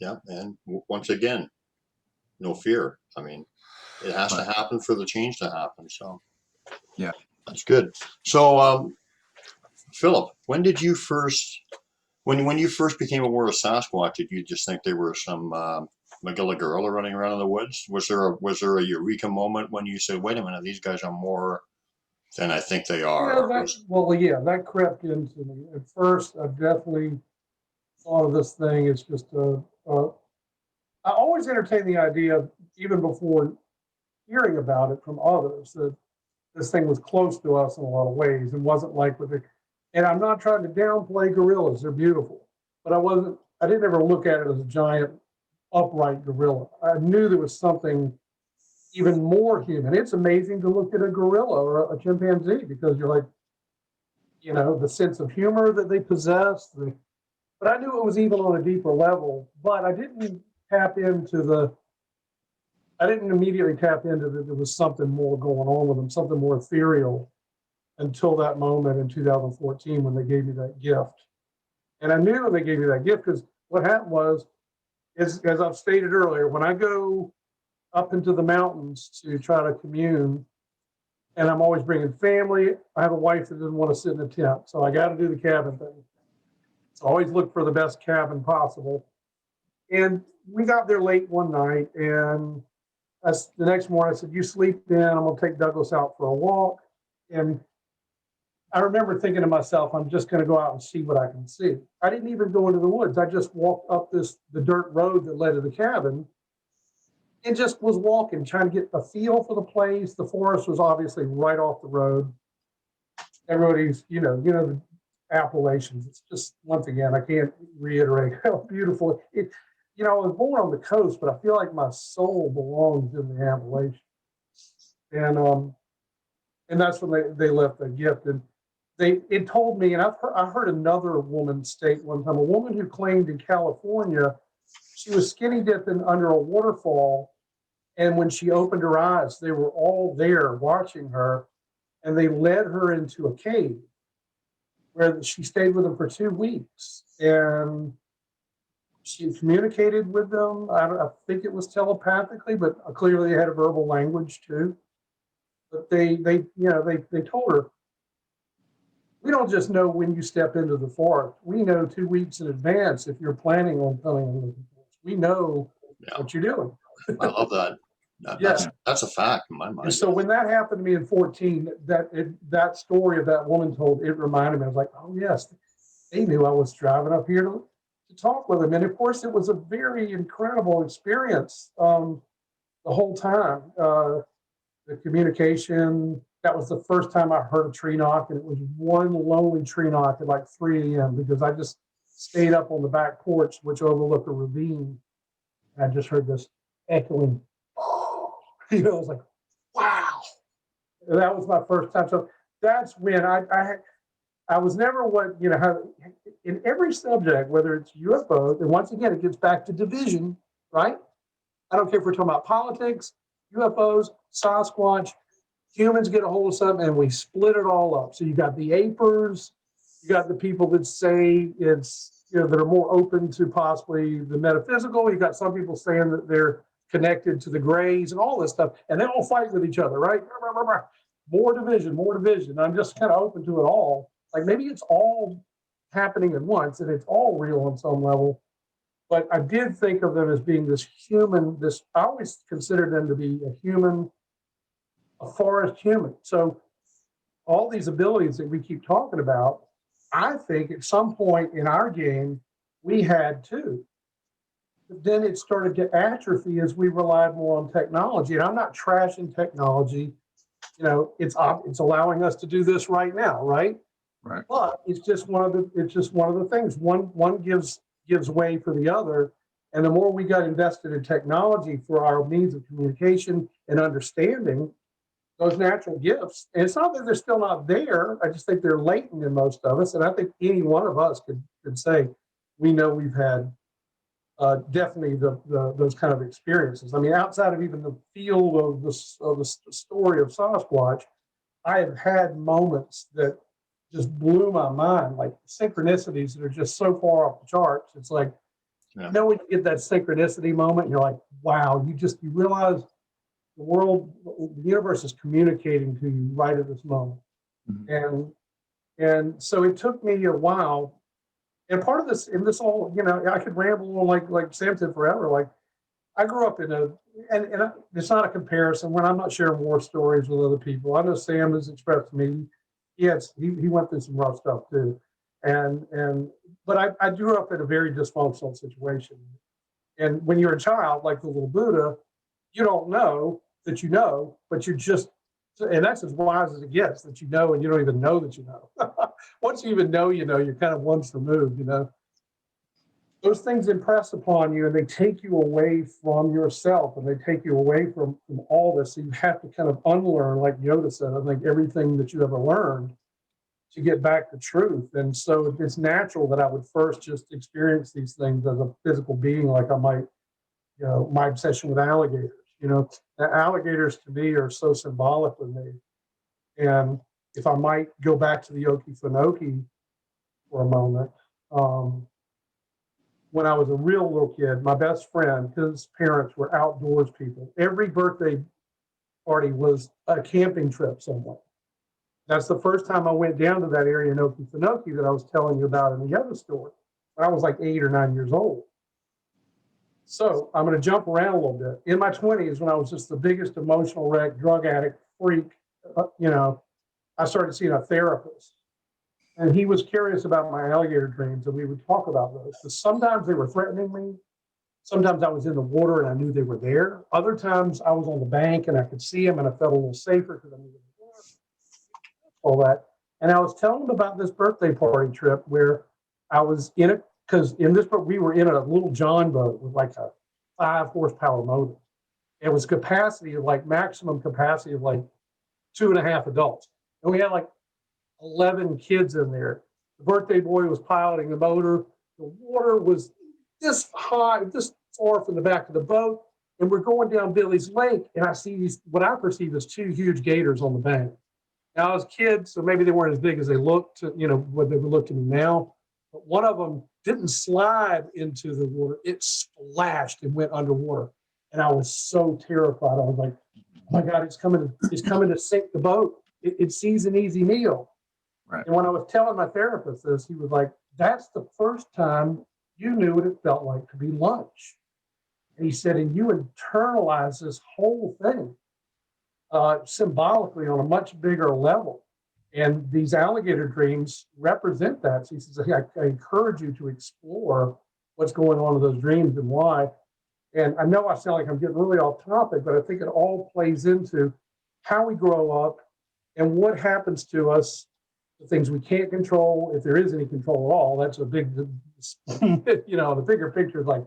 Yeah, and once again, no fear. I mean, it has to happen for the change to happen. So yeah, that's good. So, Philip, when did you first, when you first became aware of Sasquatch, did you just think they were some Magilla gorilla running around in the woods? Was there a eureka moment when you said, "Wait a minute, these guys are more than I think they are"? That crept into me. At first, I definitely thought of this thing as just I always entertained the idea, even before hearing about it from others, that this thing was close to us in a lot of ways and wasn't like with it. And I'm not trying to downplay gorillas; they're beautiful, but I didn't ever look at it as a giant upright gorilla. I knew there was something even more human. It's amazing to look at a gorilla or a chimpanzee because you're like, you know, the sense of humor that they possess. But I knew it was even on a deeper level. But I didn't immediately tap into that there was something more going on with them, something more ethereal, until that moment in 2014 when they gave me that gift. And I knew when they gave me that gift because what happened is, as I've stated earlier, when I go up into the mountains to try to commune, and I'm always bringing family. I have a wife that doesn't want to sit in a tent, so I got to do the cabin thing. So I always look for the best cabin possible. And we got there late one night, and the next morning I said, "You sleep in. I'm going to take Douglas out for a walk." And I remember thinking to myself, I'm just going to go out and see what I can see. I didn't even go into the woods. I just walked up the dirt road that led to the cabin and just was walking, trying to get a feel for the place. The forest was obviously right off the road. Everybody's, the Appalachians. It's just, once again, I can't reiterate how beautiful it. I was born on the coast, but I feel like my soul belongs in the Appalachians. And that's when they left the gift. And it told me, and I heard another woman state one time, a woman who claimed in California, she was skinny dipping under a waterfall. And when she opened her eyes, they were all there watching her. And they led her into a cave where she stayed with them for 2 weeks. And she communicated with them. I think it was telepathically, but clearly they had a verbal language too. But they told her, "We don't just know when you step into the forest. We know 2 weeks in advance if you're planning on coming into the forest. We know what you're doing." I love that. That's a fact in my mind. And so when that happened to me in 2014, that story of that woman told, it reminded me. I was like, oh yes, they knew I was driving up here to talk with them. And of course, it was a very incredible experience the whole time. The communication. That was the first time I heard a tree knock, and it was one lonely tree knock at like 3 a.m. because I just stayed up on the back porch, which overlooked a ravine. And I just heard this echoing. I was like, wow. And that was my first time. So that's when I was never in every subject, whether it's UFOs, and once again, it gets back to division, right? I don't care if we're talking about politics, UFOs, Sasquatch, humans get a hold of something and we split it all up. So you got the apers, you got the people that say it's, that are more open to possibly the metaphysical. You got some people saying that they're connected to the grays and all this stuff, and they all fight with each other, right? More division. I'm just kind of open to it all. Like maybe it's all happening at once and it's all real on some level. But I did think of them as being this human, I always considered them to be a forest human. So all these abilities that we keep talking about, I think at some point in our game, we had too. But then it started to atrophy as we relied more on technology. And I'm not trashing technology. You know, it's allowing us to do this right now, right? Right. But it's just one of the things. One gives way for the other. And the more we got invested in technology for our means of communication and understanding those natural gifts, and it's not that they're still not there. I just think they're latent in most of us. And I think any one of us could say, we know we've had definitely those kind of experiences. I mean, outside of even the field of the story of Sasquatch, I have had moments that just blew my mind, like synchronicities that are just so far off the charts. It's like, you know, when you get that synchronicity moment, you're like, wow, you realize the universe is communicating to you right at this moment. Mm-hmm. And so it took me a while. And part of this, in this all, you know, I could ramble on like Sam did forever. Like, I grew up in and it's not a comparison when I'm not sharing war stories with other people. I know Sam has expressed to me, he went through some rough stuff too. But I grew up in a very dysfunctional situation. And when you're a child, like the little Buddha, you don't know that you know, but you're just, and that's as wise as it gets, that you know and you don't even know that you know. Once you even know, you know, you're kind of once removed, you know. Those things impress upon you and they take you away from yourself and they take you away from all this. So you have to kind of unlearn, like Yoda said, I think everything that you ever learned to get back to truth. And so it's natural that I would first just experience these things as a physical being, like I might, you know, my obsession with alligators. You know, the alligators to me are so symbolic with me. And if I might go back to the Okefenokee for a moment, when I was a real little kid, my best friend, his parents were outdoors people. Every birthday party was a camping trip somewhere. That's the first time I went down to that area in Okefenokee that I was telling you about in the other story. I was like 8 or 9 years old. So I'm going to jump around a little bit. In my 20s, when I was just the biggest emotional wreck, drug addict, freak, you know, I started seeing a therapist. And he was curious about my alligator dreams, and we would talk about those. Because sometimes they were threatening me. Sometimes I was in the water and I knew they were there. Other times I was on the bank and I could see them and I felt a little safer because I knew they were there. All that. And I was telling him about this birthday party trip where I was in it, because in this boat, we were in a little John boat with like a 5 horsepower motor. It was capacity of like maximum capacity of like 2.5 adults. And we had like 11 kids in there. The birthday boy was piloting the motor. The water was this high, this far from the back of the boat. And we're going down Billy's Lake. And I see these, what I perceive as 2 huge gators on the bank. Now I was kids, so maybe they weren't as big as they looked, you know, what they would look to me now. But one of them didn't slide into the water. It splashed and went underwater. And I was so terrified. I was like, oh my God, it's coming to sink the boat. It sees an easy meal. Right. And when I was telling my therapist this, he was like, that's the first time you knew what it felt like to be lunch. And he said, and you internalize this whole thing symbolically on a much bigger level. And these alligator dreams represent that. So he says, hey, I encourage you to explore what's going on in those dreams and why. And I know I sound like I'm getting really off topic, but I think it all plays into how we grow up and what happens to us, the things we can't control, if there is any control at all. That's a big, you know, the bigger picture is like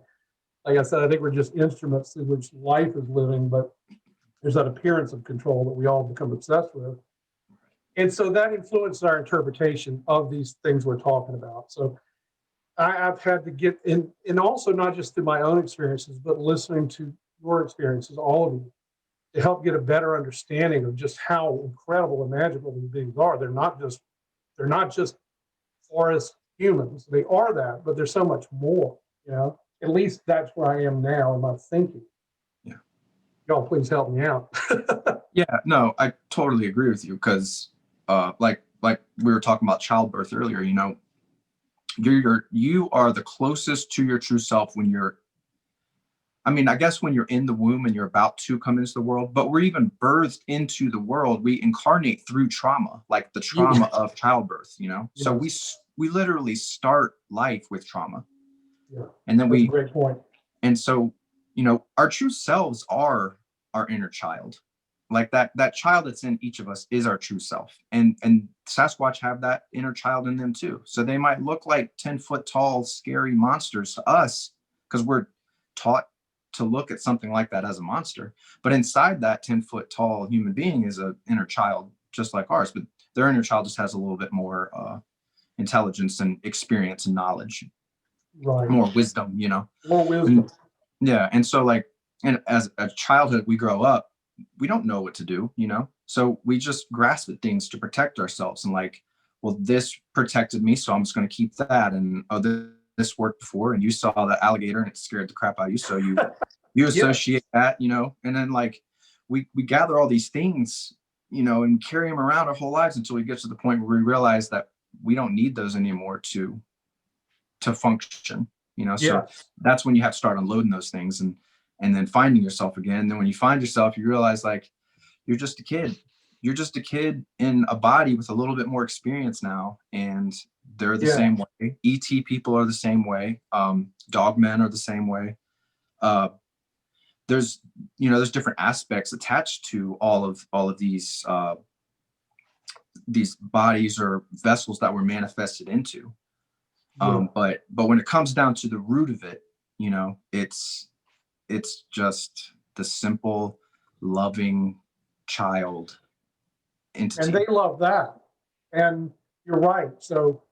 I said, I think we're just instruments through which life is living, but there's that appearance of control that we all become obsessed with. And so that influences our interpretation of these things we're talking about. So I've had to get in, and also not just through my own experiences, but listening to your experiences, all of you, to help get a better understanding of just how incredible and magical these beings are. They're not just forest humans. They are that, but there's so much more, you know. At least that's where I am now in my thinking. Yeah. Y'all please help me out. Yeah, no, I totally agree with you because like we were talking about childbirth earlier, you know, you are the closest to your true self when you're, I mean, I guess when you're in the womb and you're about to come into the world, but we're even birthed into the world. We incarnate through trauma, like the trauma of childbirth, you know? Yes. So we literally start life with trauma. Yeah. And then That's a great point. And so, our true selves are our inner child. Like that child that's in each of us is our true self. And Sasquatch have that inner child in them too. So they might look like 10-foot tall, scary monsters to us because we're taught to look at something like that as a monster. But inside that 10-foot tall human being is an inner child just like ours. But their inner child just has a little bit more intelligence and experience and knowledge, Right. more wisdom, More wisdom. Yeah. And so and as a childhood, we grow up, we don't know what to do, so we just grasp at things to protect ourselves and well, this protected me, so I'm just going to keep that. And this worked before, and you saw that alligator and it scared the crap out of you, so you associate that, and then we gather all these things, and carry them around our whole lives until we get to the point where we realize that we don't need those anymore to function, so that's when you have to start unloading those things and then finding yourself again. And then when you find yourself, you realize you're just a kid. You're just a kid in a body with a little bit more experience now. And they're the same way. ET people are the same way. Dogmen are the same way. There's different aspects attached to all of these bodies or vessels that we're manifested into. But when it comes down to the root of it, it's just the simple, loving child entity. And they love that. And you're right. So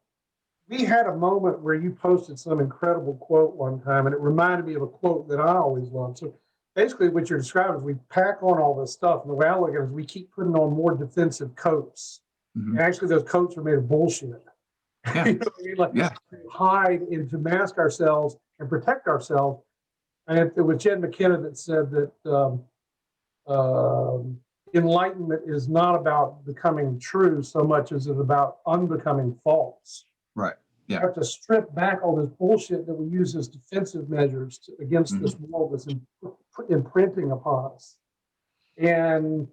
we had a moment where you posted some incredible quote one time, and it reminded me of a quote that I always loved. So basically what you're describing is we pack on all this stuff, and the way I look at it is we keep putting on more defensive coats. Mhm. And actually those coats are made of bullshit. Yeah. You know what I mean? To hide and to mask ourselves and protect ourselves. And it was Jed McKenna that said that enlightenment is not about becoming true so much as it's about unbecoming false. Right. Yeah. We have to strip back all this bullshit that we use as defensive measures against this world that's imprinting upon us. And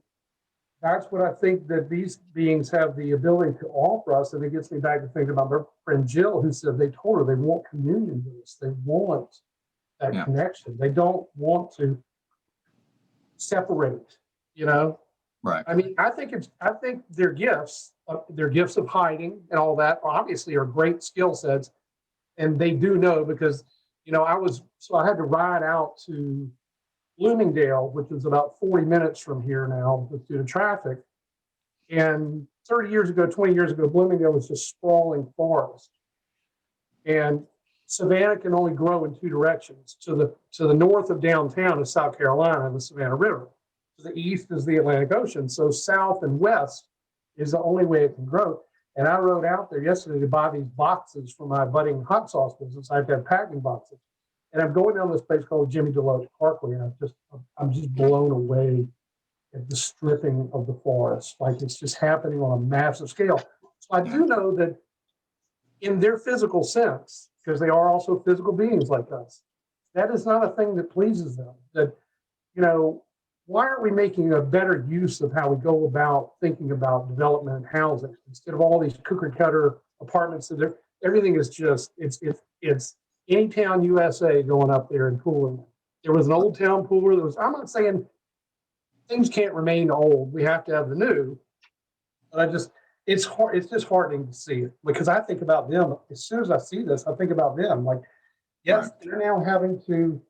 that's what I think that these beings have the ability to offer us. And it gets me back to thinking about my friend Jill, who said they told her they want communion with us. They want that connection. They don't want to separate, Right. I mean, I think their gifts of hiding and all that obviously are great skill sets. And they do know because, I had to ride out to Bloomingdale, which is about 40 minutes from here now due to traffic. And 20 years ago, Bloomingdale was just sprawling forest. And Savannah can only grow in two directions. To the north of downtown is South Carolina and the Savannah River. To the east is the Atlantic Ocean. So south and west is the only way it can grow. And I rode out there yesterday to buy these boxes for my budding hot sauce business. I have to have packing boxes. And I'm going down this place called Jimmy Deloach Parkway, and I'm just blown away at the stripping of the forest. Like it's just happening on a massive scale. So I do know that in their physical sense, because they are also physical beings like us, that is not a thing that pleases them. That, why aren't we making a better use of how we go about thinking about development and housing instead of all these cookie cutter apartments? Everything is just, it's Anytown, USA going up there and pooling. There was an old town pooler. I'm not saying things can't remain old. We have to have the new. But it's hard. It's just heartening to see it because I think about them. As soon as I see this, I think about them. Like, yes, they're now having to.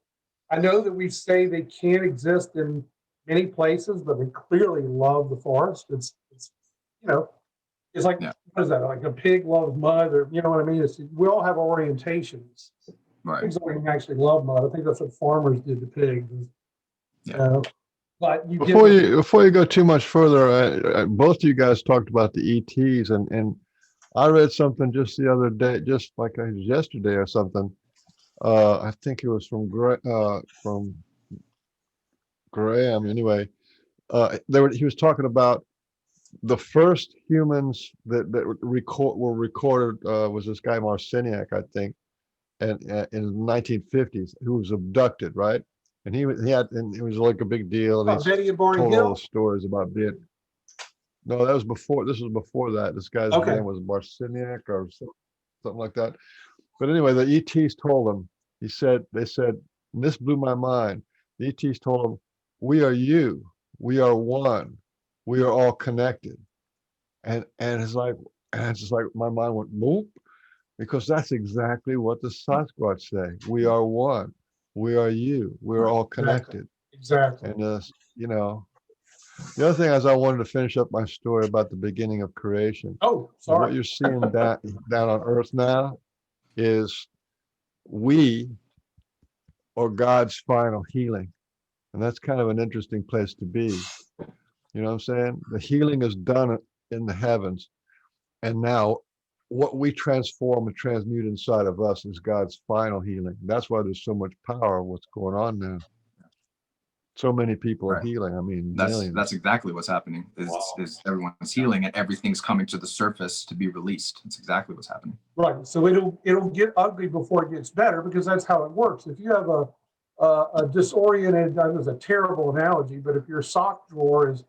I know that we say they can't exist in many places, but they clearly love the forest. It's like, what is that? Like a pig loves mud, or you know what I mean? We all have orientations. Right. Pigs don't even actually love mud. I think that's what farmers did to pigs. But before you go too much further, both of you guys talked about the ETs, and I read something just the other day, just like yesterday or something. I think it was from Graham. Anyway, he was talking about the first humans that were recorded was this guy Marciniak, I think, and in the 1950s, who was abducted, right? And it was like a big deal. And Betty and told Barney all Hill? the stories about being. No, that was before. This was before that. This guy's name was Marciniak or something like that. But anyway, the ETs told him. They said, And this blew my mind. The ETs told them, we are you. We are one. We are all connected. And it's just like my mind went boop, because that's exactly what the Sasquatch say. We are one. We are you. We're all connected. Exactly. And the other thing is, I wanted to finish up my story about the beginning of creation. Oh, What sorry. you're seeing down on Earth now is we are God's final healing. And that's kind of an interesting place to be. You know what I'm saying? The healing is done in the heavens. And now what we transform and transmute inside of us is God's final healing. That's why there's so much power of what's going on now. So many people are Right. healing. I mean, That's millions. exactly what's happening. Is everyone's healing and everything's coming to the surface to be released. That's exactly what's happening. Right. So it'll get ugly before it gets better, because that's how it works. If you have a disoriented, that was a terrible analogy, but if your sock drawer is,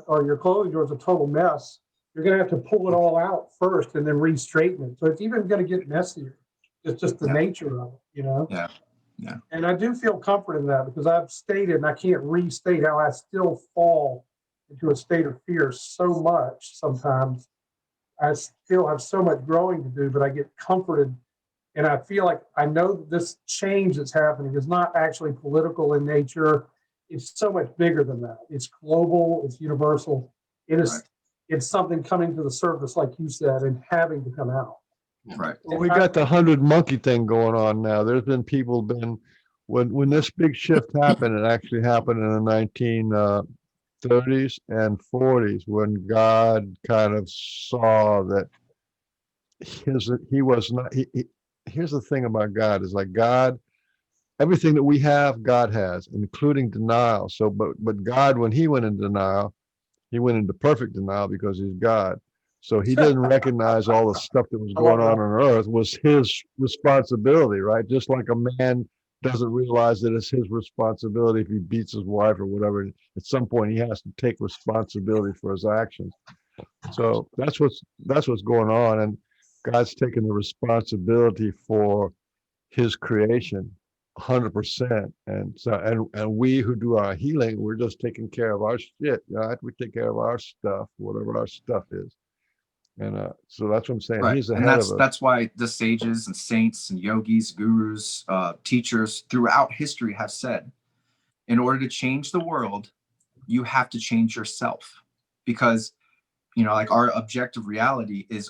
or your clothing drawer is a total mess, you're going to have to pull it all out first and then re-straighten it. So it's even going to get messier. It's just the nature of it, you know? Yeah. Yeah. And I do feel comfort in that, because I've stated, and I can't restate how I still fall into a state of fear so much sometimes. I still have so much growing to do, but I get comforted. And I feel like I know that this change that's happening is not actually political in nature. It's so much bigger than that. It's global, it's universal. It is, it's something coming to the surface, like you said, and having to come out. Right. Well, we got the 100 monkey thing going on now. There's been people when this big shift happened, it actually happened in the 1930s and 40s, when God kind of saw that he was not, here's the thing about God, is like God, everything that we have, God has, including denial. So, but God, when he went into denial, he went into perfect denial because he's God. So he didn't recognize all the stuff that was going on earth was his responsibility, right? Just like a man doesn't realize that it's his responsibility if he beats his wife or whatever. At some point, he has to take responsibility for his actions. So that's what's going on, and God's taking the responsibility for his creation 100%. And so and we who do our healing, we're just taking care of our shit, right? We take care of our stuff, whatever our stuff is. And so that's what I'm saying. Right. He's And ahead of us. that's why the sages and saints and yogis, gurus, teachers throughout history have said, in order to change the world, you have to change yourself, because, you know, like our objective reality is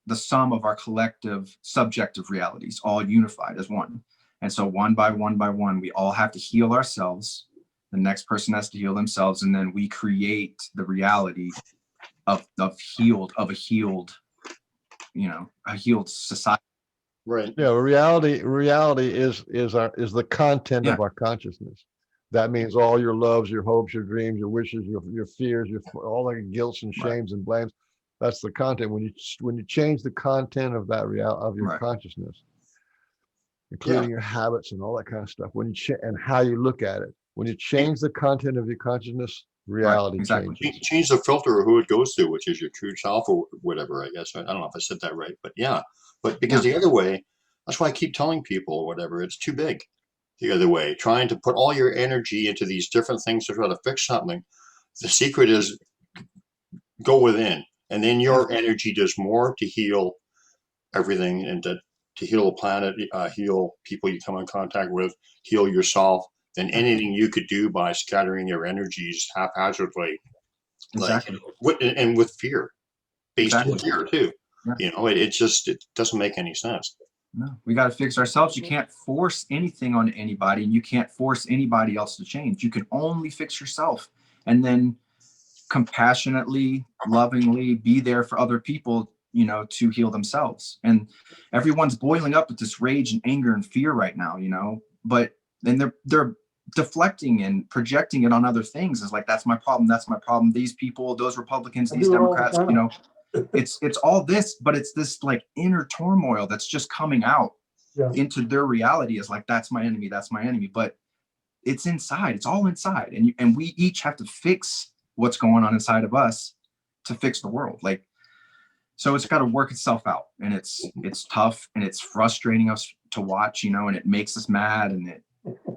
the sum of our collective subjective realities, all unified as one. And so one by one, we all have to heal ourselves. The next person has to heal themselves. And then we create the reality of a healed, you know, a healed society. Right. Yeah, reality is the content of our consciousness. That means all your loves, your hopes, your dreams, your wishes, your fears, all the guilts and shames and blames. That's the content. When you change the content of that of your consciousness, including your habits and all that kind of stuff, and how you look at it, when you change the content of your consciousness, reality changes. Change the filter of who it goes to, which is your true self or whatever, I guess. I don't know if I said that right, but yeah. But because the other way, that's why I keep telling people or whatever, it's too big. The other way, trying to put all your energy into these different things to try to fix something. The secret is go within, and then your energy does more to heal everything and to heal the planet, heal people you come in contact with, heal yourself, than anything you could do by scattering your energies haphazardly. Exactly. And with fear, based in fear too. Yeah. You know, it doesn't make any sense. No, we got to fix ourselves. You can't force anything on anybody, and you can't force anybody else to change. You can only fix yourself, and then compassionately, lovingly be there for other people, you know, to heal themselves. And everyone's boiling up with this rage and anger and fear right now, you know, but then they're deflecting and projecting it on other things. It's like, that's my problem. That's my problem. These people, those Republicans, these Democrats, you know, it's all this, but it's this like inner turmoil that's just coming out into their reality is like, that's my enemy. That's my enemy. But it's inside, it's all inside. And we each have to fix what's going on inside of us to fix the world. Like, so it's got to work itself out, and it's tough, and it's frustrating us to watch, you know, and it makes us mad, and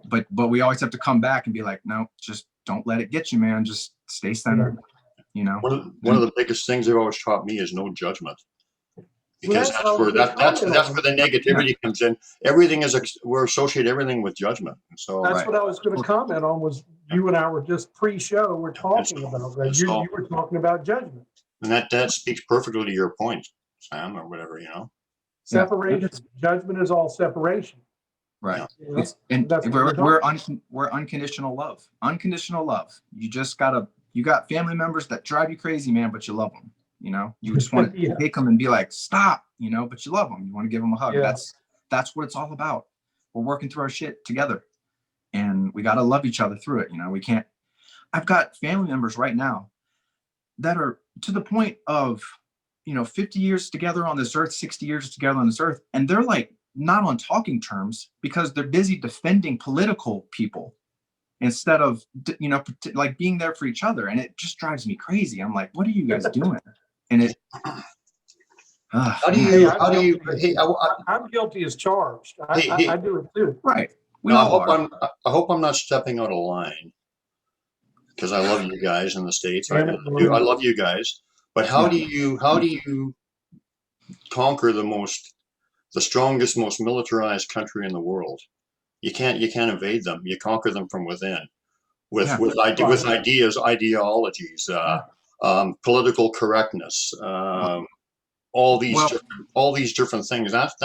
but we always have to come back and be like, no, just don't let it get you, man. Just stay centered, you know. One of the biggest things they've always taught me is no judgment. Because Well, that's where the negativity comes in. Everything is we're associate everything with judgment. And so that's what I was going to comment on. Was you and I were just pre-show. We're talking about that. You were talking about judgment, and that speaks perfectly to your point, Sam, or whatever, you know. Separation. Judgment is all separation. Right. You know? We're unconditional love. Unconditional love. You just you got family members that drive you crazy, man, but you love them. You know, you just want to take them and be like, stop, you know, but you love them. You want to give them a hug. Yeah. That's what it's all about. We're working through our shit together, and we got to love each other through it. You know, we can't. I've got family members right now that are to the point of, 50 years together on this earth, 60 years together on this earth, and they're like not on talking terms because they're busy defending political people instead of, like being there for each other. And it just drives me crazy. I'm like, what are you guys doing? And it. I'm guilty as charged. I do it too. Right. I hope I'm not stepping out of line, because I love you guys in the States. I love you guys. But how do you conquer the strongest, most militarized country in the world? You can't invade them. You conquer them from within with ideas, ideologies, political correctness, all these different things. That's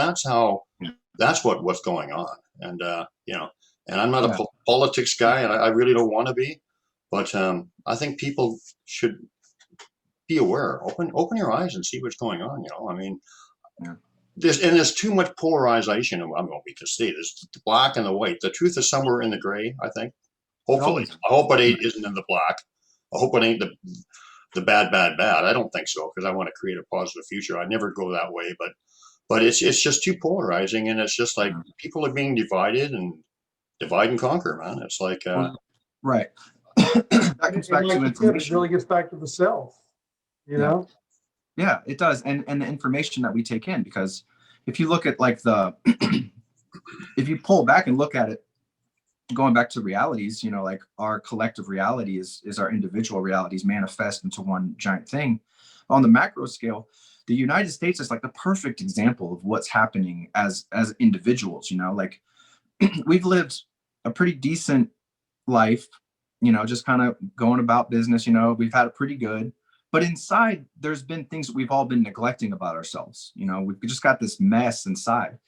what's going on. And and I'm not a politics guy, and I really don't want to be, but I think people should be aware. Open your eyes and see what's going on. I mean, there's too much polarization. I'm going to say there's the black and the white. The truth is somewhere in the gray, I think. Hopefully, I hope it isn't in the black. I hope it ain't the bad. I don't think so, because I want to create a positive future. I never go that way, but it's just too polarizing, and it's just like people are being divided and divide and conquer, man. It's like right. That gets back to information. It really gets back to the self, you know. Yeah, it does, and the information that we take in, because if you look at like if you pull back and look at it, going back to realities, like our collective reality is our individual realities manifest into one giant thing. On the macro scale, the United States is like the perfect example of what's happening as individuals. Like we've lived a pretty decent life, just kind of going about business. We've had it pretty good. But inside, there's been things that we've all been neglecting about ourselves. We've just got this mess inside.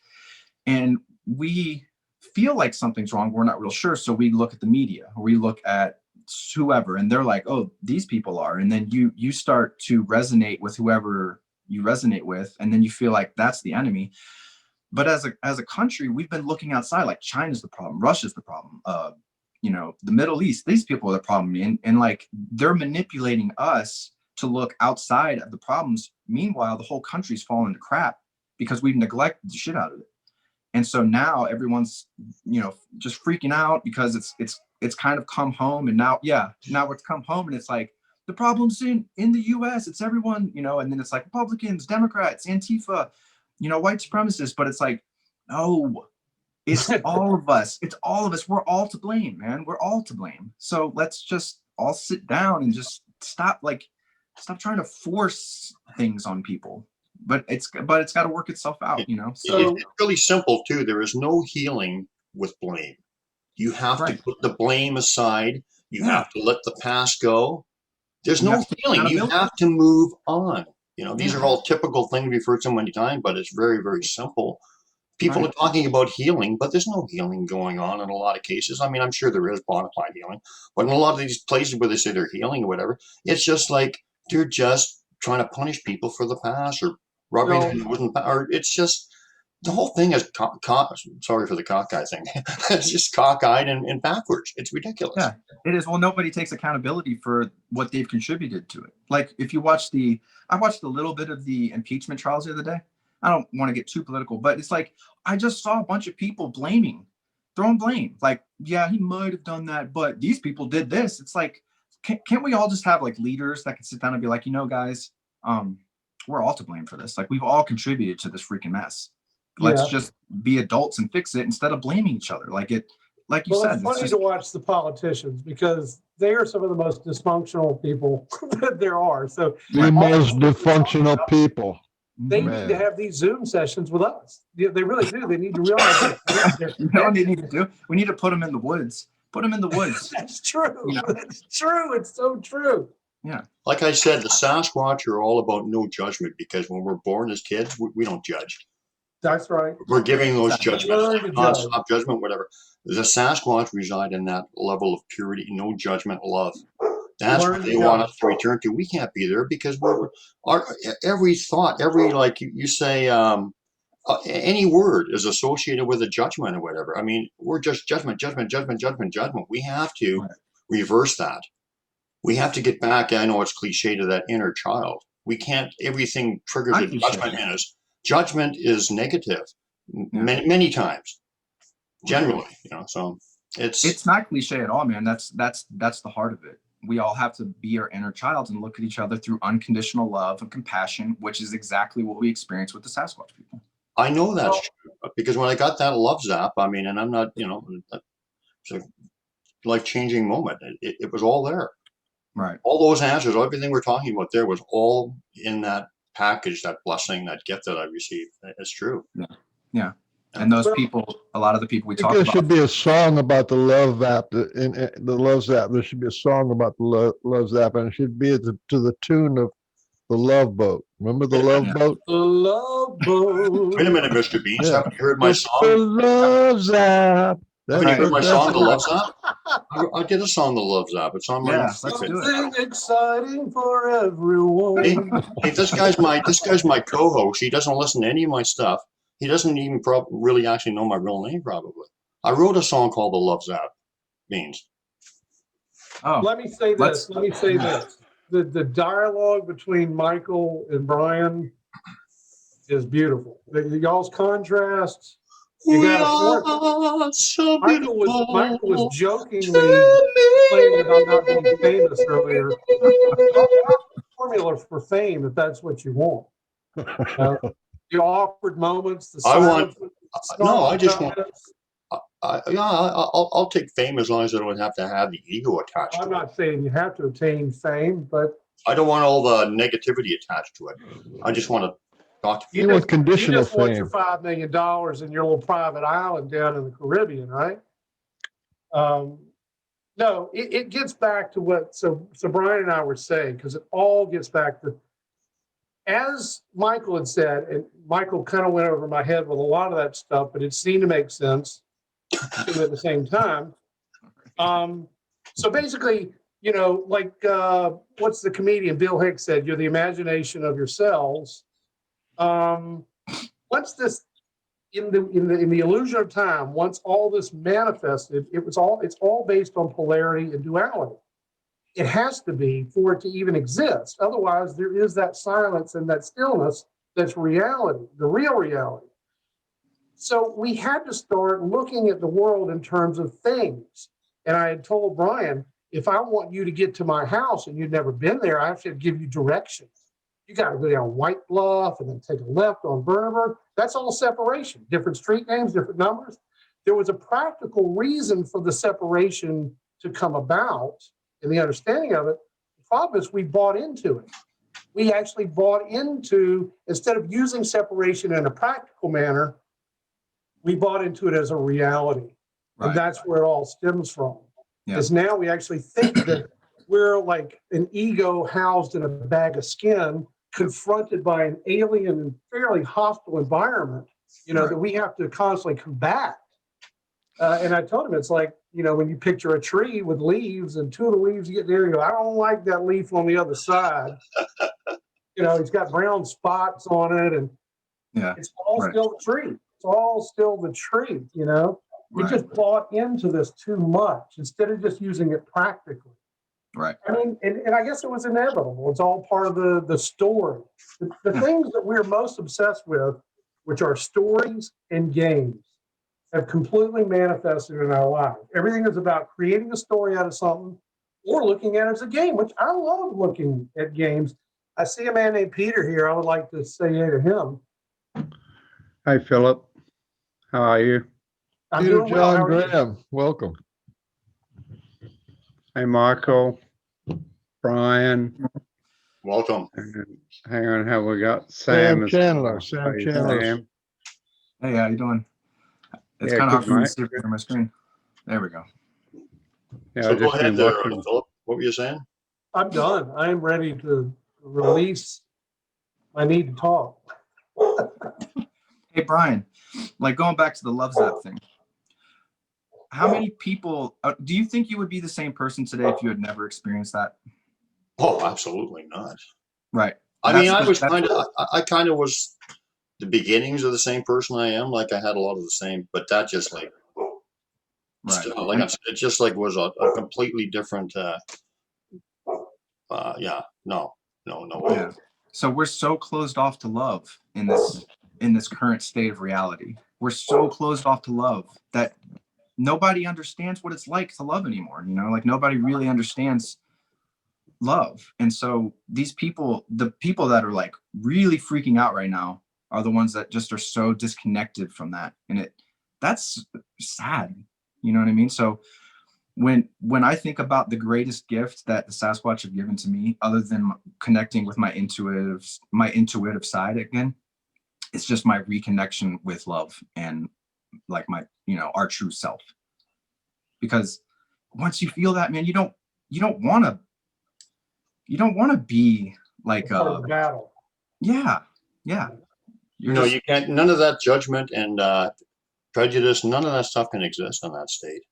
And we feel like something's wrong. We're not real sure. So we look at the media, or we look at whoever, and they're like, oh, these people are. And then you start to resonate with whoever you resonate with. And then you feel like that's the enemy. But as a country, we've been looking outside, like China's the problem, Russia's the problem, the Middle East, these people are the problem. And like they're manipulating us to look outside of the problems. Meanwhile, the whole country's falling to crap because we've neglected the shit out of it. And so now everyone's, just freaking out because it's kind of come home. And now it's come home, and it's like the problem's in the US, it's everyone, and then it's like Republicans, Democrats, Antifa, white supremacists. But it's like, no, it's all of us. It's all of us. We're all to blame, man. We're all to blame. So let's just all sit down and just stop trying to force things on people. But it's got to work itself out, So it's really simple too. There is no healing with blame. You have to put the blame aside. You have to let the past go. There's no healing. You have to move on. These are all typical things we've heard so many times, but it's very, very simple. People are talking about healing, but there's no healing going on in a lot of cases. I mean, I'm sure there is bona fide healing, but in a lot of these places where they say they're healing or whatever, it's just like they're just trying to punish people for the past, or rubbing it wasn't, or it's just the whole thing is sorry for the cockeyed thing. It's just cockeyed and backwards. It's ridiculous. Yeah, it is. Well, nobody takes accountability for what they've contributed to it. Like if you watch I watched a little bit of the impeachment trials the other day. I don't want to get too political, but it's like I just saw a bunch of people throwing blame. Like, yeah, he might have done that, but these people did this. It's like, can't we all just have like leaders that can sit down and be like, guys, we're all to blame for this. Like we've all contributed to this freaking mess. Let's just be adults and fix it instead of blaming each other. Like like you Well, said, it's funny to watch the politicians because they are some of the most dysfunctional people that there are. So The most dysfunctional people. they need to have these Zoom sessions with us. They really do. They need to realize that you know what they need to do? We need to put them in the woods. Put them in the woods. That's true. You know? That's true. It's so true. Yeah. Like I said, the Sasquatch are all about no judgment because when we're born as kids, we don't judge. That's right. We're giving those Learn judgments, to non-stop judgment, whatever. The Sasquatch reside in that level of purity, no judgment, love. That's Learn what to they judge. want us to return to. We can't be there because every thought, every, like you say, any word is associated with a judgment or whatever. I mean, we're just judgment, judgment, judgment, judgment, judgment. We have to reverse that. We have to get back. I know it's cliche to that inner child. We can't. Everything triggers a judgment in us. Judgment is negative, many times. Generally, you know. So it's not cliche at all, man. That's the heart of it. We all have to be our inner child and look at each other through unconditional love and compassion, which is exactly what we experience with the Sasquatch people. I know that's true because when I got that love zap, I mean, and I'm not, you know, it's a life-changing moment. It was all there. Right. All those answers, everything we're talking about there was all in that package, that blessing, that gift that I received. It's true. Yeah. Yeah. And those people, a lot of the people we talk about. There should be a song about the love zap. In the love zap, there should be a song about the love zap, and it should be to the tune of the Love Boat. Remember the Love Boat? The Love Boat. Wait a minute, Mr. Beans. Yeah. Haven't you heard my It's song? the Love Zap. Haven't you heard my song, The Love Zap? I did a song, The Love Zap. It's on my. Yeah, let's do it. Something exciting for everyone. Hey, this guy's my co-host. He doesn't listen to any of my stuff. He doesn't even really actually know my real name, probably. I wrote a song called The Love Zap. Beans. Oh, Let me say this. The dialogue between Michael and Brian is beautiful. Y'all's contrasts. You got so Michael was jokingly complaining about not being famous earlier. Formula for fame, if that's what you want. The awkward moments. The silence, I just want. I'll take fame as long as I don't have to have the ego attached. I'm not saying you have to attain fame, but I don't want all the negativity attached to it. I just want to talk to You people. want conditional you just want fame. your $5 million in your little private island down in the Caribbean, right? No, it gets back to what so Brian and I were saying, because it all gets back to, as Michael had said, and Michael kind of went over my head with a lot of that stuff, but it seemed to make sense at the same time. So basically, you know, like what's the comedian Bill Hicks said, you're the imagination of your cells. Once this in the illusion of time, once all this manifested, it's all based on polarity and duality. It has to be for it to even exist. Otherwise, there is that silence and that stillness that's reality, the real reality. So we had to start looking at the world in terms of things. And I had told Brian, if I want you to get to my house and you've never been there, I have to give you directions. You got to go down White Bluff and then take a left on Verneberg. That's all separation, different street names, different numbers. There was a practical reason for the separation to come about and the understanding of it. The problem is we bought into it. We actually bought into, instead of using separation in a practical manner, we bought into it as a reality. Right. And that's where it all stems from. Because now we actually think that we're like an ego housed in a bag of skin, confronted by an alien and fairly hostile environment, you know, that we have to constantly combat. And I told him, it's like, you know, when you picture a tree with leaves and two of the leaves you get there, you go, I don't like that leaf on the other side. You know, it's got brown spots on it, and it's all still the tree. It's all still the tree, you know. We just bought into this too much instead of just using it practically. Right. I mean, and I guess it was inevitable. It's all part of the story. The things that we're most obsessed with, which are stories and games, have completely manifested in our lives. Everything is about creating a story out of something or looking at it as a game, which I love looking at games. I see a man named Peter here. I would like to say hey to him. Hi, Philip. How are you? I'm Peter doing well. How John are you? Graham, welcome. Hey, Michael, Brian, Welcome. and hang on, how we got Sam Sam as Chandler, well. Sam How you Chandler. Sam? Hey, how you doing? It's Yeah, kind of hard good, for me to mate. see from my screen. There we go. Yeah, So I've go just ahead been there, watching. Philip. What were you saying? I'm done. I am ready to release my need to talk. Hey, Brian, like going back to the Love Zap thing, how many people do you think you would be the same person today if you had never experienced that? Oh, absolutely not. Right. I mean, I kind of was the beginnings of the same person I am. Like I had a lot of the same, but that just like, right. still, like it just like was a completely different. Yeah, no way. Yeah. So we're so closed off to love in this current state of reality. We're so closed off to love that nobody understands what it's like to love anymore. You know, like nobody really understands love. And so these people, the people that are like really freaking out right now are the ones that just are so disconnected from that. And that's sad. You know what I mean? So when I think about the greatest gift that the Sasquatch have given to me, other than connecting with my intuitive side again, it's just my reconnection with love and like my, our true self. Because once you feel that, man, you don't want to be like Part of the battle. yeah. You can't. None of that judgment and prejudice. None of that stuff can exist in that state.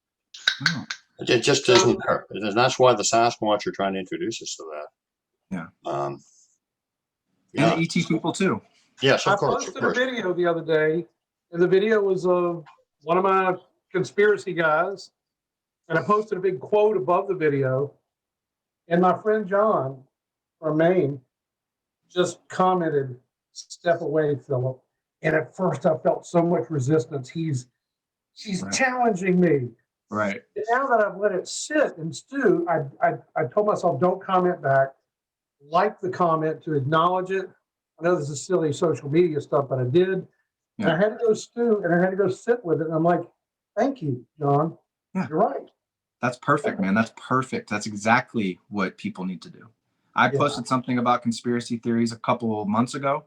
No. It just isn't there, and that's why the Sasquatch are trying to introduce us to that. Yeah. Yeah. And the ET people too. Yes, I of course. posted a video the other day, and the video was of one of my conspiracy guys, and I posted a big quote above the video, and my friend John from Maine just commented, "Step away, Philip." And at first I felt so much resistance. She's Right. challenging me. Right. And now that I've let it sit and stew, I told myself, don't comment back. Like the comment to acknowledge it. I know this is silly social media stuff, but I did. Yeah. And I had to go stew and I had to go sit with it. And I'm like, thank you, John. Yeah. You're right. That's perfect, man. That's perfect. That's exactly what people need to do. I posted something about conspiracy theories a couple of months ago,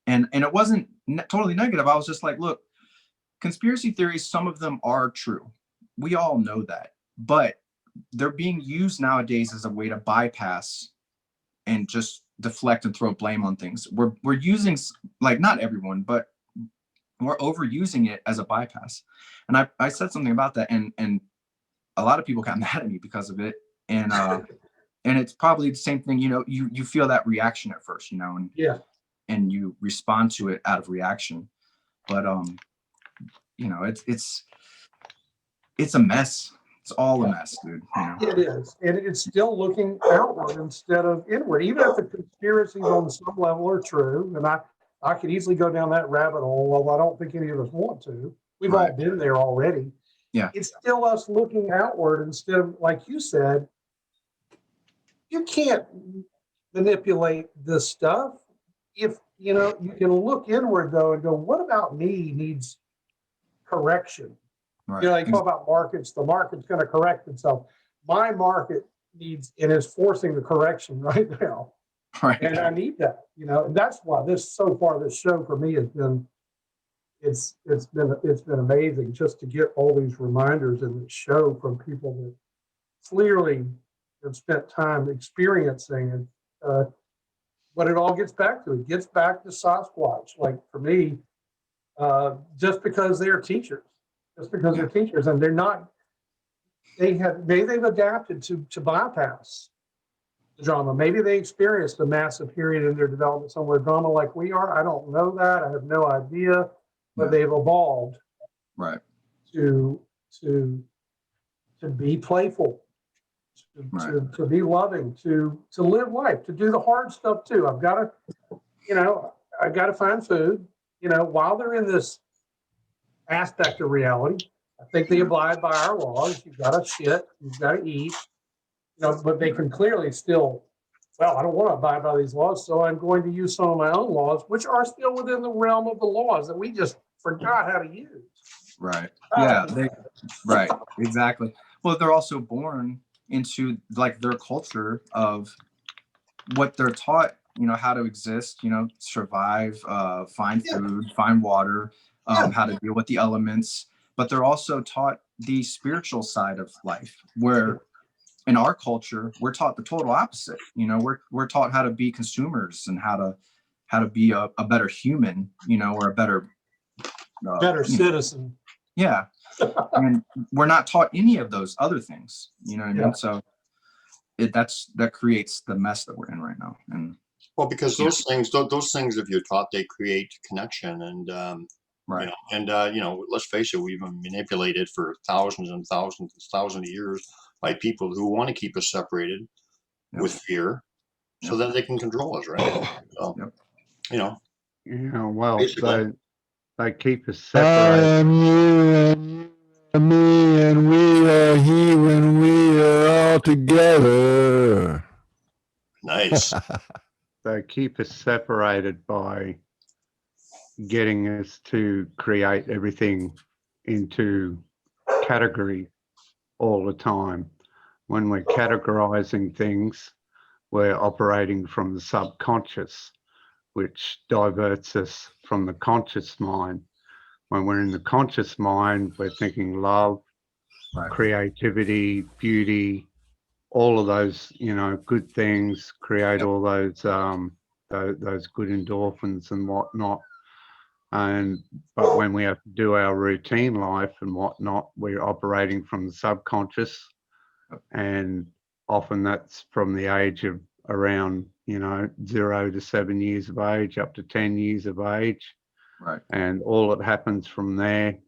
and it wasn't totally negative. I was just like, look, conspiracy theories, some of them are true. We all know that, but they're being used nowadays as a way to bypass and just deflect and throw blame on things. We're using, like, not everyone, but we're overusing it as a bypass. And I said something about that, and a lot of people got mad at me because of it. And and it's probably the same thing, you feel that reaction at first, and and you respond to it out of reaction. But it's a mess. It's all a mess, dude. It is. And it's still looking outward instead of inward. Even if the conspiracies on some level are true, and I could easily go down that rabbit hole, although I don't think any of us want to. We've all been there already. Yeah. It's still us looking outward instead of, like you said, you can't manipulate this stuff. If, you can look inward though and go, what about me needs correction? Right. They talk about markets. The market's going to correct itself. My market needs and is forcing the correction right now. Right. And I need that, and that's why this show for me has been, it's been amazing just to get all these reminders in the show from people that clearly have spent time experiencing it. What it all gets back to, it gets back to Sasquatch. Like for me, just because they're teachers, and they're not, maybe they've adapted to bypass the drama. Maybe they experienced a massive period in their development somewhere drama like we are. I don't know that. I have no idea, but they've evolved to be playful, to be loving, to live life, to do the hard stuff too. I've got to find food, while they're in this aspect of reality. I think they abide by our laws. You've got to shit, you've got to eat, but they can clearly still, I don't want to abide by these laws, so I'm going to use some of my own laws, which are still within the realm of the laws that we just forgot how to use. Right. Yeah. Right. Exactly. Well, they're also born into like their culture of what they're taught, how to exist, survive, find Yeah. food, find water, Yeah. how to deal with the elements. But they're also taught the spiritual side of life, where in our culture, we're taught the total opposite. We're taught how to be consumers and how to be a better human, or a better Citizen. Yeah. And we're not taught any of those other things. You know what I Yeah. mean? So that creates the mess that we're in right now. And Well, because those things, if you're taught, they create connection, and right. let's face it, we've been manipulated for thousands and thousands and thousands of years by people who want to keep us separated with fear, so that they can control us, right? So, Well, basically. they keep us I separated. am you and you are me and we are he when we are all together. Nice. They keep us separated by getting us to create everything into category all the time. When we're categorizing things, we're operating from the subconscious, which diverts us from the conscious mind. When we're in the conscious mind, we're thinking love, creativity, beauty, all of those, good things, create all those good endorphins and whatnot. But when we have to do our routine life and whatnot, we're operating from the subconscious, and often that's from the age of around 0 to 7 years of age up to 10 years of age. Right. And all that happens from there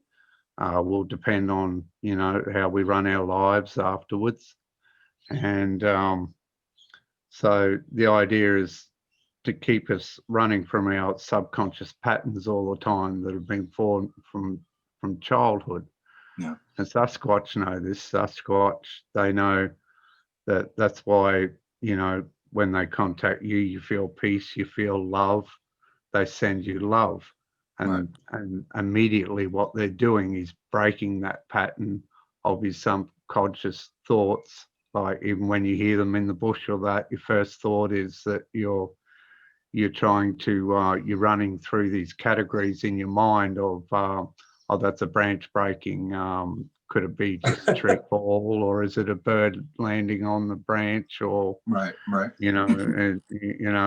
will depend on how we run our lives afterwards. And so the idea is to keep us running from our subconscious patterns all the time that have been formed from childhood. Yeah. And Sasquatch know this. Sasquatch, they know that's why, when they contact you, you feel peace, you feel love, they send you love. And immediately what they're doing is breaking that pattern of your subconscious thoughts. Like even when you hear them in the bush or that, your first thought is that you're trying to you're running through these categories in your mind of oh, that's a branch breaking. Could it be just a tree fall, or is it a bird landing on the branch, or right.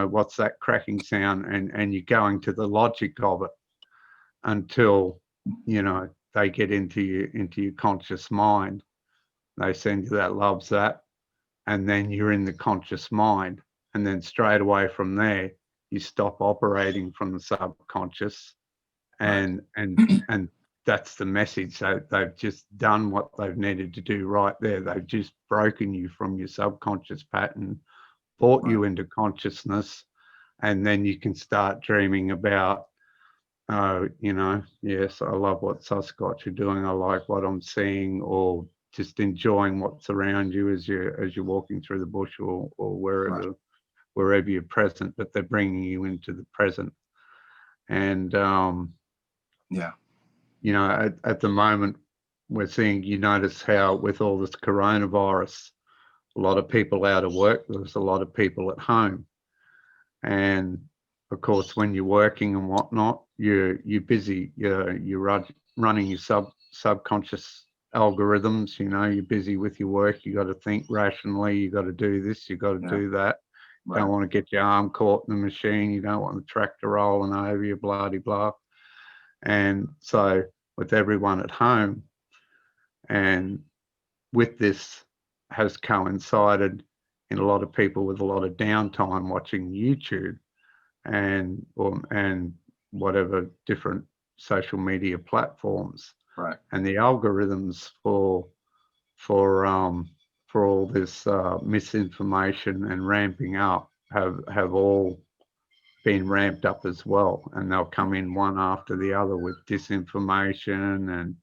what's that cracking sound? And you're going to the logic of it until they get into your conscious mind. They send you that loves that, and then you're in the conscious mind, and then straight away from there you stop operating from the subconscious, and that's the message. So they've just done what they've needed to do right there. They've just broken you from your subconscious pattern, brought you into consciousness, and then you can start dreaming about, yes, I love what Sasquatch are doing. I like what I'm seeing, or just enjoying what's around you as you're walking through the bush or wherever you're present. But they're bringing you into the present, and at the moment we're seeing. You notice how with all this coronavirus, a lot of people out of work. There's a lot of people at home, and of course, when you're working and whatnot, you're busy. You're running your subconscious algorithms. You're busy with your work. You got to think rationally. You got to do this. You got to do that. Right. Don't want to get your arm caught in the machine. You don't want the tractor rolling over you. Blah de blah. And so, with everyone at home, and with this has coincided in a lot of people with a lot of downtime watching YouTube and whatever different social media platforms, right? And the algorithms for all this misinformation and ramping up have all been ramped up as well, and they'll come in one after the other with disinformation and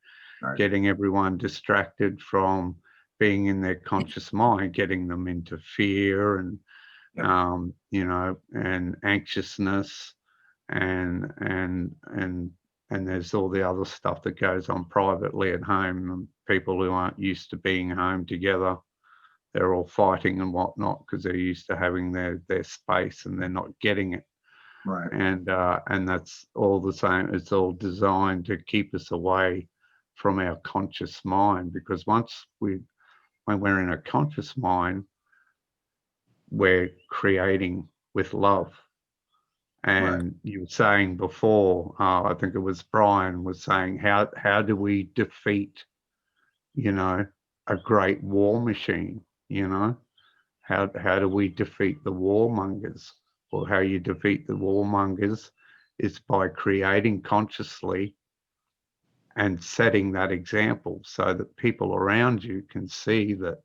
getting everyone distracted from being in their conscious mind, getting them into fear and and anxiousness and and there's all the other stuff that goes on privately at home, and people who aren't used to being home together, they're all fighting and whatnot because they're used to having their space and they're not getting it. Right. And that's all the same. It's all designed to keep us away from our conscious mind, because when we're in a conscious mind, we're creating with love. And you were saying before, I think it was Brian was saying, how do we defeat, a great war machine? How do we defeat the warmongers? Well, how you defeat the warmongers is by creating consciously and setting that example so that people around you can see that,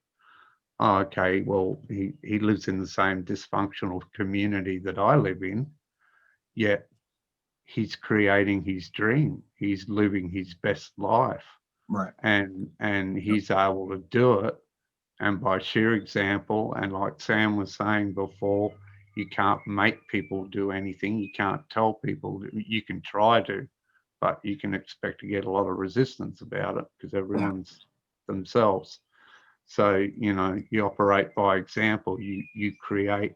oh, okay, well, he lives in the same dysfunctional community that I live in, yet he's creating his dream. He's living his best life. Right. And he's able to do it. And by sheer example, and like Sam was saying before, you can't make people do anything. You can't tell people. You can try to, but you can expect to get a lot of resistance about it because everyone's themselves. So, you operate by example. You create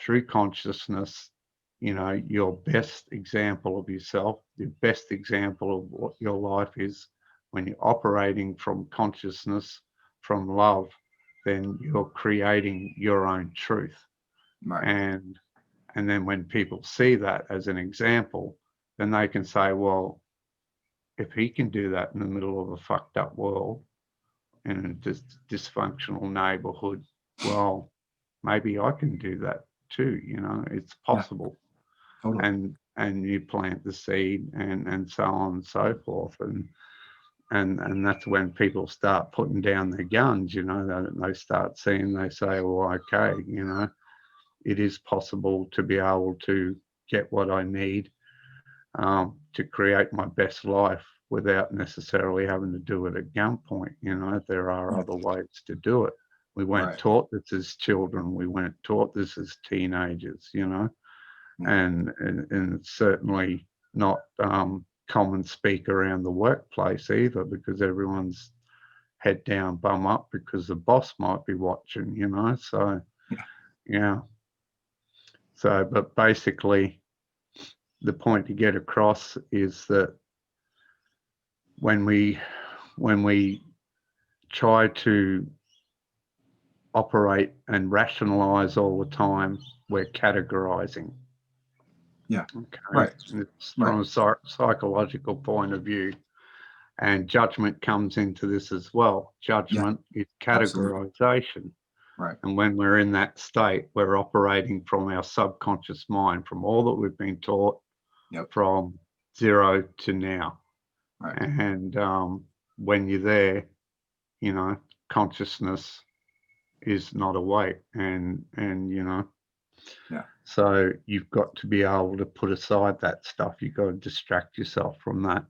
through consciousness, your best example of yourself, the best example of what your life is. When you're operating from consciousness, from love, then you're creating your own truth. Right. And then when people see that as an example, then they can say, well, if he can do that in the middle of a fucked up world in a dysfunctional neighborhood, well, maybe I can do that too. It's possible. Yeah, totally. And you plant the seed and so on and so forth. And that's when people start putting down their guns, they start seeing, they say, well, okay, it is possible to be able to get what I need to create my best life without necessarily having to do it at gunpoint. There are other ways to do it. We weren't taught this as children. We weren't taught this as teenagers, and it's certainly not common speak around the workplace either, because everyone's head down, bum up, because the boss might be watching, so yeah. So, but basically the point to get across is that when we try to operate and rationalize all the time, we're categorizing. Yeah. Okay. Right. It's from a psychological point of view. And judgment comes into this as well. Judgment is categorization. Absolutely. Right. And when we're in that state, we're operating from our subconscious mind, from all that we've been taught from zero to now. Right. And when you're there, consciousness is not awake. And so you've got to be able to put aside that stuff. You've got to distract yourself from that.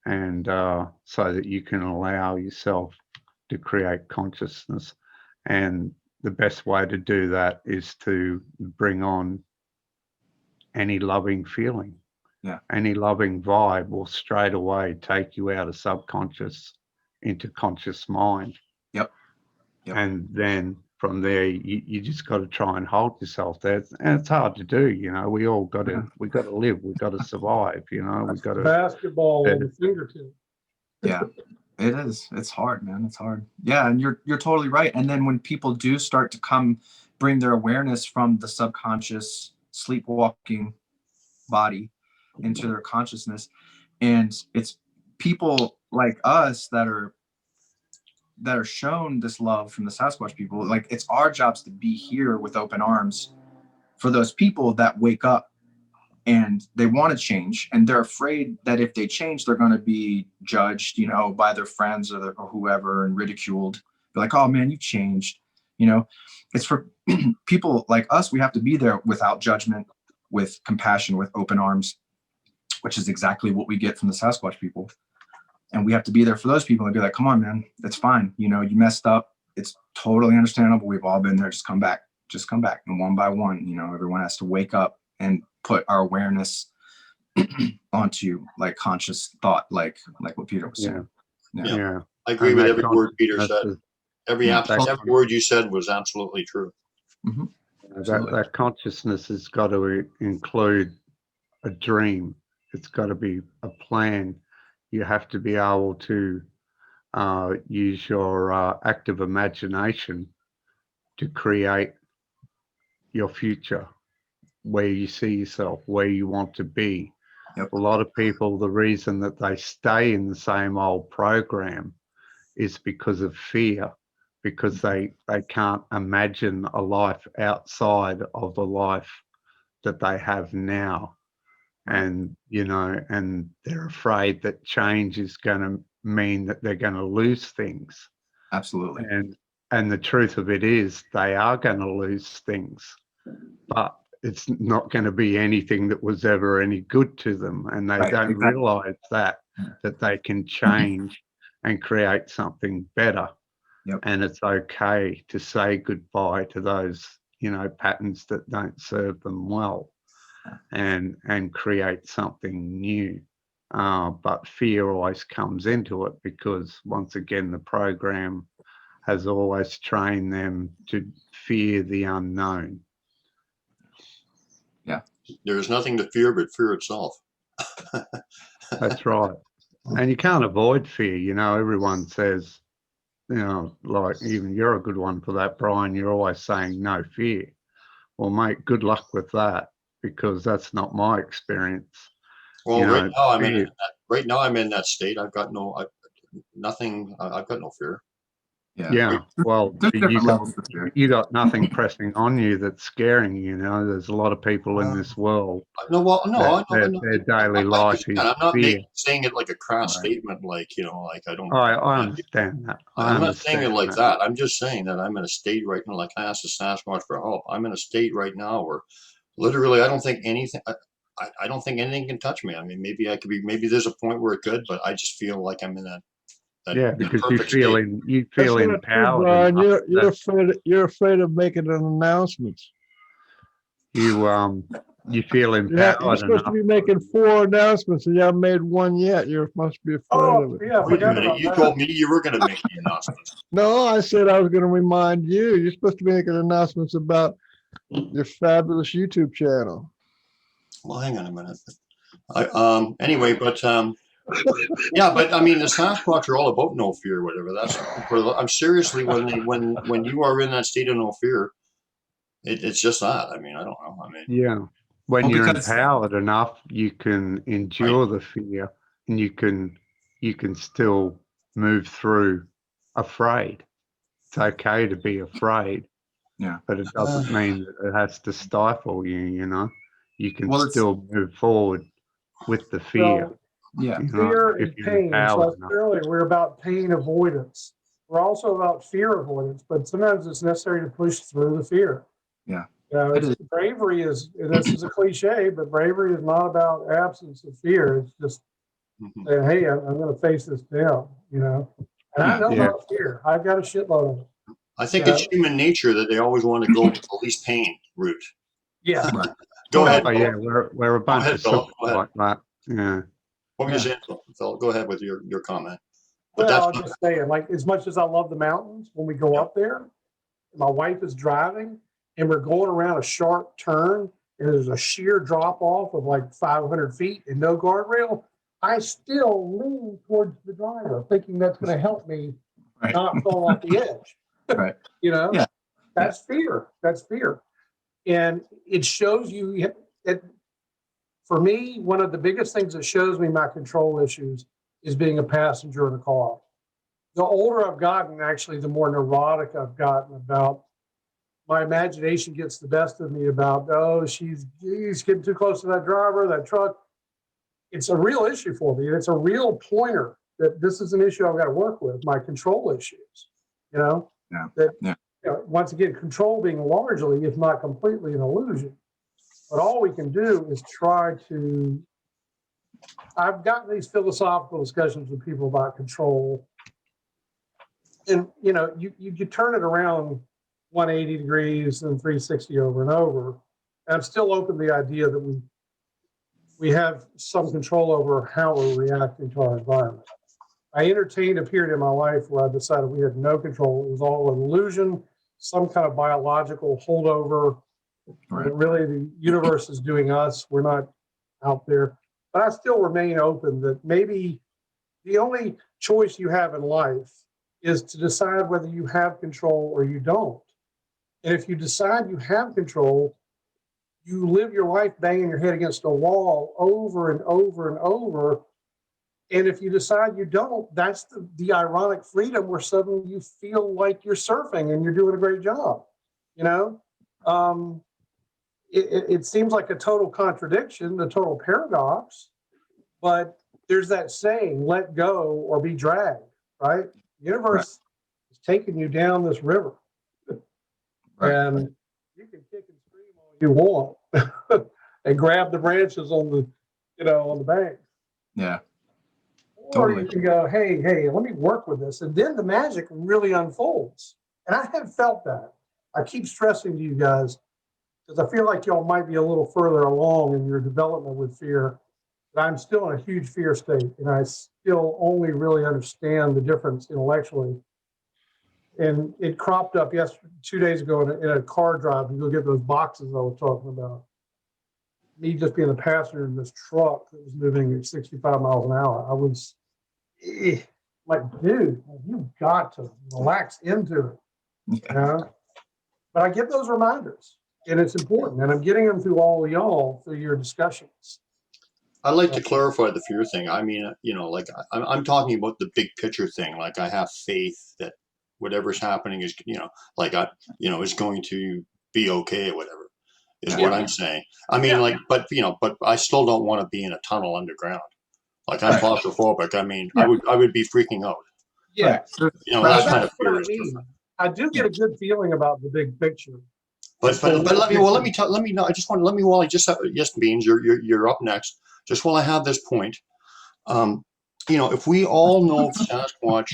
And so that you can allow yourself to create consciousness. And the best way to do that is to bring on any loving feeling. Yeah. Any loving vibe will straight away take you out of subconscious into conscious mind. Yep. And then from there, you just got to try and hold yourself there. And it's hard to do, we all got to, we got to live, we got to survive, we got to. Basketball on the fingertip. Yeah, it is. It's hard, man. It's hard. Yeah. And you're totally right. And then when people do start to bring their awareness from the subconscious sleepwalking body into their consciousness, and it's people like us that are shown this love from the Sasquatch people. Like, it's our jobs to be here with open arms for those people that wake up and they want to change, and they're afraid that if they change, they're going to be judged, by their friends or whoever, and ridiculed. Be like, oh man, you changed. It's for people like us. We have to be there without judgment, with compassion, with open arms, which is exactly what we get from the Sasquatch people. And we have to be there for those people and be like, come on, man, it's fine. You messed up. It's totally understandable. We've all been there. Just come back. And one by one, everyone has to wake up and put our awareness onto like conscious thought, like what Peter was saying. Yeah. I agree And with that every word Peter said. consciousness Every Yeah. every word you said was absolutely true. that consciousness has got to include a dream. It's got to be a plan. You have to be able to use your active imagination to create your future, where you see yourself, where you want to be. Yep. A lot of people, the reason that they stay in the same old program is because of fear, because they can't imagine a life outside of the life that they have now. And, you know, and they're afraid that change is going to mean that they're going to lose things. Absolutely. And the truth of it is they are going to lose things, but it's not going to be anything that was ever any good to them. And they don't realize that they can change and create something better. Yep. And it's okay to say goodbye to those, you know, patterns that don't serve them well, and create something new. But fear always comes into it because, once again, the program has always trained them to fear the unknown. Yeah. There's nothing to fear but fear itself. That's right. And you can't avoid fear. You know, everyone says, you know, like, even you're a good one for that, Brian. You're always saying no fear. Well, mate, good luck with that, because that's not my experience. Well, You know, right now I'm in that state. I've got nothing. I've got no fear. Yeah. Well, you got nothing pressing on you that's scaring you. You know, there's a lot of people in this world. Their daily life is I'm not fear. saying it like a crass statement, like, you know, like I don't. I understand that. I'm not saying it like that. I'm just saying that I'm in a state right now, like I asked the Sasquatch for help. I'm in a state right now where literally I don't think anything. I don't think anything can touch me. I mean, maybe there's a point where it could, but I just feel like I'm in that. Because you feel empowered. Brian, you're afraid of making an announcement. You feel empowered. You're supposed to be making 4 announcements, and you haven't made one yet. You must be afraid of it. Yeah, wait a minute. You told me you were going to make the announcements. No, I said I was going to remind you. You're supposed to be making announcements about your fabulous YouTube channel. Well, hang on a minute. Anyway, but yeah, but I mean, the Sasquatch are all about no fear, whatever. I'm seriously, when you are in that state of no fear, it's just that. I mean, I don't know. I mean, yeah, when you're empowered enough, you can endure the fear, and you can still move through afraid. It's okay to be afraid. Yeah, but it doesn't mean that it has to stifle you. You know, you can still move forward with the fear. Fear and pain. So earlier, we're about pain avoidance. We're also about fear avoidance, but sometimes it's necessary to push through the fear. Yeah. Bravery is, this is a cliche, but bravery is not about absence of fear. It's just saying, hey, I'm going to face this down, you know. And I know about fear. I've got a shitload of it. I think it's human nature that they always want to go with the least pain route. Yeah. Go ahead. Yeah, we're a bunch of stuff like that. Yeah. What were you saying, Phil? Go ahead with your comment. But well, I'm just saying, like, as much as I love the mountains, when we go up there, my wife is driving and we're going around a sharp turn and there's a sheer drop off of like 500 feet and no guardrail, I still lean towards the driver thinking that's going to help me not fall off the edge. Right. You know, that's fear. That's fear. And it shows you, for me, one of the biggest things that shows me my control issues is being a passenger in a car. The older I've gotten, actually, the more neurotic I've gotten about my imagination gets the best of me about, she's getting too close to that driver, that truck. It's a real issue for me. And it's a real pointer that this is an issue I've got to work with, my control issues, you know? You know, once again, control being largely, if not completely, an illusion. But all we can do is try to, I've gotten these philosophical discussions with people about control. And, you know, you turn it around 180 degrees and 360 over and over. And I'm still open to the idea that we we have some control over how we're reacting to our environment. I entertained a period in my life where I decided we had no control. It was all an illusion, some kind of biological holdover. Right. That really the universe is doing us. We're not out there. But I still remain open that maybe the only choice you have in life is to decide whether you have control or you don't. And if you decide you have control, you live your life banging your head against a wall over and over and over. And if you decide you don't, that's the ironic freedom where suddenly you feel like you're surfing and you're doing a great job. You know, it seems like a total contradiction, a total paradox, but there's that saying, let go or be dragged, right? The universe is taking you down this river. And you can kick and scream all you want and grab the branches on the, on the bank. Yeah. Or you can go, hey, let me work with this. And then the magic really unfolds. And I have felt that. I keep stressing to you guys, because I feel like y'all might be a little further along in your development with fear. But I'm still in a huge fear state. And I still only really understand the difference intellectually. And it cropped up 2 days ago in a car drive to go get those boxes I was talking about. Me just being the passenger in this truck that was moving at 65 miles an hour. I was like, dude, you've got to relax into it. You know? But I get those reminders, and it's important. And I'm getting them through all of y'all through your discussions. I'd like to clarify the fear thing. I mean, like I'm talking about the big picture thing. Like I have faith that whatever's happening is, is going to be okay or whatever is what I'm saying. I mean, but I still don't want to be in a tunnel underground. Like I'm claustrophobic. I mean, I would be freaking out. Yeah. That kind of fear is different. I do get a good feeling about the big picture. But let me know. I just want to while I just have, yes, Beans, you're up next. Just while I have this point, if we all know Sasquatch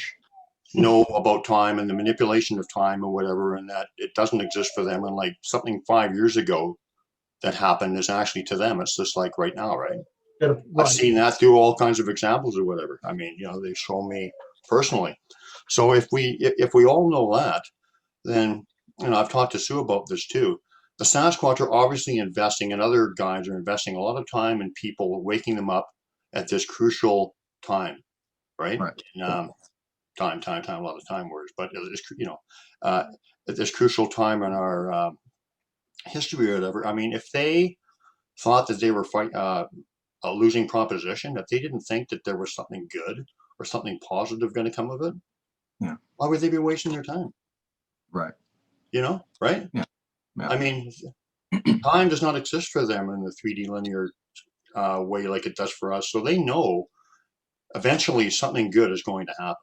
know about time and the manipulation of time or whatever, and that it doesn't exist for them, and like something 5 years ago that happened is actually to them, it's just like right now, right? I've seen that through all kinds of examples or whatever. I mean, they show me personally. So if we all know that, then I've talked to Sue about this too. The Sasquatch are obviously investing, and other guides are investing a lot of time in people, waking them up at this crucial time, right? And, time, a lot of time words, but at this crucial time in our history or whatever. I mean, if they thought that they were a losing proposition, if they didn't think that there was something good or something positive going to come of it, why would they be wasting their time? Right. Right? Yeah. I mean, time does not exist for them in the 3D linear way like it does for us. So they know eventually something good is going to happen.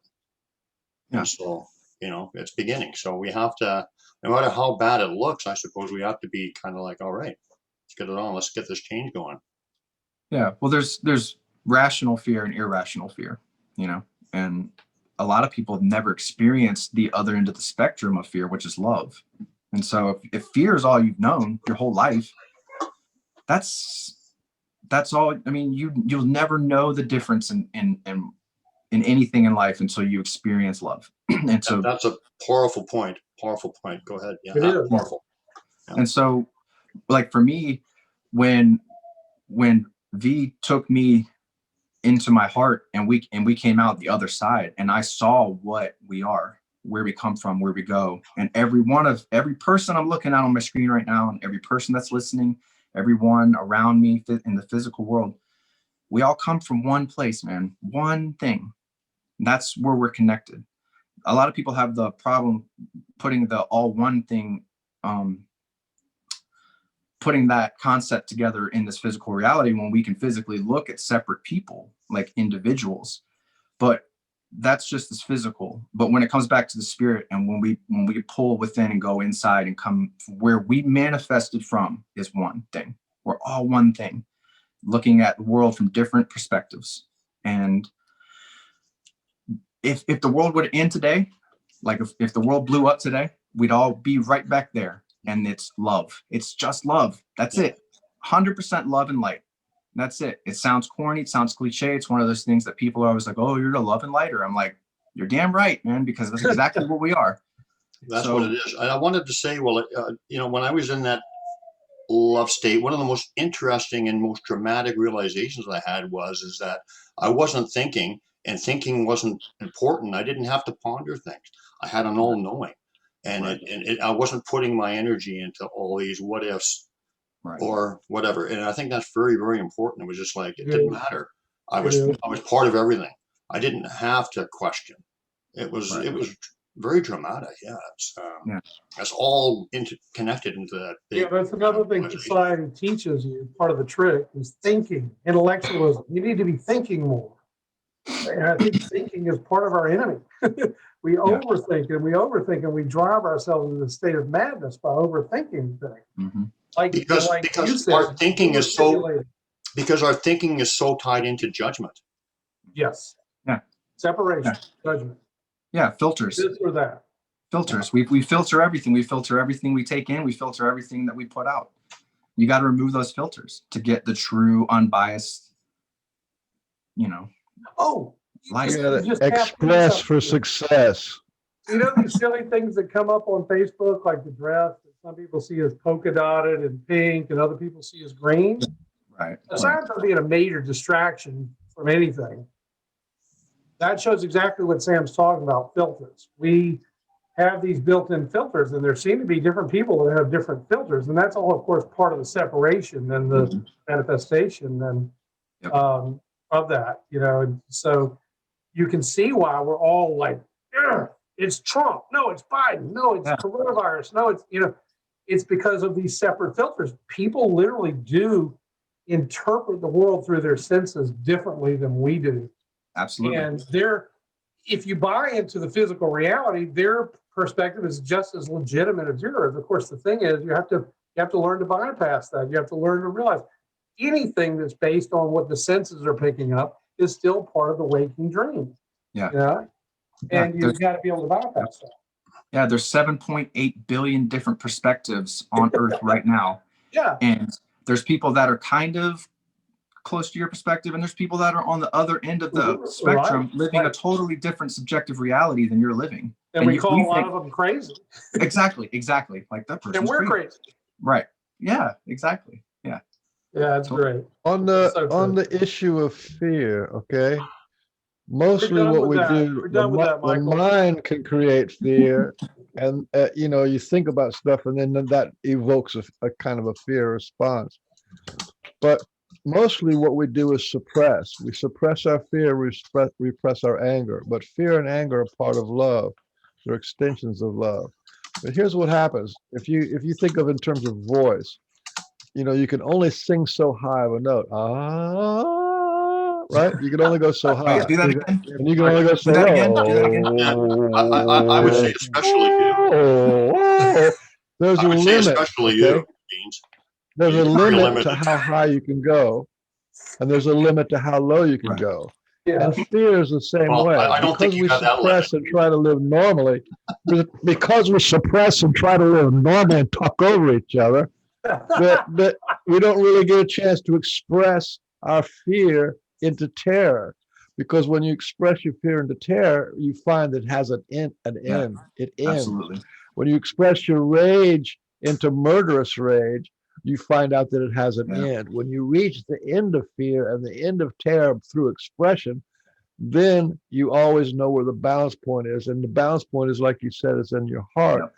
Yeah. And so, it's beginning. So we have to, no matter how bad it looks, I suppose we have to be kind of like, all right, let's get it on. Let's get this change going. Yeah. Well, there's rational fear and irrational fear, and a lot of people have never experienced the other end of the spectrum of fear, which is love. And so if fear is all you've known your whole life, that's all. I mean, you'll never know the difference in anything in life until you experience love. And so that's a powerful point. Go ahead. Yeah, it is powerful. Yeah. And so, like for me, when V took me into my heart and we came out the other side, and I saw what we are, where we come from, where we go, and every person I'm looking at on my screen right now, and every person that's listening, everyone around me in the physical world, we all come from one place, man, one thing. That's where we're connected. A lot of people have the problem putting the all one thing, putting that concept together in this physical reality when we can physically look at separate people like individuals. But that's just as physical. But when it comes back to the spirit, and when we pull within and go inside and come where we manifested from is one thing. We're all one thing, looking at the world from different perspectives. And if the world would end today, like if the world blew up today, we'd all be right back there. And it's love. It's just love. That's it. 100% love and light. That's it. It sounds corny. It sounds cliche. It's one of those things that people are always like, oh, you're the love and lighter. I'm like, you're damn right, man, because that's exactly what we are. That's what it is. And I wanted to say, well, when I was in that love state, one of the most interesting and most dramatic realizations I had is that I wasn't thinking, and thinking wasn't important. I didn't have to ponder things. I had an all knowing, and I wasn't putting my energy into all these what ifs or whatever. And I think that's very, very important. It was just like, it didn't matter. I was part of everything. I didn't have to question. It was very dramatic. Yeah, it's all connected into that. Yeah, that's another thing society teaches you. Part of the trick is thinking, intellectualism. You need to be thinking more. And I think thinking is part of our enemy. We overthink and we drive ourselves into a state of madness by overthinking things. Mm-hmm. Because our thinking is so tied into judgment. Yes. Yeah. Separation, judgment. Yeah, filters. This or that. Filters. We filter everything. We filter everything we take in. We filter everything that we put out. You got to remove those filters to get the true, unbiased, life. You got to express for success. You know these silly things that come up on Facebook, like the dress that some people see as polka dotted and pink and other people see as green? Right. Aside from being a major distraction from anything, that shows exactly what Sam's talking about, filters. We have these built-in filters, and there seem to be different people that have different filters, and that's all, of course, part of the separation and the manifestation and of that, And so you can see why we're all like, it's Trump. No, it's Biden. No, it's coronavirus. No, it's, it's because of these separate filters. People literally do interpret the world through their senses differently than we do. Absolutely. And if you buy into the physical reality, their perspective is just as legitimate as yours. Of course, the thing is, you have to learn to bypass that. You have to learn to realize anything that's based on what the senses are picking up is still part of the waking dream. Yeah. And you've got to be able to bypass that. Yeah, there's 7.8 billion different perspectives on Earth right now. Yeah. And there's people that are kind of close to your perspective, and there's people that are on the other end of the spectrum living a totally different subjective reality than you're living. And we call a lot of them crazy. Exactly. Like that person. And we're crazy. Right. Yeah, exactly. Yeah. Yeah, that's great. On the issue of fear, okay? Mostly what we do, the mind can create fear, and you think about stuff, and then that evokes a kind of a fear response. But mostly what we do is suppress. We suppress our fear, repress our anger. But fear and anger are part of love. They're extensions of love. But here's what happens. If you think of in terms of voice, you can only sing so high of a note. Right? You can only go so high. Do that again. And you can only go so low. I would say especially you. There's a limit. Especially you. There's a limit to how high you can go, and there's a limit to how low you can go. Yeah. And fear is the same way. I don't think you got that limit. And try to live normally, because we suppress and try to live normally and talk over each other, that we don't really get a chance to express our fear into terror. Because when you express your fear into terror, you find that it has an end. It ends. Absolutely. When you express your rage into murderous rage, you find out that it has an end. When you reach the end of fear and the end of terror through expression, then you always know where the balance point is. And the balance point is, like you said, is in your heart.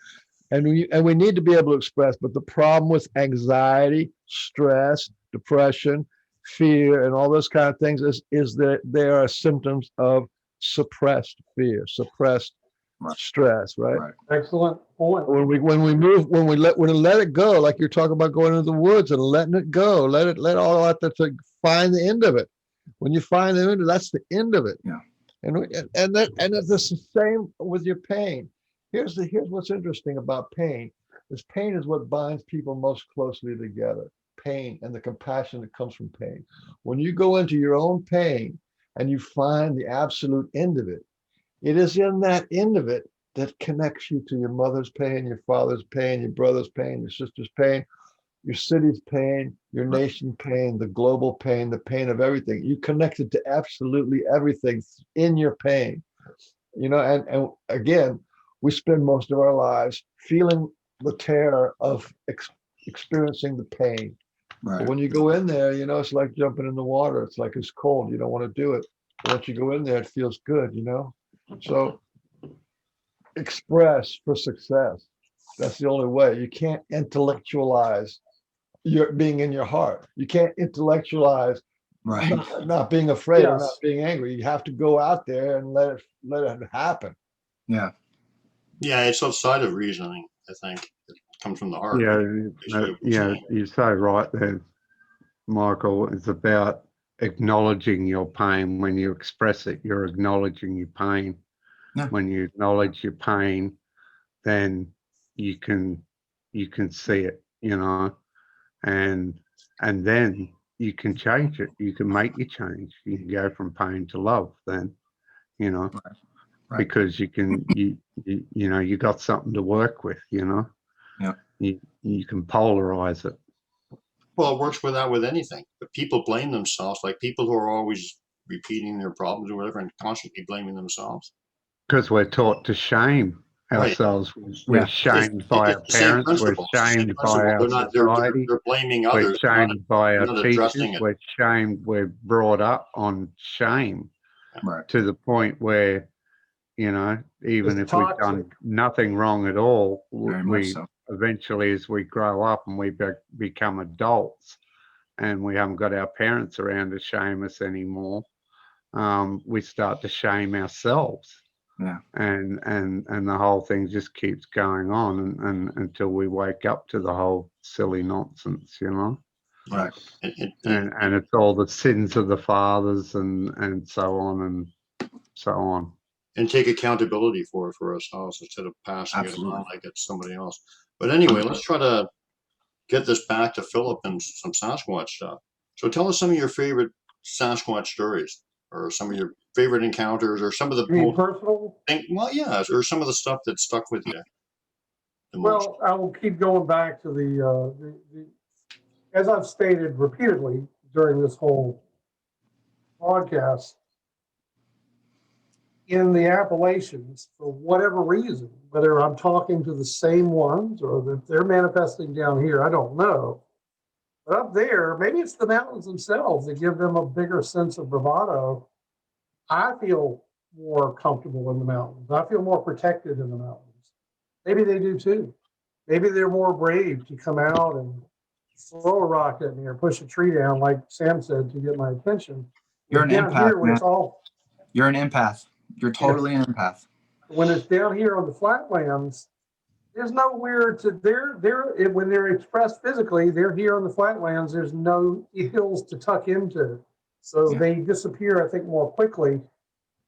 And we need to be able to express. But the problem with anxiety, stress, depression, fear, and all those kind of things is that they are symptoms of suppressed fear, suppressed stress, right? Excellent point. When we let it go, like you're talking about going into the woods and letting it go, let all that to find the end of it. When you find the end, that's the end of it. Yeah. And it's the same with your pain. Here's what's interesting about pain. Pain is what binds people most closely together. Pain and the compassion that comes from pain. When you go into your own pain and you find the absolute end of it, it is in that end of it that connects you to your mother's pain, your father's pain, your brother's pain, your sister's pain, your city's pain, your nation pain, the global pain, the pain of everything. You connected to absolutely everything in your pain. And again, we spend most of our lives feeling the terror of experiencing the pain. Right. But when you go in there, it's like jumping in the water. It's like it's cold. You don't want to do it. But once you go in there, it feels good, So express for success. That's the only way. You can't intellectualize your being in your heart. You can't intellectualize Right. not being afraid or not Yes. being angry. You have to go out there and let it happen. Yeah. Yeah, it's outside of reasoning, I think. It comes from the heart. You're so right there, Michael. It's about acknowledging your pain. When you express it, you're acknowledging your pain. Yeah. When you acknowledge your pain, then you can see it, and then you can change it. You can make your change. You can go from pain to love. Then, Right. because you got something to work with. Yeah. You can polarize it. Well, it works with anything. But people blame themselves, like people who are always repeating their problems or whatever and constantly blaming themselves. Because we're taught to shame ourselves. We're shamed by our parents. We're shamed by our society. They're blaming We're others. shamed by our not teachers. addressing it. We're shamed. We're brought up on shame Right. to the point where, even It's if we've done toxic. nothing wrong at all, Very much we so. eventually, as we grow up and we become adults, and we haven't got our parents around to shame us anymore, we start to shame ourselves. Yeah. And the whole thing just keeps going on and until we wake up to the whole silly nonsense, Right. and it's all the sins of the fathers and so on and so on. And take accountability for it for ourselves instead of passing Absolutely. it on like it's somebody else. But anyway, let's try to get this back to Philip and some Sasquatch stuff. So tell us some of your favorite Sasquatch stories, or some of your favorite encounters, or some of the You mean most personal? or some of the stuff that stuck with you the most. Well, I will keep going back to the as I've stated repeatedly during this whole podcast, in the Appalachians, for whatever reason, whether I'm talking to the same ones or that they're manifesting down here, I don't know. But up there, maybe it's the mountains themselves that give them a bigger sense of bravado. I feel more comfortable in the mountains. I feel more protected in the mountains. Maybe they do too. Maybe they're more brave to come out and throw a rock at me or push a tree down, like Sam said, to get my attention. You're an down empath, here, when man. it's all You're an empath. You're totally an empath. when it's down here on the flatlands, there's nowhere to when they're expressed physically, they're here on the flatlands. There's no hills to tuck into, so they disappear, I think, more quickly.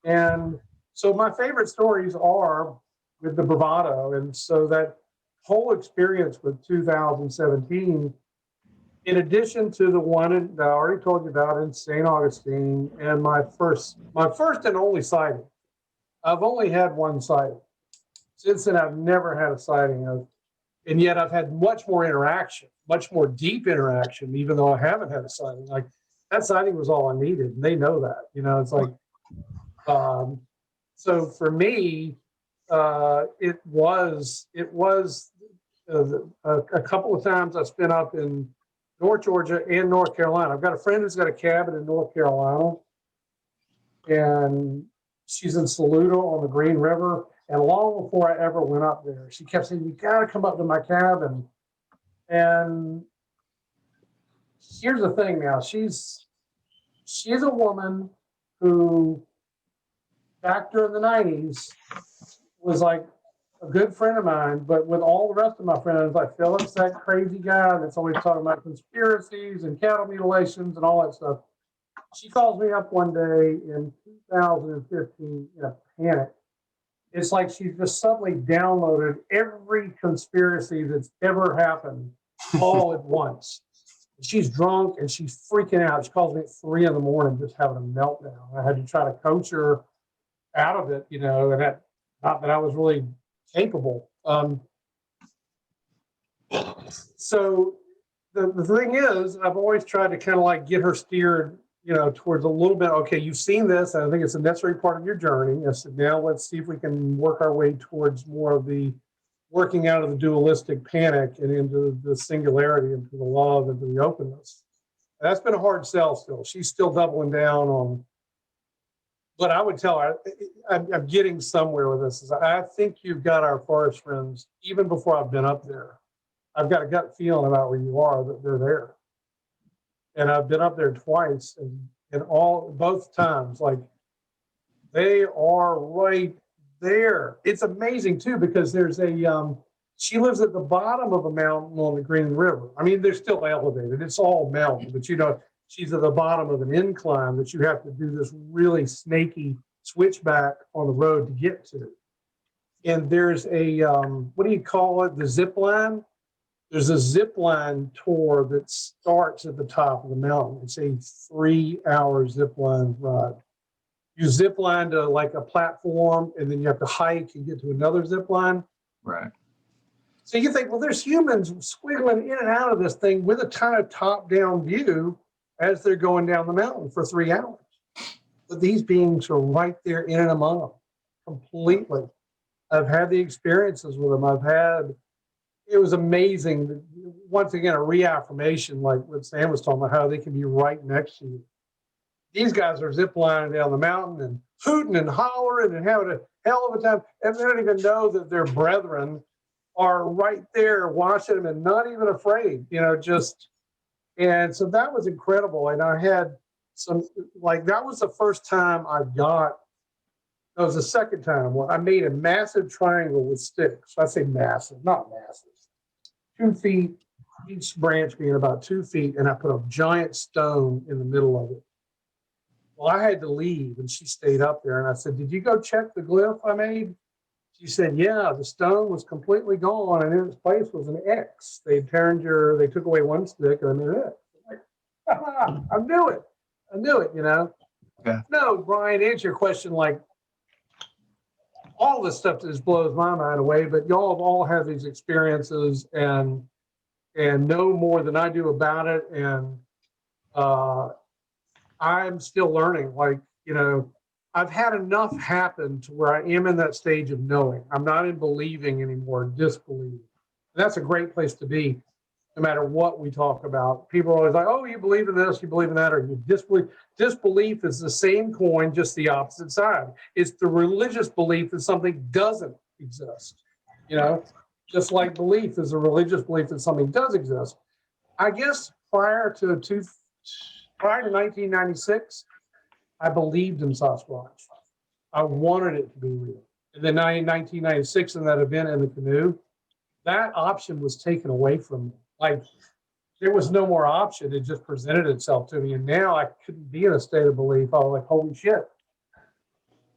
And so my favorite stories are with the bravado, and so that whole experience with 2017, in addition to the one that I already told you about in St. Augustine, and my first and only sighting. I've only had one sighting. Since then, I've never had a sighting of, and yet I've had much more interaction, much more deep interaction, even though I haven't had a sighting. Like that sighting was all I needed, and they know that. It's like, so for me, it was a couple of times I spent up in North Georgia and North Carolina. I've got a friend who's got a cabin in North Carolina, and she's in Saluda on the Green River. And long before I ever went up there, she kept saying, "You got to come up to my cabin." And here's the thing now, she's a woman who back during the 90s was like a good friend of mine, but with all the rest of my friends, like Philip's that crazy guy that's always talking about conspiracies and cattle mutilations and all that stuff. She calls me up one day in 2015 in a panic. It's like she just suddenly downloaded every conspiracy that's ever happened all at once. She's drunk and she's freaking out. She calls me at 3 a.m, just having a meltdown. I had to try to coach her out of it, and that, not that I was really capable. So the thing is, I've always tried to kind of like get her steered, towards a little bit. Okay, you've seen this, and I think it's a necessary part of your journey. I said, now let's see if we can work our way towards more of the working out of the dualistic panic and into the singularity, into the love, into the openness. And that's been a hard sell still. She's still doubling down on, but I would tell her, I'm getting somewhere with this. Is I think you've got our forest friends, even before I've been up there. I've got a gut feeling about where you are, that they're there. And I've been up there twice, and both times, like, they are right there. It's amazing too, because there's she lives at the bottom of a mountain on the Green River. I mean, they're still elevated. It's all mountain, but she's at the bottom of an incline that you have to do this really snaky switchback on the road to get to. And there's a, what do you call it? The zip line. There's a zip line tour that starts at the top of the mountain. It's a 3-hour zip line ride. You zip line to like a platform, and then you have to hike and get to another zip line. Right. So you think, well, there's humans squiggling in and out of this thing with a kind of top-down view as they're going down the mountain for 3 hours. But these beings are right there in and among them, completely. I've had the experiences with them. It was amazing. Once again, a reaffirmation, like what Sam was talking about, how they can be right next to you. These guys are ziplining down the mountain and hooting and hollering and having a hell of a time. And they don't even know that their brethren are right there watching them and not even afraid, and so that was incredible. And I had that was the first time it was the second time when I made a massive triangle with sticks. I say massive, not massive. 2 feet, each branch being about 2 feet, and I put a giant stone in the middle of it. Well, I had to leave, and she stayed up there, and I said, did you go check the glyph I made? She said, yeah, the stone was completely gone, and in its place was an X. They took away one stick, and I made an X. I knew it, Yeah. No, Brian, to answer your question, like, all this stuff just blows my mind away, but y'all have all had these experiences and know more than I do about it, and I'm still learning. I've had enough happen to where I am in that stage of knowing. I'm not in believing anymore, disbelieving. And that's a great place to be, no matter what we talk about. People are always like, oh, you believe in this, you believe in that, or you disbelieve. Disbelief is the same coin, just the opposite side. It's the religious belief that something doesn't exist. Just like belief is a religious belief that something does exist. I guess prior to 1996, I believed in Sasquatch. I wanted it to be real. And then in 1996, in that event in the canoe, that option was taken away from me. Like, there was no more option. It just presented itself to me. And now I couldn't be in a state of belief. I was like, holy shit.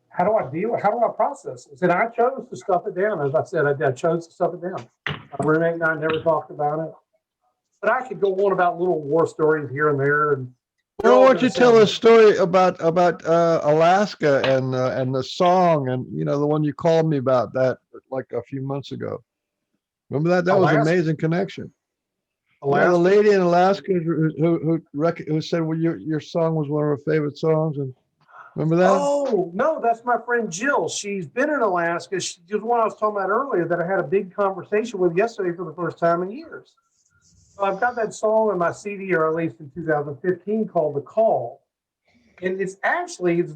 How do I process this? And I chose to stuff it down. As I said, I chose to stuff it down. My roommate and I never talked about it. But I could go on about little war stories here and there. And well, why don't you tell a story about Alaska and the song, and the one you called me about that like a few months ago. Remember that? That was an amazing connection. Alaska? Yeah, the lady in Alaska who said, well, your song was one of her favorite songs, and remember that? Oh no, that's my friend Jill. She's been in Alaska. She's the one I was talking about earlier that I had a big conversation with yesterday for the first time in years. So I've got that song in my CD, or at least in 2015, called "The Call," and it's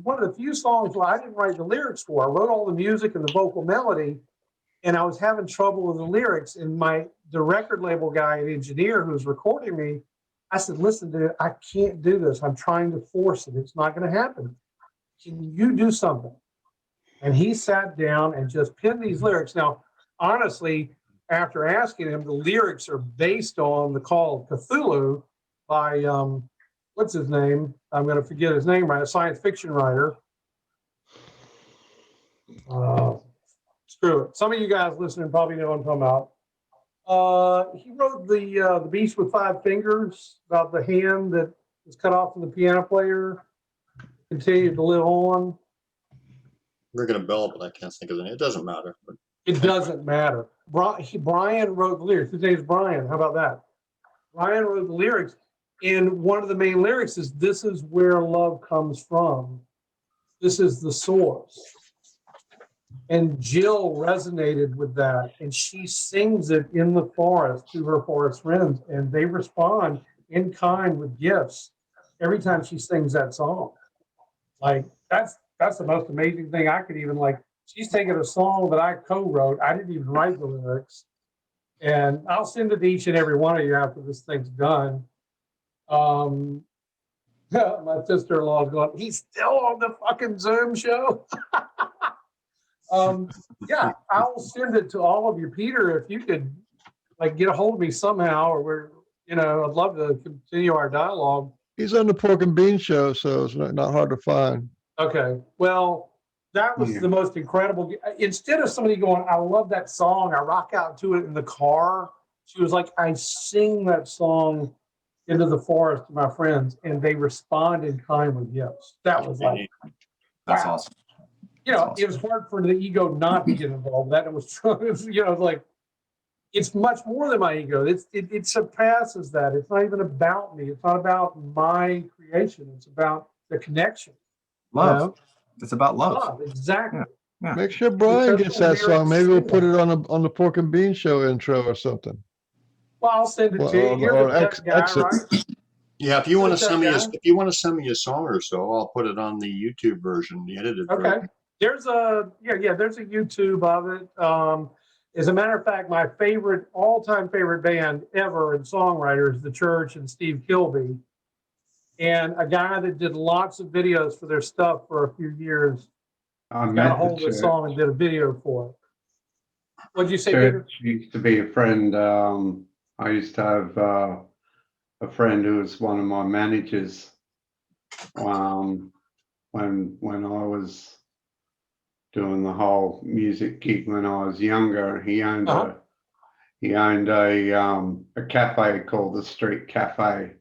one of the few songs where I didn't write the lyrics for. I wrote all the music and the vocal melody, and I was having trouble with the lyrics. And the record label guy and engineer who was recording me, I said, "Listen, dude, I can't do this. I'm trying to force it. It's not going to happen. Can you do something?" And he sat down and just penned these lyrics. Now, honestly, after asking him, the lyrics are based on the Call of Cthulhu by, what's his name? I'm going to forget his name, right? A science fiction writer. Screw it. Some of you guys listening probably know what I'm talking about. He wrote the Beast with Five Fingers, about the hand that was cut off from the piano player, continued to live on. We're going to bell, but I can't think of the name. It doesn't matter. But it doesn't matter. Brian wrote the lyrics. His name's Brian. How about that? Ryan wrote the lyrics, and one of the main lyrics is, "This is where love comes from. This is the source." And Jill resonated with that, and she sings it in the forest to her forest friends, and they respond in kind with gifts every time she sings that song. Like that's the most amazing thing I could even like. She's taking a song that I co-wrote. I didn't even write the lyrics, and I'll send it to each and every one of you after this thing's done. Um, my sister-in-law is going, "He's still on the fucking Zoom show." Yeah, I'll send it to all of you. Peter, if you could like get a hold of me somehow, or I'd love to continue our dialogue. He's on the Pork and Bean show, so it's not hard to find. Okay. Well, that was the most incredible. Instead of somebody going, "I love that song, I rock out to it in the car," she was like, "I sing that song into the forest to my friends, and they respond in kind with gifts." That was like, That's wow. awesome. It was hard for the ego not to get involved. That it was true. Like it's much more than my ego. It surpasses that. It's not even about me. It's not about my creation. It's about the connection. Love. It's about love. Love, exactly. Yeah. Make sure Brian gets that song. Maybe we'll put it on the Pork and Bean show intro or something. Well, I'll send it to you. You're the tech guy, right? Yeah, if you want to send me a song or so, I'll put it on the YouTube version, the edited version. Okay. There's a there's a YouTube of it. As a matter of fact, my all-time favorite band ever and songwriter is The Church and Steve Kilbey. And a guy that did lots of videos for their stuff for a few years got a hold of the song and did a video for it. What did you say, Peter? Used to be a friend. I used to have a friend who was one of my managers when I was doing the whole music gig when I was younger. He owned a cafe called the Street Cafe,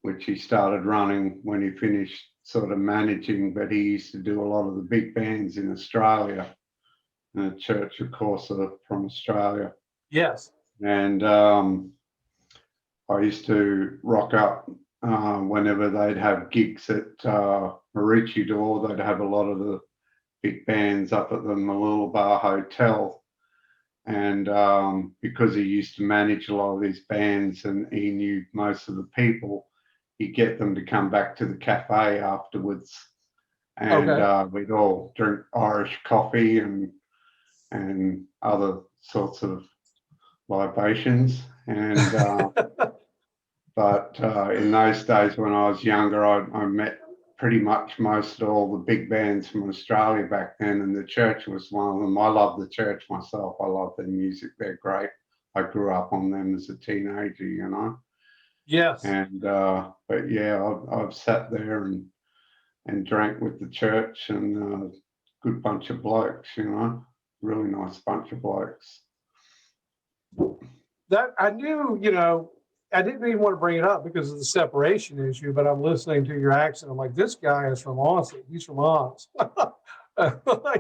which he started running when he finished sort of managing, but he used to do a lot of the big bands in Australia. And the Church, of course, are from Australia. Yes. And I used to rock up whenever they'd have gigs at Maroochydore. They'd have a lot of the big bands up at the Mooloolaba Hotel. And because he used to manage a lot of these bands and he knew most of the people, he'd get them to come back to the cafe afterwards. And we'd all drink Irish coffee and other sorts of libations. And but in those days when I was younger, I met pretty much most of all the big bands from Australia back then, and the Church was one of them. I love the Church myself. I love their music. They're great. I grew up on them as a teenager, Yes. And but yeah, I've sat there and drank with the Church, and good bunch of blokes, really nice bunch of blokes. That I knew, I didn't even want to bring it up because of the separation issue, but I'm listening to your accent. I'm like, this guy is from Austin. He's from Oz. And I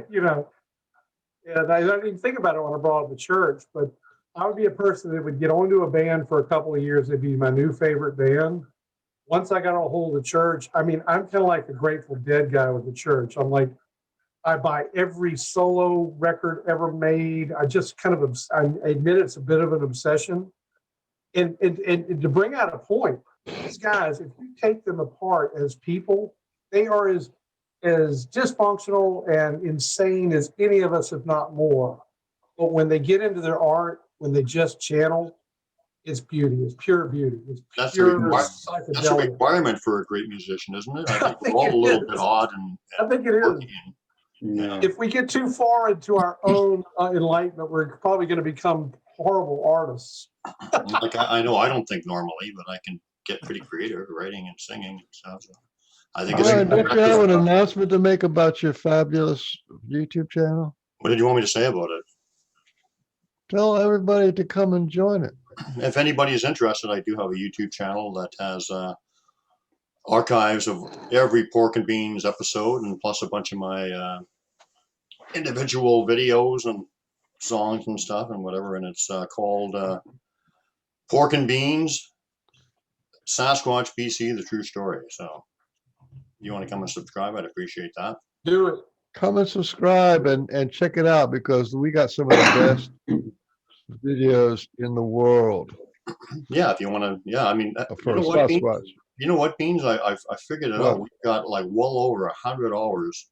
didn't even think about it when I brought up the Church, but I would be a person that would get onto a band for a couple of years. It'd be my new favorite band. Once I got a hold of the Church, I'm kind of like the Grateful Dead guy with the Church. I'm like, I buy every solo record ever made. I just I admit it's a bit of an obsession. And to bring out a point, these guys, if you take them apart as people, they are as dysfunctional and insane as any of us, if not more. But when they get into their art, when they just channel, it's beauty. It's pure beauty. It's pure psychedelia. That's a requirement for a great musician, isn't it? I think we're all a little bit odd. I think it is. Yeah. If we get too far into our own enlightenment, we're probably going to become horrible artists. Like I know I don't think normally, but I can get pretty creative writing and singing and stuff. So I think Brian, don't you have an announcement to make about your fabulous YouTube channel? What did you want me to say about it? Tell everybody to come and join it. If anybody is interested, I do have a YouTube channel that has archives of every Pork and Beans episode, and plus a bunch of my individual videos and songs and stuff and whatever. And it's called Pork and Beans Sasquatch BC, the true story. So you want to come and subscribe? I'd appreciate that. Do it. Come and subscribe and check it out because we got some of the best videos in the world Yeah, if you want to. Yeah, I mean, for you know what, Beans? Sasquatch. You know what, Beans? I figured it What? out. We've got like well over 100 hours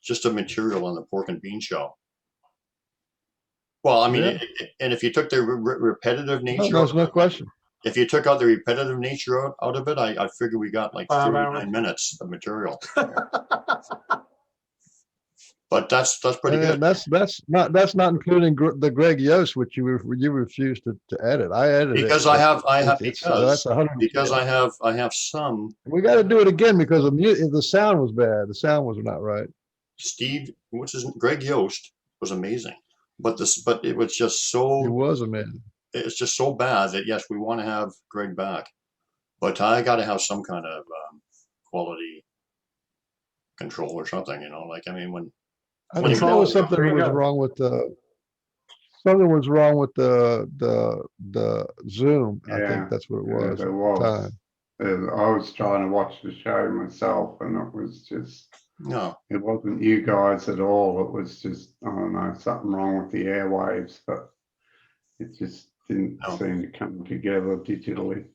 just of material on the Pork and Bean Show. Well, I mean, Yeah. and if you took the repetitive No, nature, there's no question. if you took out the repetitive nature out of it, I figure we got like 5 39 hours. minutes of material. But that's pretty And good. that's not including the Greg Yost, which you refused to edit. I edited Because it. I have That's 100. because I have some. We got to do it again because the sound was bad. The sound was not right. Steve, Greg Yost was amazing, but it was just so. It was amazing. It's just so bad that yes, we want to have Greg back, but I got to have some kind of quality control or something. You know, like I mean when. I think there was something was wrong with the Zoom. Yeah. I think that's what it was. There was. Time. I was trying to watch the show myself, and it was just. No. It wasn't you guys at all. It was just, I don't know, something wrong with the airwaves, but it just didn't seem to come together digitally.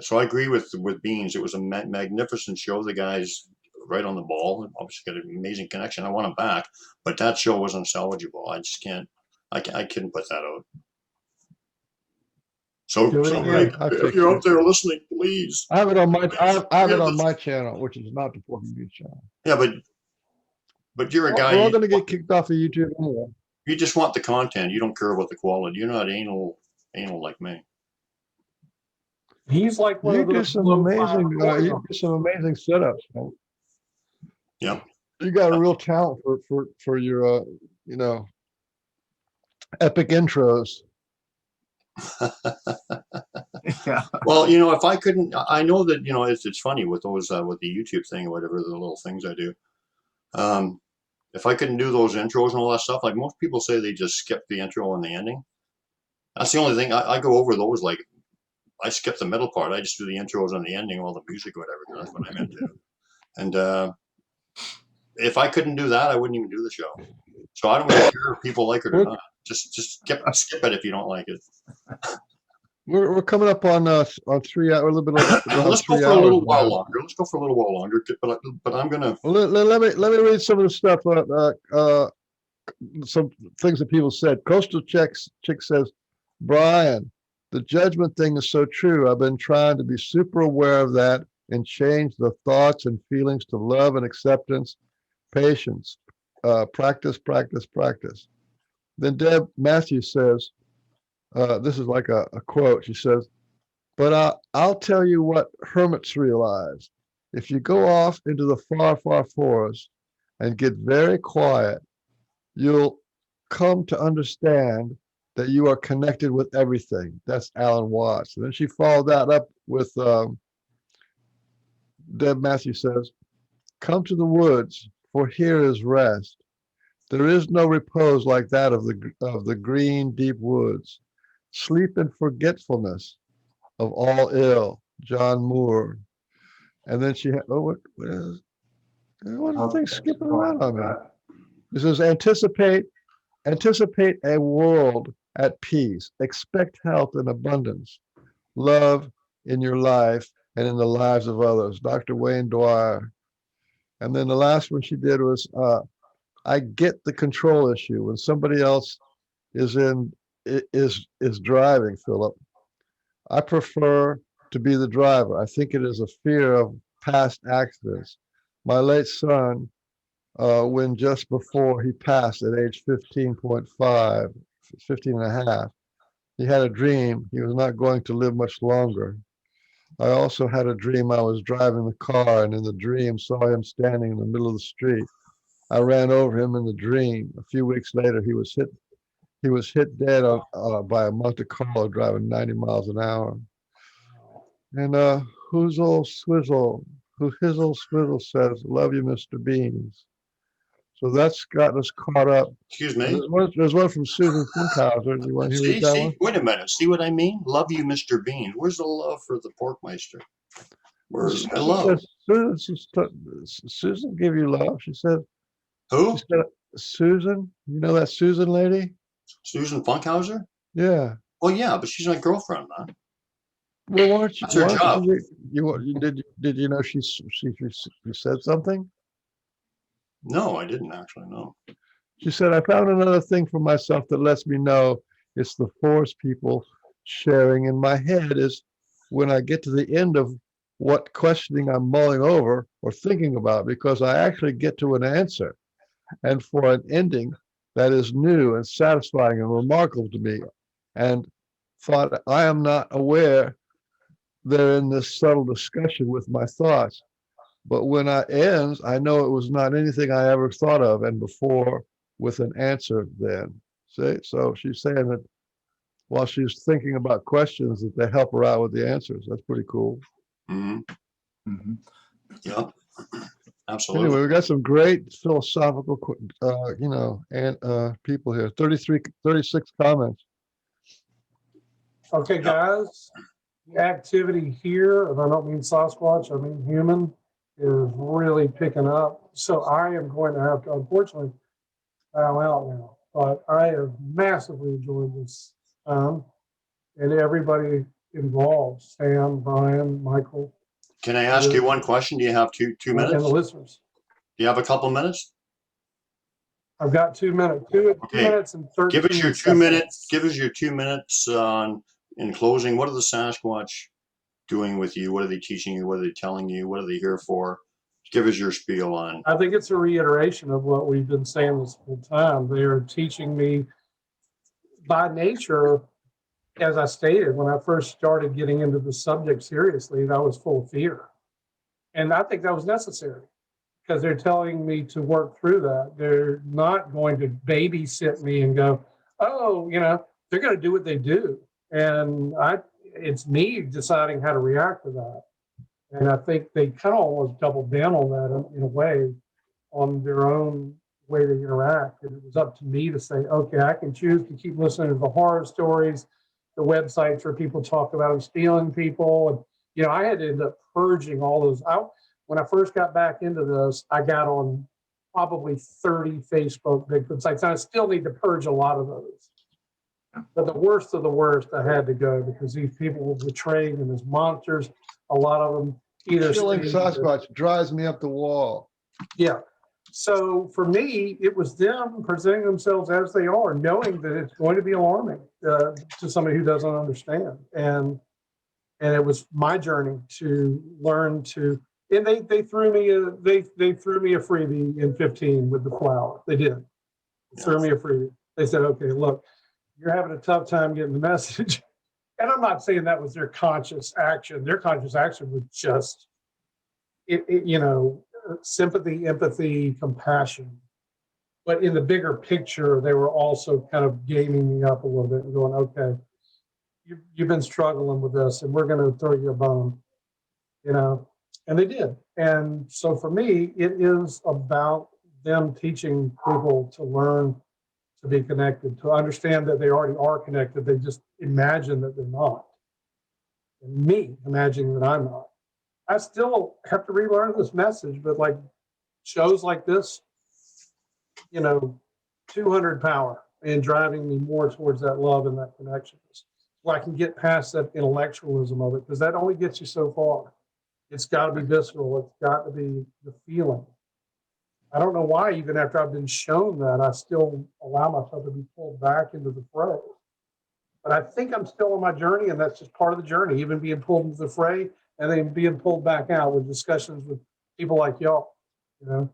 So I agree with Beans. It was a magnificent show. The guys right on the ball. Obviously got an amazing connection. I want him back, but that show wasn't salvageable. I just can't. I couldn't put that out. So if you're out there listening, please. I have it on my my channel, which is not the Pork and Bean channel. Yeah, but you're a guy. We're all going to get kicked off of YouTube anyway. You just want the content. You don't care about the quality. You're not anal like me. He's like one You of do those some low amazing. five You do some amazing setups, man. Yeah. You got a real talent for your epic intros. Yeah. Well, if I couldn't, I know that it's funny with those with the YouTube thing or whatever, the little things I do. If I couldn't do those intros and all that stuff, like most people say, they just skip the intro and the ending. That's the only thing I go over those. Like I skip the middle part. I just do the intros and the ending, all the music, or whatever. That's what I'm into. And if I couldn't do that, I wouldn't even do the show. So I don't really care if people like it or not. Just skip it if you don't like it. We're coming up on 3 hours, a little bit. Let's go for a little while longer. Let's go for a little while longer. But I'm gonna. Well, let me read some of the stuff. Some things that people said. Coastal Chick says, Brian, the judgment thing is so true. I've been trying to be super aware of that and change the thoughts and feelings to love and acceptance, patience, practice. Then Deb Matthews says, this is like a quote. She says, but I'll tell you what hermits realize. If you go off into the far, far forest and get very quiet, you'll come to understand that you are connected with everything. That's Alan Watts. And then she followed that up with Deb Matthews says, come to the woods, for here is rest. There is no repose like that of the green, deep woods. Sleep in forgetfulness of all ill. John Moore. And then she had, what is the thing skipping around on that? It says, anticipate a world at peace. Expect health and abundance. Love in your life and in the lives of others. Dr. Wayne Dwyer. And then the last one she did was, I get the control issue when somebody else is driving, Philip. I prefer to be the driver. I think it is a fear of past accidents. My late son, when just before he passed at age 15 and a half, he had a dream he was not going to live much longer. I also had a dream I was driving the car, and in the dream saw him standing in the middle of the street. I ran over him in the dream. A few weeks later, he was hit dead by a Monte Carlo driving 90 miles an hour. And His Old Swizzle says, love you, Mr. Beans. So that's got us caught up. Excuse me. There's one from Susan Funkhauser. You want to hear that one? Wait a minute. See what I mean? Love you, Mr. Beans. Where's the love for the Porkmeister? Where's my love? Susan give you love. She said, Who? Susan, you know that Susan lady? Susan Funkhauser? Yeah. Well, yeah, but she's my girlfriend, man. Well, why don't you? That's her job. Did you know she said something? No, I didn't actually know. She said, I found another thing for myself that lets me know it's the force people sharing in my head is when I get to the end of what questioning I'm mulling over or thinking about, because I actually get to an answer. And for an ending that is new and satisfying and remarkable to me, and thought I am not aware they're in this subtle discussion with my thoughts. But when it ends, I know it was not anything I ever thought of and before with an answer then. See, so she's saying that while she's thinking about questions that they help her out with the answers. That's pretty cool. Mm-hmm. Yep. Absolutely. Anyway, we got some great philosophical, people here. 36 comments. Okay, guys, the activity here, and I don't mean Sasquatch, I mean human, is really picking up. So I am going to have to, unfortunately, bow out now. But I have massively enjoyed this time, and everybody involved, Sam, Brian, Michael. Can I ask you one question? Do you have two minutes? And the listeners. Do you have a couple minutes? I've got 2 minutes. Two minutes and 13 Give us your 2 seconds. minutes. Give us your 2 minutes in closing. What are the Sasquatch doing with you? What are they teaching you? What are they telling you? What are they here for? Give us your spiel on. I think it's a reiteration of what we've been saying this whole time. They are teaching me by nature, as I stated, when I first started getting into the subject seriously, I was full of fear. And I think that was necessary because they're telling me to work through that. They're not going to babysit me and go, oh, they're going to do what they do. And it's me deciding how to react to that. And I think they kind of almost doubled down on that in a way, on their own way to interact. And it was up to me to say, okay, I can choose to keep listening to the horror stories, the websites where people talk about them stealing people. And, I had to end up purging all those out. When I first got back into this, I got on probably 30 Facebook Bigfoot sites. And I still need to purge a lot of those. But the worst of the worst, I had to go because these people were betraying them as monsters. A lot of them either Killing Sasquatch drives me up the wall. Yeah. So for me, it was them presenting themselves as they are, knowing that it's going to be alarming to somebody who doesn't understand. And it was my journey to learn to. And they threw me a freebie in 15 with the flower. They did. They threw me a freebie. They said, "Okay, look, you're having a tough time getting the message." And I'm not saying that was their conscious action. Their conscious action was just, sympathy, empathy, compassion. But in the bigger picture, they were also kind of gaming me up a little bit and going, okay, you've been struggling with this and we're going to throw you a bone, and they did. And so for me, it is about them teaching people to learn to be connected, to understand that they already are connected. They just imagine that they're not. And me imagining that I'm not. I still have to relearn this message, but like shows like this, 200 power and driving me more towards that love and that connection. So I can get past that intellectualism of it, because that only gets you so far. It's got to be visceral. It's got to be the feeling. I don't know why, even after I've been shown that, I still allow myself to be pulled back into the fray. But I think I'm still on my journey, and that's just part of the journey, even being pulled into the fray and then being pulled back out with discussions with people like y'all, Yeah.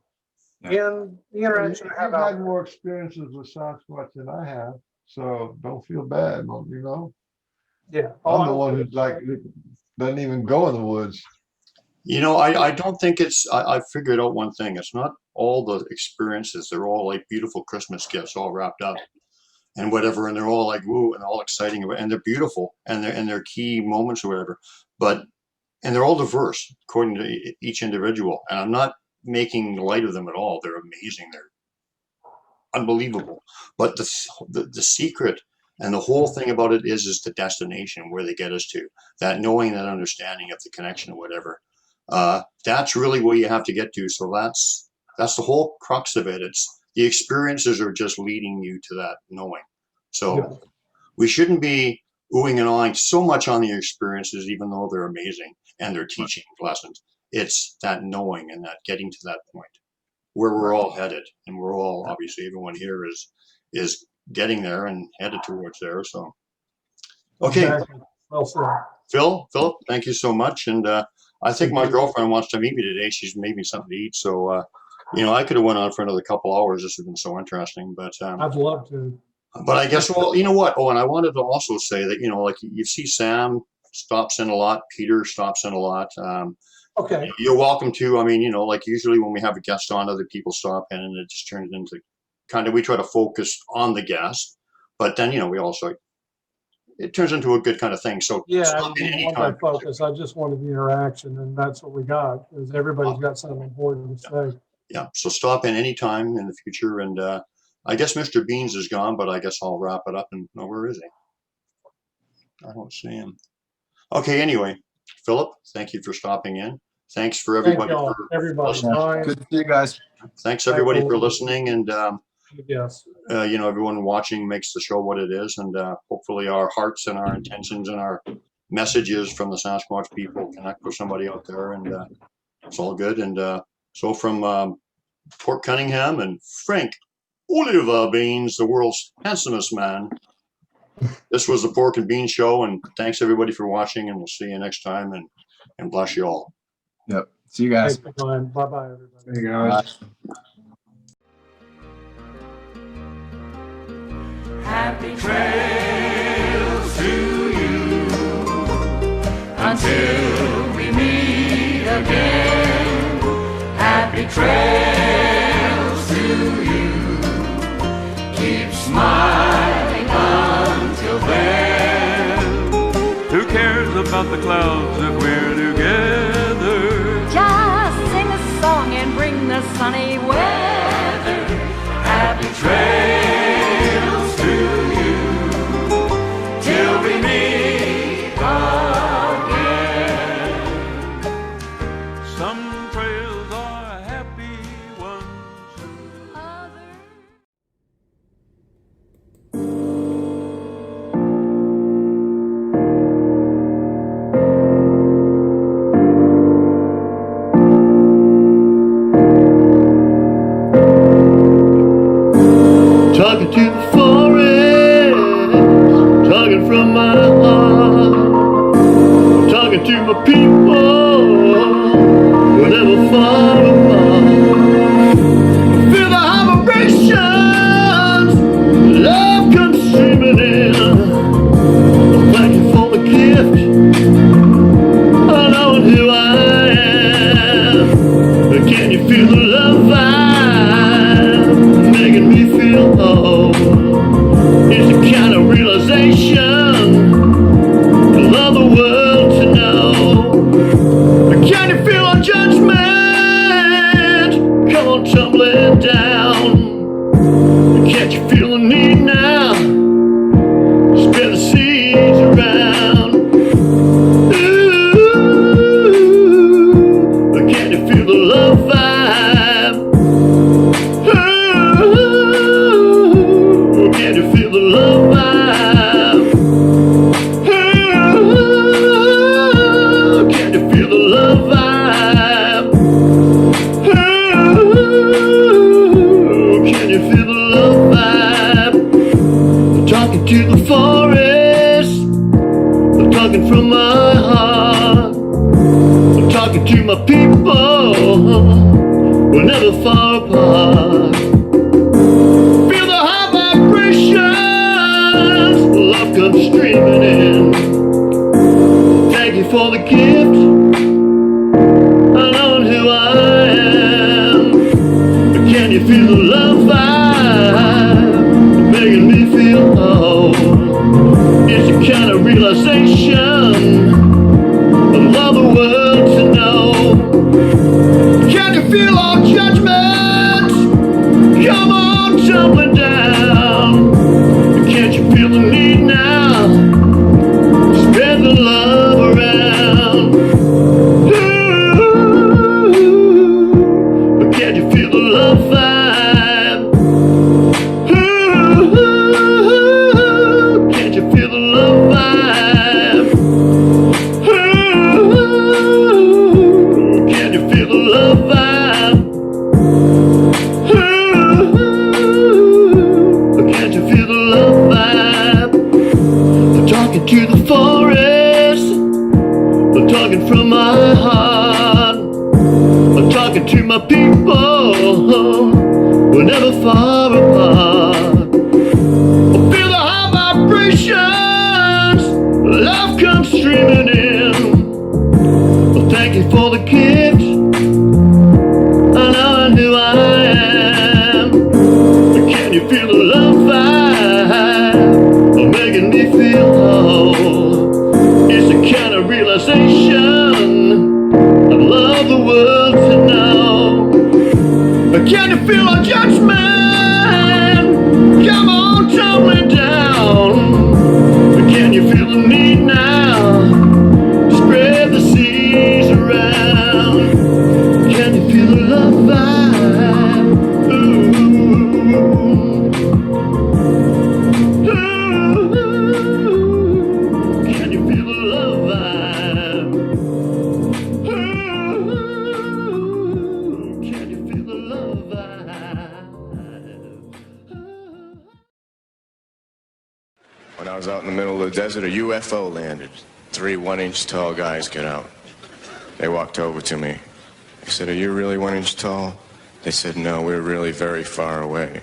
And the interaction You've I have had more experiences with Sasquatch than I have, so don't feel bad, Yeah. I'm the one who's doesn't even go in the woods. I don't think I figured out one thing. It's not all the experiences. They're all like beautiful Christmas gifts all wrapped up and whatever. And they're all like, woo, and all exciting. And they're beautiful and they're key moments or whatever. And they're all diverse according to each individual. And I'm not making light of them at all. They're amazing. They're unbelievable. But the secret And the whole thing about it is the destination where they get us to, that knowing, that understanding of the connection or whatever. That's really where you have to get to. So that's the whole crux of it. It's the experiences are just leading you to that knowing. So we shouldn't be oohing and awing so much on the experiences, even though they're amazing and they're teaching lessons. It's that knowing and that getting to that point where we're all headed, and we're all, obviously everyone here is getting there and headed towards there. So okay. Exactly. Well said. Philip, thank you so much. And I think my girlfriend wants to meet me today. She's made me something to eat. So I could have went on for another couple hours. This has been so interesting, but I'd love to. But I guess, well, you know what? Oh, and I wanted to also say that, like you see Sam stops in a lot, Peter stops in a lot. Okay. You're welcome to. I mean, like usually when we have a guest on, other people stop in, and it just turns into we try to focus on the guest, but then, we also, it turns into a good kind of thing. So yeah, I didn't want that focus. I just wanted the interaction, and that's what we got, because everybody's got something important to say. Yeah, so stop in anytime in the future. And I guess Mr. Beans is gone, but I guess I'll wrap it up. And where is he? I don't see him. Okay, anyway, Philip, thank you for stopping in. Thanks for everybody. Everybody. Good to see you guys. Thanks everybody for listening. And yes, everyone watching makes the show what it is. And hopefully our hearts and our intentions and our messages from the Sasquatch people connect with somebody out there. And it's all good. And so from Port Cunningham and Frank Oliver Beans, the world's handsomest man, this was the Pork and Bean Show. And thanks everybody for watching. And we'll see you next time. And bless you all. Yep. See you guys. Bye-bye, everybody. Hey guys. Happy trails to you until we meet again. Happy trails to you. Keep smiling until then. Who cares about the clouds if we're together? Just sing a song and bring the sunny weather. Happy trails to you till we meet again. Some trails are happy ones. Talking to the forest, talking from my heart. I'm talking to my people, we're never far apart. Feel the vibrations, love comes streaming in. Thank you for the gift, I know who I am. But can you feel the love vibe making me feel whole? It's the kind of realization I love the world to know. Can you feel our judgment come on tumbling down? Can't you feel the need now? Spread the seeds around. Ooh, can you feel the love vibe? Ooh, can you feel the love vibe? Ooh, can you feel the love vibe? Ooh, can you feel the love vibe? I'm talking to the forest, I'm talking from my heart. I'm talking to my people, we're never far apart. Feel the high vibrations, love comes streaming in. Thank you for the gift, I know who I am. But can you feel the love vibe making me feel whole? It's a kind of realization I love the world to know. Can you feel our judgment come on tumbling down? Can't you feel the need talking to my people, we're never far apart. I feel the high vibrations, love comes streaming in. Well, thank you for the gift, I know I knew I am. But can you feel the love vibe, making me feel whole? It's the kind of realization I'd love the world to know. Can you feel our judgment? Come on, tumbling down. Can you feel the need now? Spread the seas around. Can you feel the love vibe? Ooh. Ooh. Can you feel the love vibe? Ooh. Can you feel the love vibe? When I was out in the middle of the desert, a UFO landed. 3 1-inch tall guys get out. They walked over to me. I said, "Are you really 1 inch tall?" They said, "No, we're really very far away."